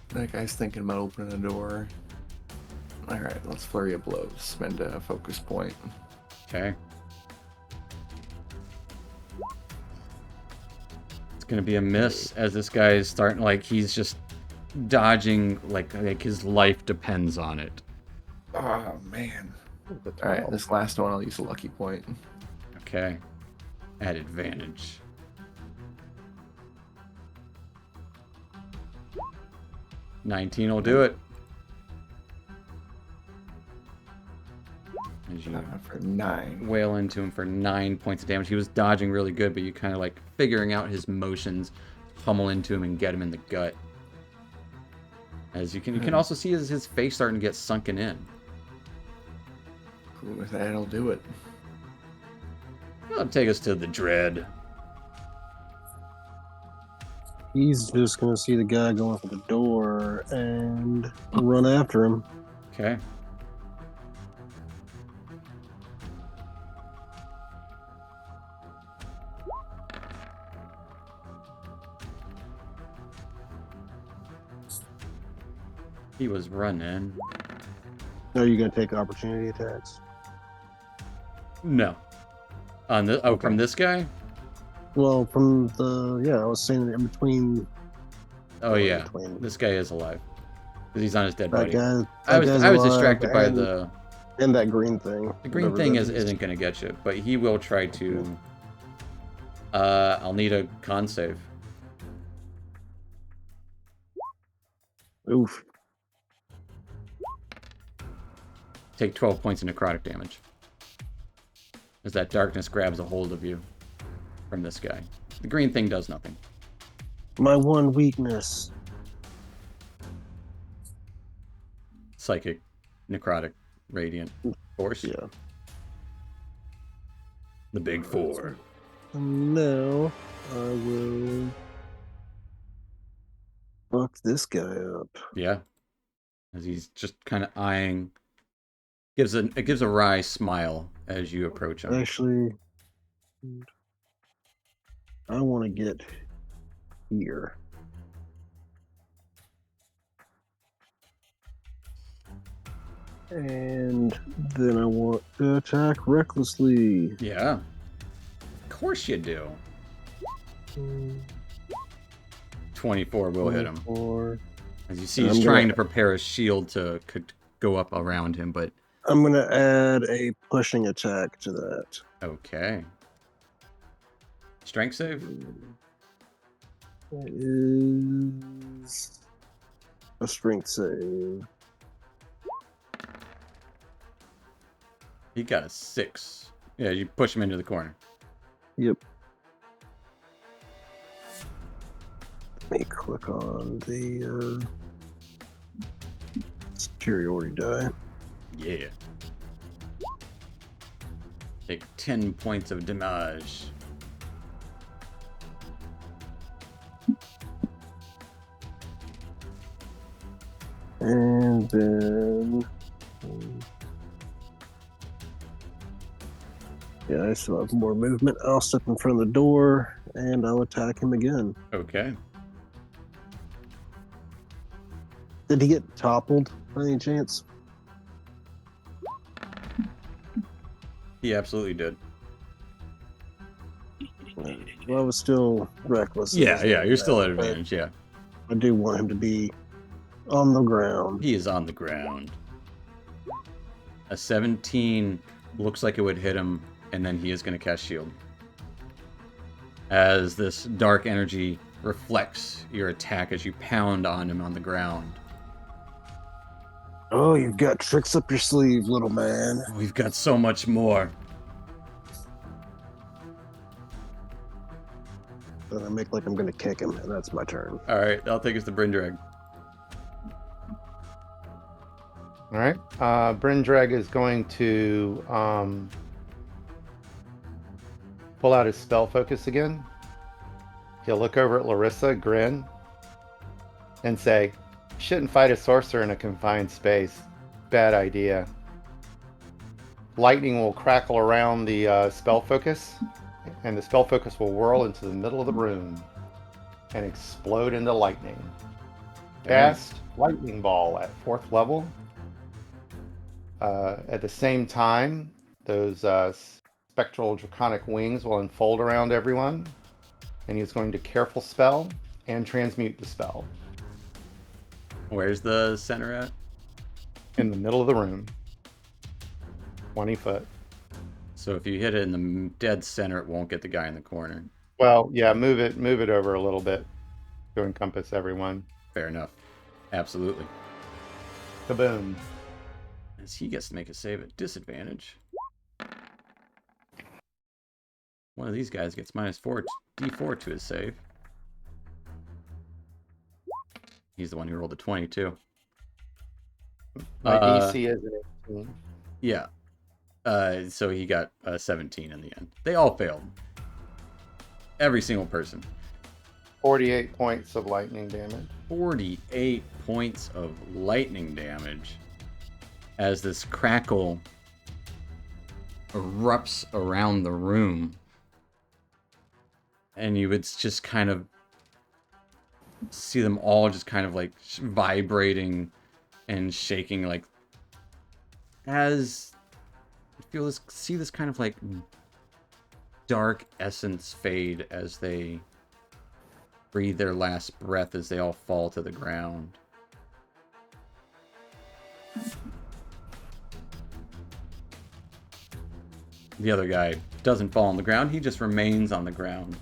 That guy's thinking about opening a door. All right, let's flurry of blows. Spend a focus point. Okay. It's gonna be a miss as this guy is starting, like, he's just dodging like his life depends on it. Oh man. All right, this last one I'll use a lucky point. Okay. At advantage. 19 will do it. As you For 9. wail into him for 9 points of damage. He was dodging really good, but you kind of like figuring out his motions, pummel into him and get him in the gut. As you can also see his face starting to get sunken in. Cool, that'll do it. That'll take us to the dread. He's just gonna see the guy going for the door and run after him. Okay. He was running. Are you gonna take opportunity attacks? No. On the from this guy? Well, from the I was saying in between. Oh in yeah. between. This guy is alive. Because he's on his dead That body. guy. I was alive, distracted by and- and that green thing. the green whatever thing that isn't gonna get you, but he will try to I'll need a con save. Oof. Take 12 points of necrotic damage. As that darkness grabs a hold of you from this guy. The green thing does nothing. My one weakness. Psychic, necrotic, radiant, force. Yeah. The big four. And now I will fuck this guy up. Yeah. As he's just kind of eyeing. It gives a wry smile as you approach him. Actually, I want to get here. And then I want to attack recklessly. Yeah. Of course you do. 24 will hit him. 24. As you see, he's trying to prepare a shield to go up around him, but... I'm going to add a pushing attack to that. Okay. Strength save? It is a strength save. He got a 6. Yeah, you push him into the corner. Yep. Let me click on the superiority die. Yeah. Take 10 points of damage. And then... yeah, I still have more movement. I'll step in front of the door, and I'll attack him again. Okay. Did he get toppled by any chance? He absolutely did. Well, I was still reckless. Yeah, you're still at but advantage, yeah. I do want him to be on the ground. He is on the ground. A 17 looks like it would hit him, and then he is going to cast shield. As this dark energy reflects your attack as you pound on him on the ground. Oh, you've got tricks up your sleeve, little man. We've got so much more. Then I make like I'm going to kick him, and that's my turn. All right, I'll take us to Brindrag. All right. Brindrag is going to pull out his spell focus again. He'll look over at Larissa, grin, and say, "Shouldn't fight a sorcerer in a confined space. Bad idea." Lightning will crackle around the spell focus, and the spell focus will whirl into the middle of the room and explode into lightning. Cast Lightning Ball at 4th level. At the same time, those spectral draconic wings will unfold around everyone, and he's going to careful spell and transmute the spell. Where's the center at? In the middle of the room. 20 foot. So if you hit it in the dead center, it won't get the guy in the corner. Well, yeah, move it over a little bit to encompass everyone. Fair enough. Absolutely. Kaboom. As he gets to make a save at disadvantage. One of these guys gets -4 d4 to his save. He's the one who rolled a 22. My DC is an 18. Yeah. So he got a 17 in the end. They all failed. Every single person. 48 points of lightning damage. 48 points of lightning damage as this crackle erupts around the room. And you would just kind of see them all just kind of like vibrating and shaking, like as you see this kind of like dark essence fade as they breathe their last breath as they all fall to the ground. The other guy doesn't fall on the ground, he just remains on the ground,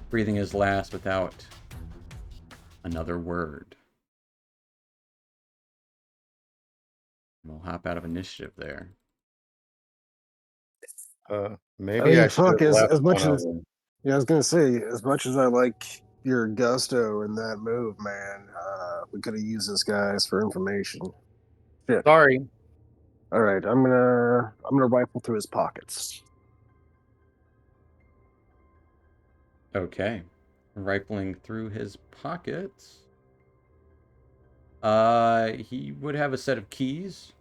breathing his last without another word. We'll hop out of initiative there. Maybe I should fuck, have left as much one of as them. yeah, I was gonna say, as much as I like your gusto in that move, man, we could have used this guys for information. Shit. Sorry. All right, I'm gonna rifle through his pockets. Okay. Rifling through his pockets. He would have a set of keys.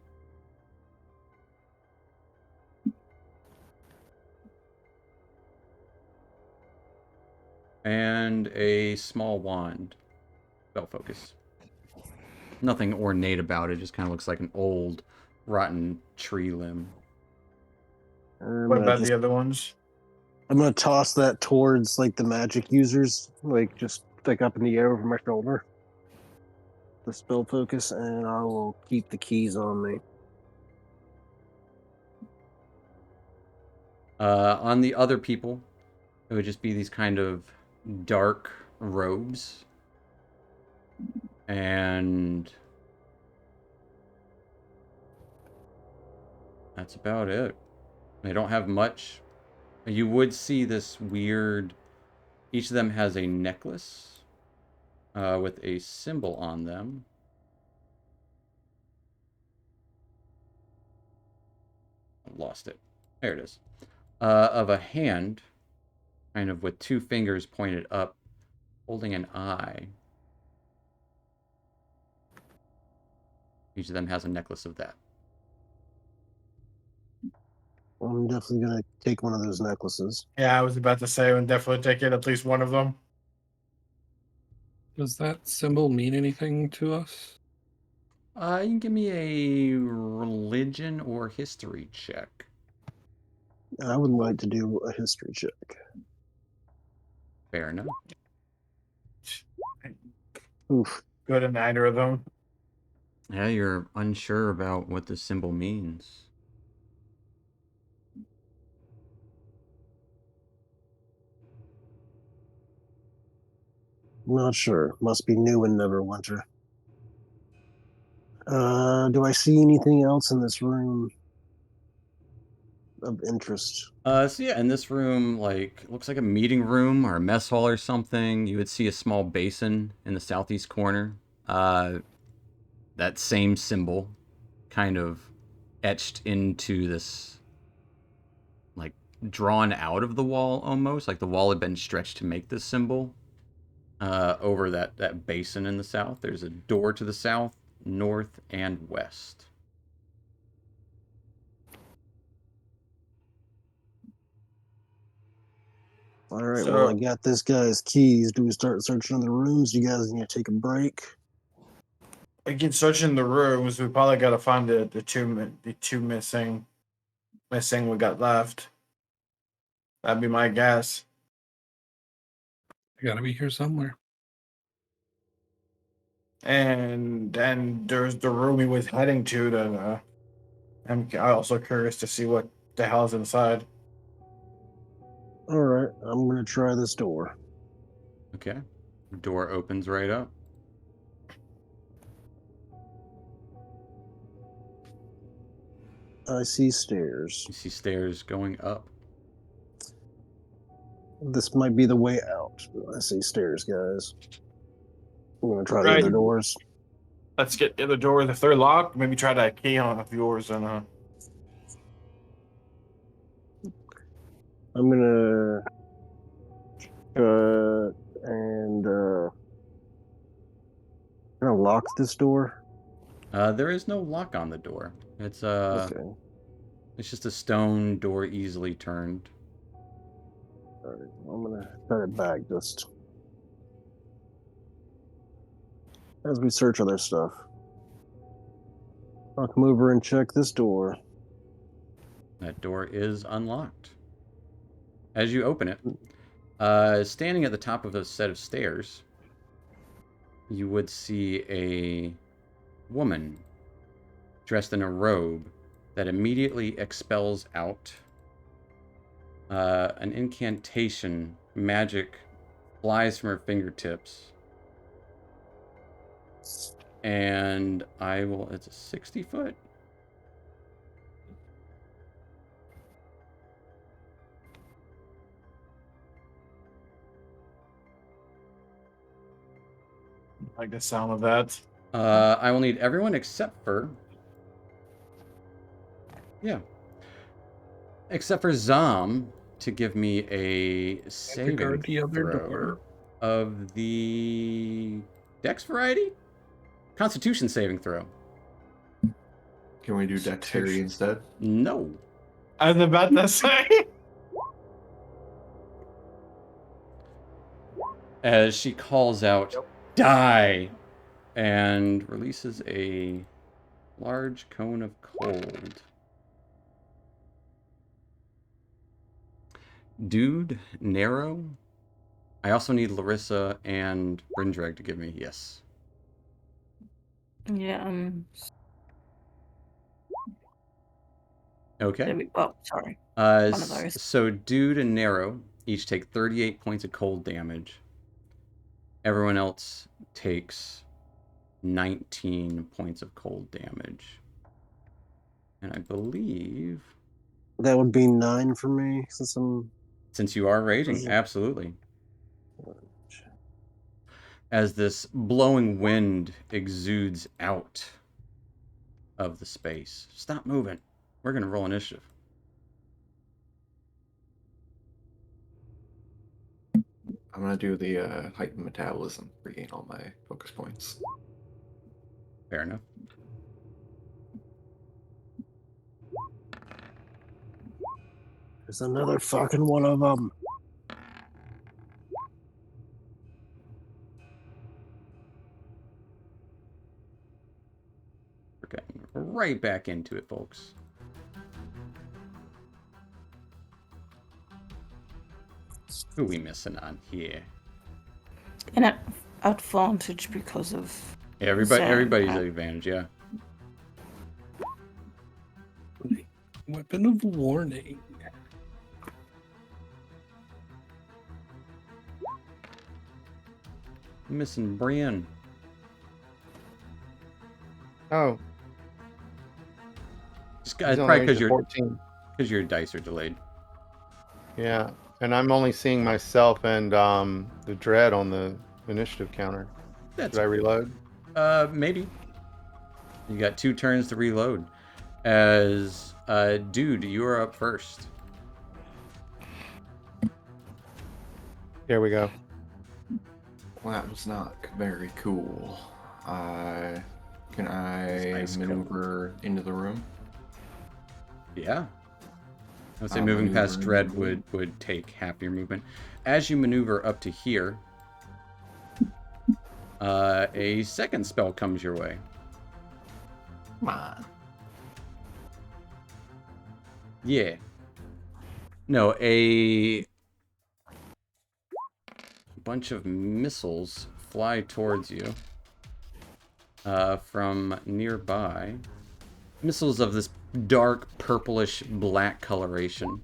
And a small wand. Spell focus. Nothing ornate about it, just kind of looks like an old, rotten tree limb. What about the other ones? I'm gonna toss that towards like the magic users, like just like up in the air over my shoulder. The spell focus, and I will keep the keys on me. On the other people, it would just be these kind of dark robes. And that's about it. They don't have much. You would see this weird... Each of them has a necklace with a symbol on them. I lost it. There it is. Of a hand, kind of with two fingers pointed up, holding an eye. Each of them has a necklace of that. I'm definitely gonna take one of those necklaces. Yeah, I was about to say, we'll definitely take it, at least one of them. Does that symbol mean anything to us? You can give me a religion or history check. I would like to do a history check. Fair enough. Oof. Good at neither of them. Yeah, you're unsure about what the symbol means. Not sure. Must be new in Neverwinter. Do I see anything else in this room of interest? So yeah, in this room, like, looks like a meeting room or a mess hall or something. You would see a small basin in the southeast corner. That same symbol kind of etched into this, like, drawn out of the wall almost. Like the wall had been stretched to make this symbol. Over that basin in the south. There's a door to the south, north, and west. All right, So- well, I got this guy's keys. Do we start searching the rooms? You guys need to take a break? We can search in the rooms. We probably got to find the two missing we got left. That'd be my guess. They gotta be here somewhere. And then there's the room he was heading to. That I'm also curious to see what the hell's inside. All right, I'm gonna try this door. Okay. Door opens right up. I see stairs. You see stairs going up. This might be the way out. I see stairs, guys. I'm gonna try the Right. other doors. Let's get the other door. If they're locked, maybe try that key on of yours and I'm gonna and gonna lock this door. There is no lock on the door. It's Okay. it's just a stone door easily turned. All right. I'm gonna cut it back just as we search other stuff. I'll come over and check this door. That door is unlocked. As you open it, standing at the top of a set of stairs, you would see a woman dressed in a robe that immediately expels out an incantation. Magic flies from her fingertips. And it's a 60 foot. I like the sound of that. I will need everyone except for... Yeah. Except for Zom to give me a saving Regard the other throw door. of the Dex variety? Constitution saving throw. Can we do dexterity instead? No. I was about to say. As she calls out, "Die!" and releases a large cone of cold. Dude, Narrow. I also need Larissa and Brindreg to give me yes. Yeah. Okay. There we go. Sorry. One of those. So Dude and Narrow each take 38 points of cold damage. Everyone else takes 19 points of cold damage. And I believe... That would be 9 for me Since you are raging, absolutely. As this blowing wind exudes out of the space. Stop moving. We're going to roll initiative. I'm gonna do the heightened metabolism, regain all my focus points. Fair enough. There's another fucking one of them. We're getting right back into it, folks. Who are we missing on here? An advantage because of. Everybody's Zan. at advantage, yeah. Weapon of warning. Missing Brian. Oh, Just he's on probably range because of 14. your dice are delayed. Yeah, and I'm only seeing myself and the dread on the initiative counter. That's Should I reload? maybe. You got 2 turns to reload. As Dude, you are up first. Here we go. Well, that was not very cool. Can I It's ice maneuver into the room? Yeah. I would say I'll moving past maneuver Dread in. would take half your movement. As you maneuver up to here, a second spell comes your way. Come on. Yeah. No, a bunch of missiles fly towards you from nearby. Missiles of this dark purplish black coloration.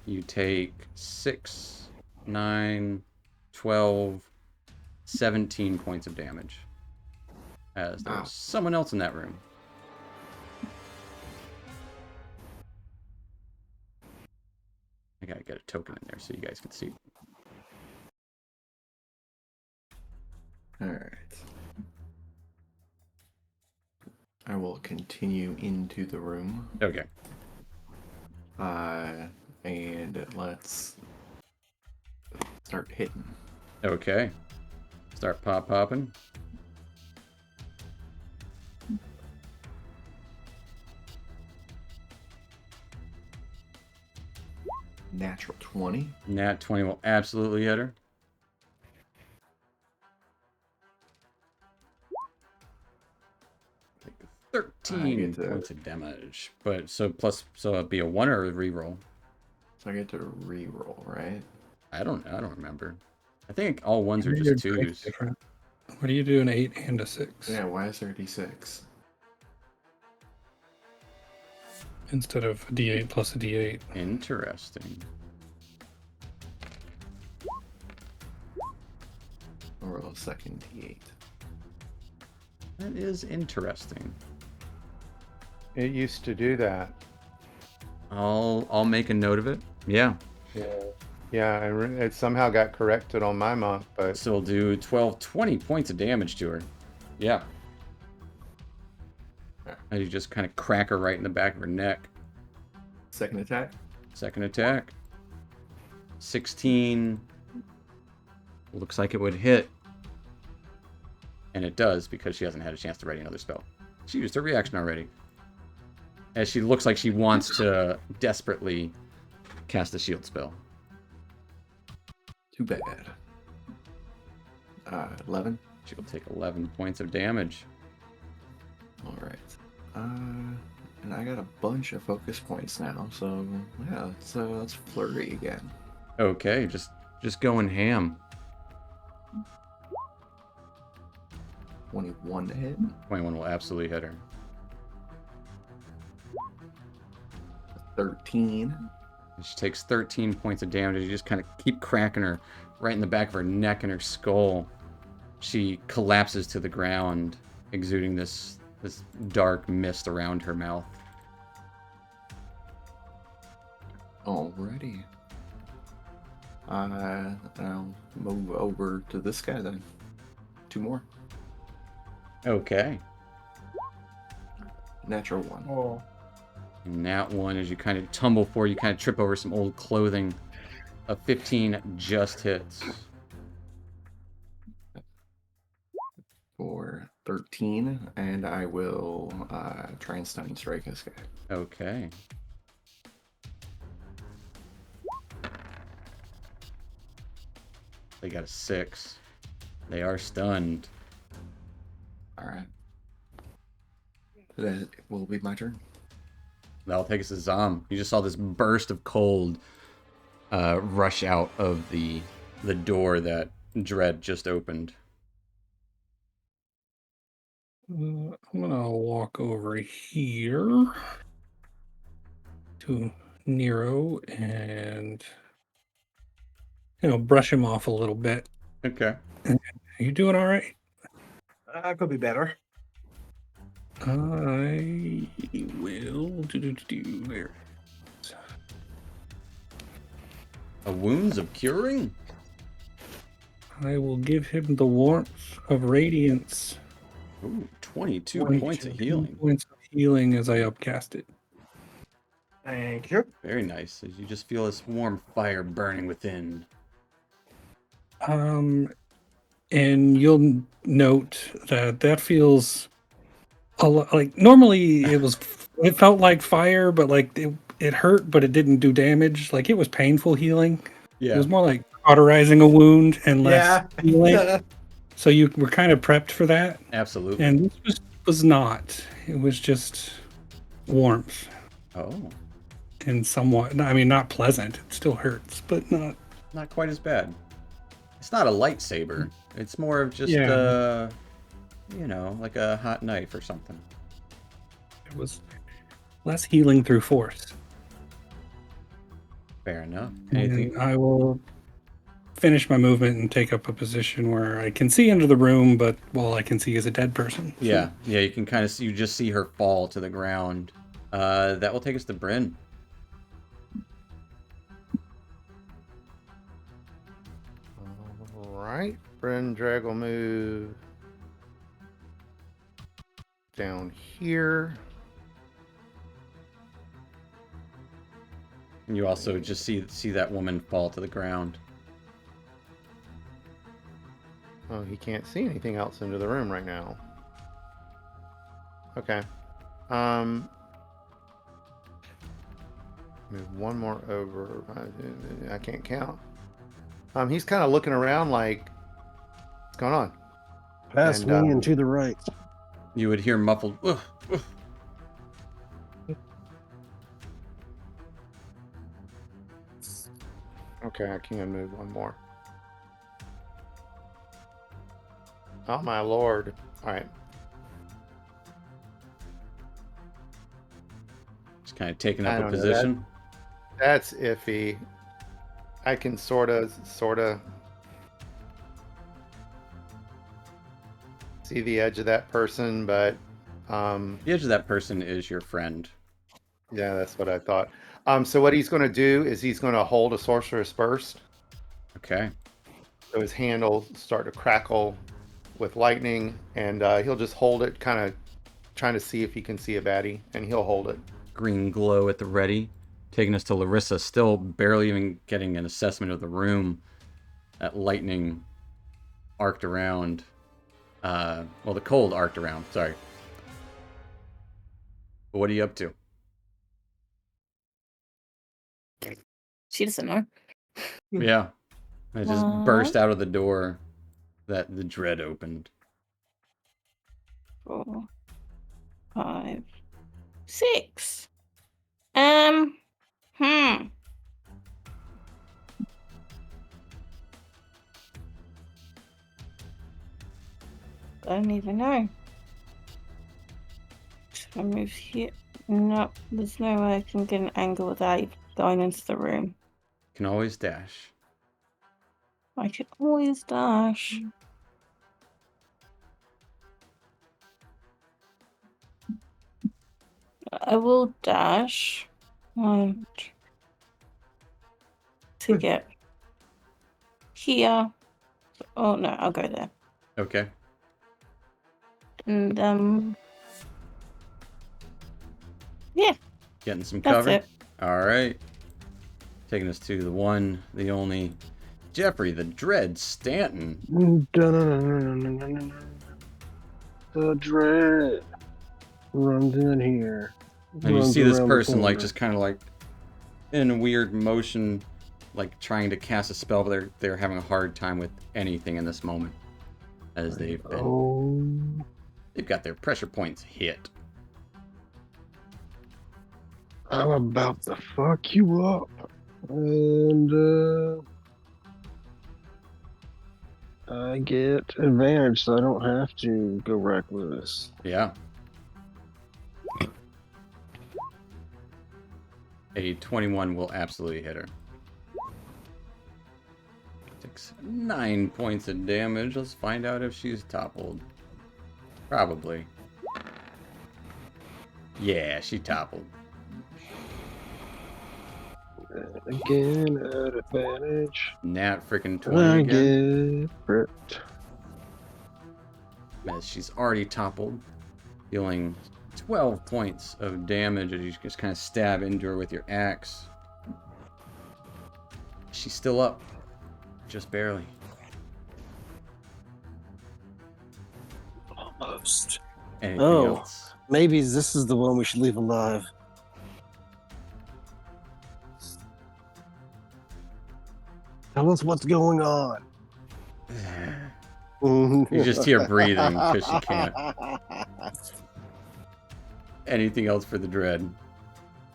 You take 6, 9, 12, 17 points of damage. As there's Ow. someone else in that room. gotta get a token in there so you guys can see. All right. I will continue into the room. Okay. And let's start hitting. Okay. Start popping. Natural 20. Nat 20 will absolutely hit her. Take 13 points of damage. But so it'd be a 1 or a reroll. So I get to re-roll, right? I don't remember. I think all 1s are Your just dice 2s. different. What do you do an 8 and a 6 Yeah, why is there a d6? instead of a D8 plus a D8? Interesting. I'll roll a second d8. That is interesting. It used to do that. I'll make a note of it. Yeah. Yeah, it somehow got corrected on my monk, but So we'll do 20 points of damage to her. Yeah. And you just kind of crack her right in the back of her neck. Second attack. Second attack. 16. Looks like it would hit. And it does because she hasn't had a chance to ready another spell. She used her reaction already. As she looks like she wants to desperately cast a shield spell. Too bad. 11. She will take 11 points of damage. All right. And I got a bunch of focus points now, so yeah, let's flurry again. Okay, just going ham. 21 to hit. 21 will absolutely hit her. 13. She takes 13 points of damage. You just kind of keep cracking her right in the back of her neck and her skull. She collapses to the ground, exuding this dark mist around her mouth. Alrighty. I'll move over to this guy then. 2 more. Okay. Natural 1. Oh. And that one, as you kind of tumble forward, you kind of trip over some old clothing. A 15 just hits. For 13, and I will try and stunning strike this guy. Okay. They got a 6. They are stunned. Alright. That will be my turn. That'll take us to Zom. You just saw this burst of cold rush out of the door that Dread just opened. I'm gonna walk over here to Nero and brush him off a little bit. Okay. Are you doing all right? Could be better. I will do there. A wounds of curing? I will give him the warmth of radiance. Ooh, 22 points of 22 healing. Points of healing as I upcast it. Thank you. Very nice. As you just feel this warm fire burning within. And you'll note that feels a lot like normally it felt like fire, but like it hurt, but it didn't do damage. Like it was painful healing. Yeah. It was more like cauterizing a wound and less healing. Yeah. So you were kind of prepped for that. Absolutely. And this was not. It was just warmth Oh, and somewhat, I mean, not pleasant. It still hurts, but not. not quite as bad. It's not a lightsaber. It's more of just, Yeah. like a hot knife or something. It was less healing through force. Fair enough. And Anything? I will finish my movement and take up a position where I can see into the room, but all I can see is a dead person. So Yeah, you can kind of see, you just see her fall to the ground. That will take us to Bryn. right. Bryn Drag will move down here. And you also just see that woman fall to the ground. Oh, he can't see anything else into the room right now. Okay. Move one more over. I can't count. He's kind of looking around like, what's going on? Past And, me and to the right. You would hear muffled, "Ugh, ugh." Okay, I can move one more. Oh my lord. All right. Just kind of taking I up a don't know, position. That's iffy. I can sort of see the edge of that person, but The edge of that person is your friend. yeah, that's what I thought. So what he's going to do is he's going to hold a sorcerer's burst. Okay. So his hand will start to crackle with lightning, and he'll just hold it, kind of trying to see if he can see a baddie, and he'll hold it. Green glow at the ready. Taking us to Larissa, still barely even getting an assessment of the room. That lightning arced around. Well, the cold arced around, sorry. But what are you up to? She doesn't know. Yeah. I just burst out of the door that the dread opened. 4, 5, 6. I don't even know. Should I move here? No, there's no way I can get an angle without going into the room. Can always dash. I can always dash. I will dash. To get here. Oh no, I'll go there. Okay. And yeah, Getting some that's cover. it. All right. Taking us to the one, the only, Jeffrey the Dread Stanton. The dread runs in here. And you Runs see this around the person like corner. just kind of like in a weird motion, like trying to cast a spell, but they're having a hard time with anything in this moment, as they've got their pressure points hit. I'm about to fuck you up. And I get advantage, so I don't have to go reckless. Yeah. A 21 will absolutely hit her. Takes 9 points of damage. Let's find out if she's toppled. Probably. Yeah, she toppled. Again, at advantage. Nat freaking 20 I again. get ripped. As she's already toppled. Dealing 12 points of damage as you just kind of stab into her with your axe. She's still up. Just barely. Almost. Anything Oh. else? Maybe this is the one we should leave alive. Tell us what's going on. You just hear breathing because she can't. Anything else for the dread?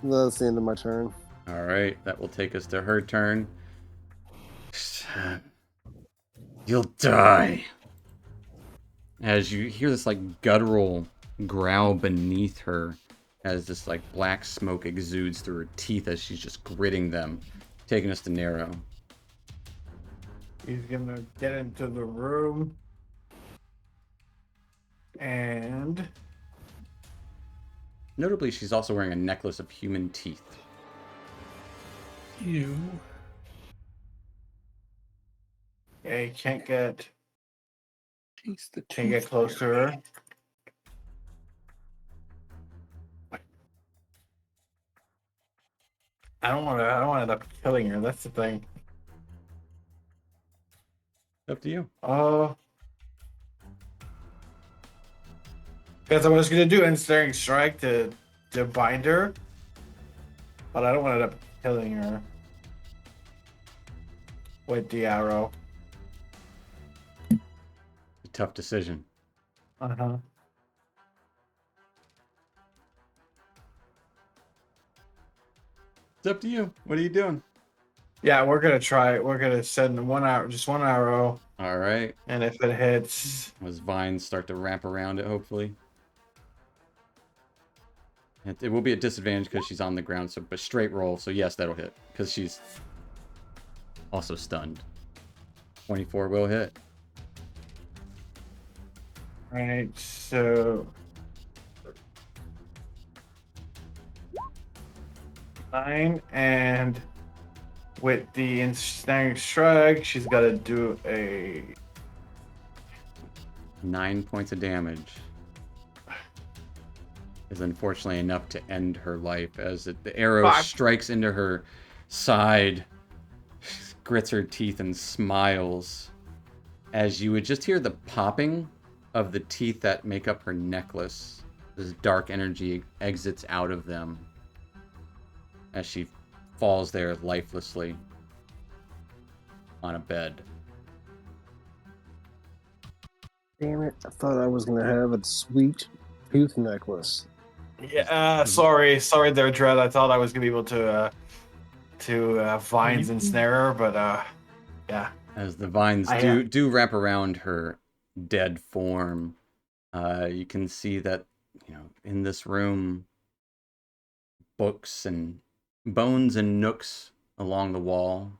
That's the end of my turn. All right, that will take us to her turn. You'll die. As you hear this like guttural growl beneath her, as this like black smoke exudes through her teeth as she's just gritting them, taking us to Nero. He's gonna get into the room and Notably, she's also wearing a necklace of human teeth. You. Yeah, you can't get Jeez, can't get close to her. I don't want to end up killing her. That's the thing. Up to you. Because I was gonna do ensnaring strike to bind her, but I don't want to end up killing her with the arrow. A tough decision. Uh-huh. It's up to you. What are you doing? Yeah, we're gonna try. We're gonna send just one arrow, All right. and if it hits, As vines start to wrap around it, hopefully. It will be a disadvantage because she's on the ground, so but straight roll. So yes, that'll hit because she's also stunned. 24 will hit. right? So 9, and with the ensnaring strike, she's got to do a 9 points of damage is unfortunately enough to end her life as the arrow 5. strikes into her side, grits her teeth and smiles as you would just hear the popping of the teeth that make up her necklace. This dark energy exits out of them as she falls there lifelessly on a bed. Damn it! I thought I was gonna have a sweet tooth necklace. Yeah, sorry there, Dread. I thought I was gonna be able to vines ensnare her, but yeah. As the vines do wrap around her dead form, you can see that, in this room, books and bones and nooks along the wall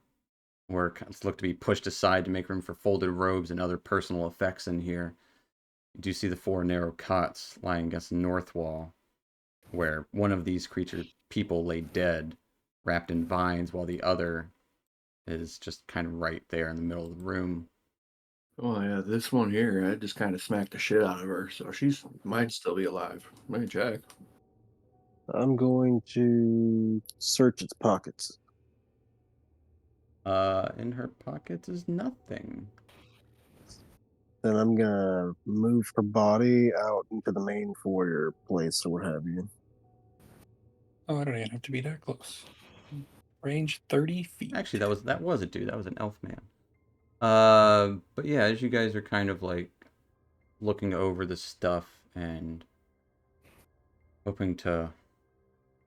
were look to be pushed aside to make room for folded robes and other personal effects in here. You do see the 4 narrow cots lying against the north wall, where one of these people lay dead, wrapped in vines, while the other is just kind of right there in the middle of the room. Oh yeah, this one here, I just kind of smacked the shit out of her, so she's might still be alive. Let me check. I'm going to search its pockets. In her pockets is nothing. Then I'm gonna move her body out into the main foyer place or what have you. Oh, I don't even have to be that close. Range 30 feet. Actually, that was a dude. That was an elf man. But yeah, as you guys are kind of like looking over the stuff and hoping to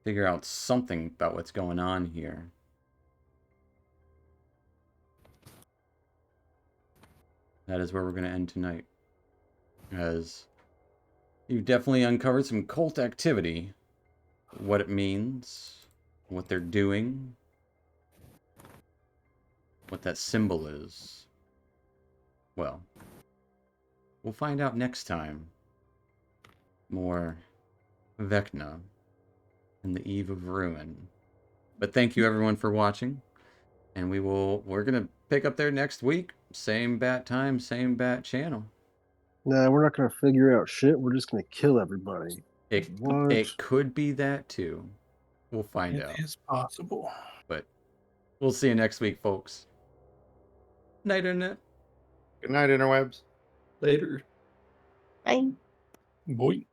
figure out something about what's going on here, that is where we're going to end tonight. As you've definitely uncovered some cult activity, what it means, what they're doing, what that symbol is. Well, we'll find out next time. More Vecna and the Eve of Ruin. But thank you everyone for watching, and we're gonna pick up there next week. Same bat time, same bat channel. Nah, we're not gonna figure out shit. We're just gonna kill everybody. What? It could be that too. We'll find out. It is possible. But we'll see you next week, folks. Night, internet. Good night, interwebs. Later. Bye. Boy.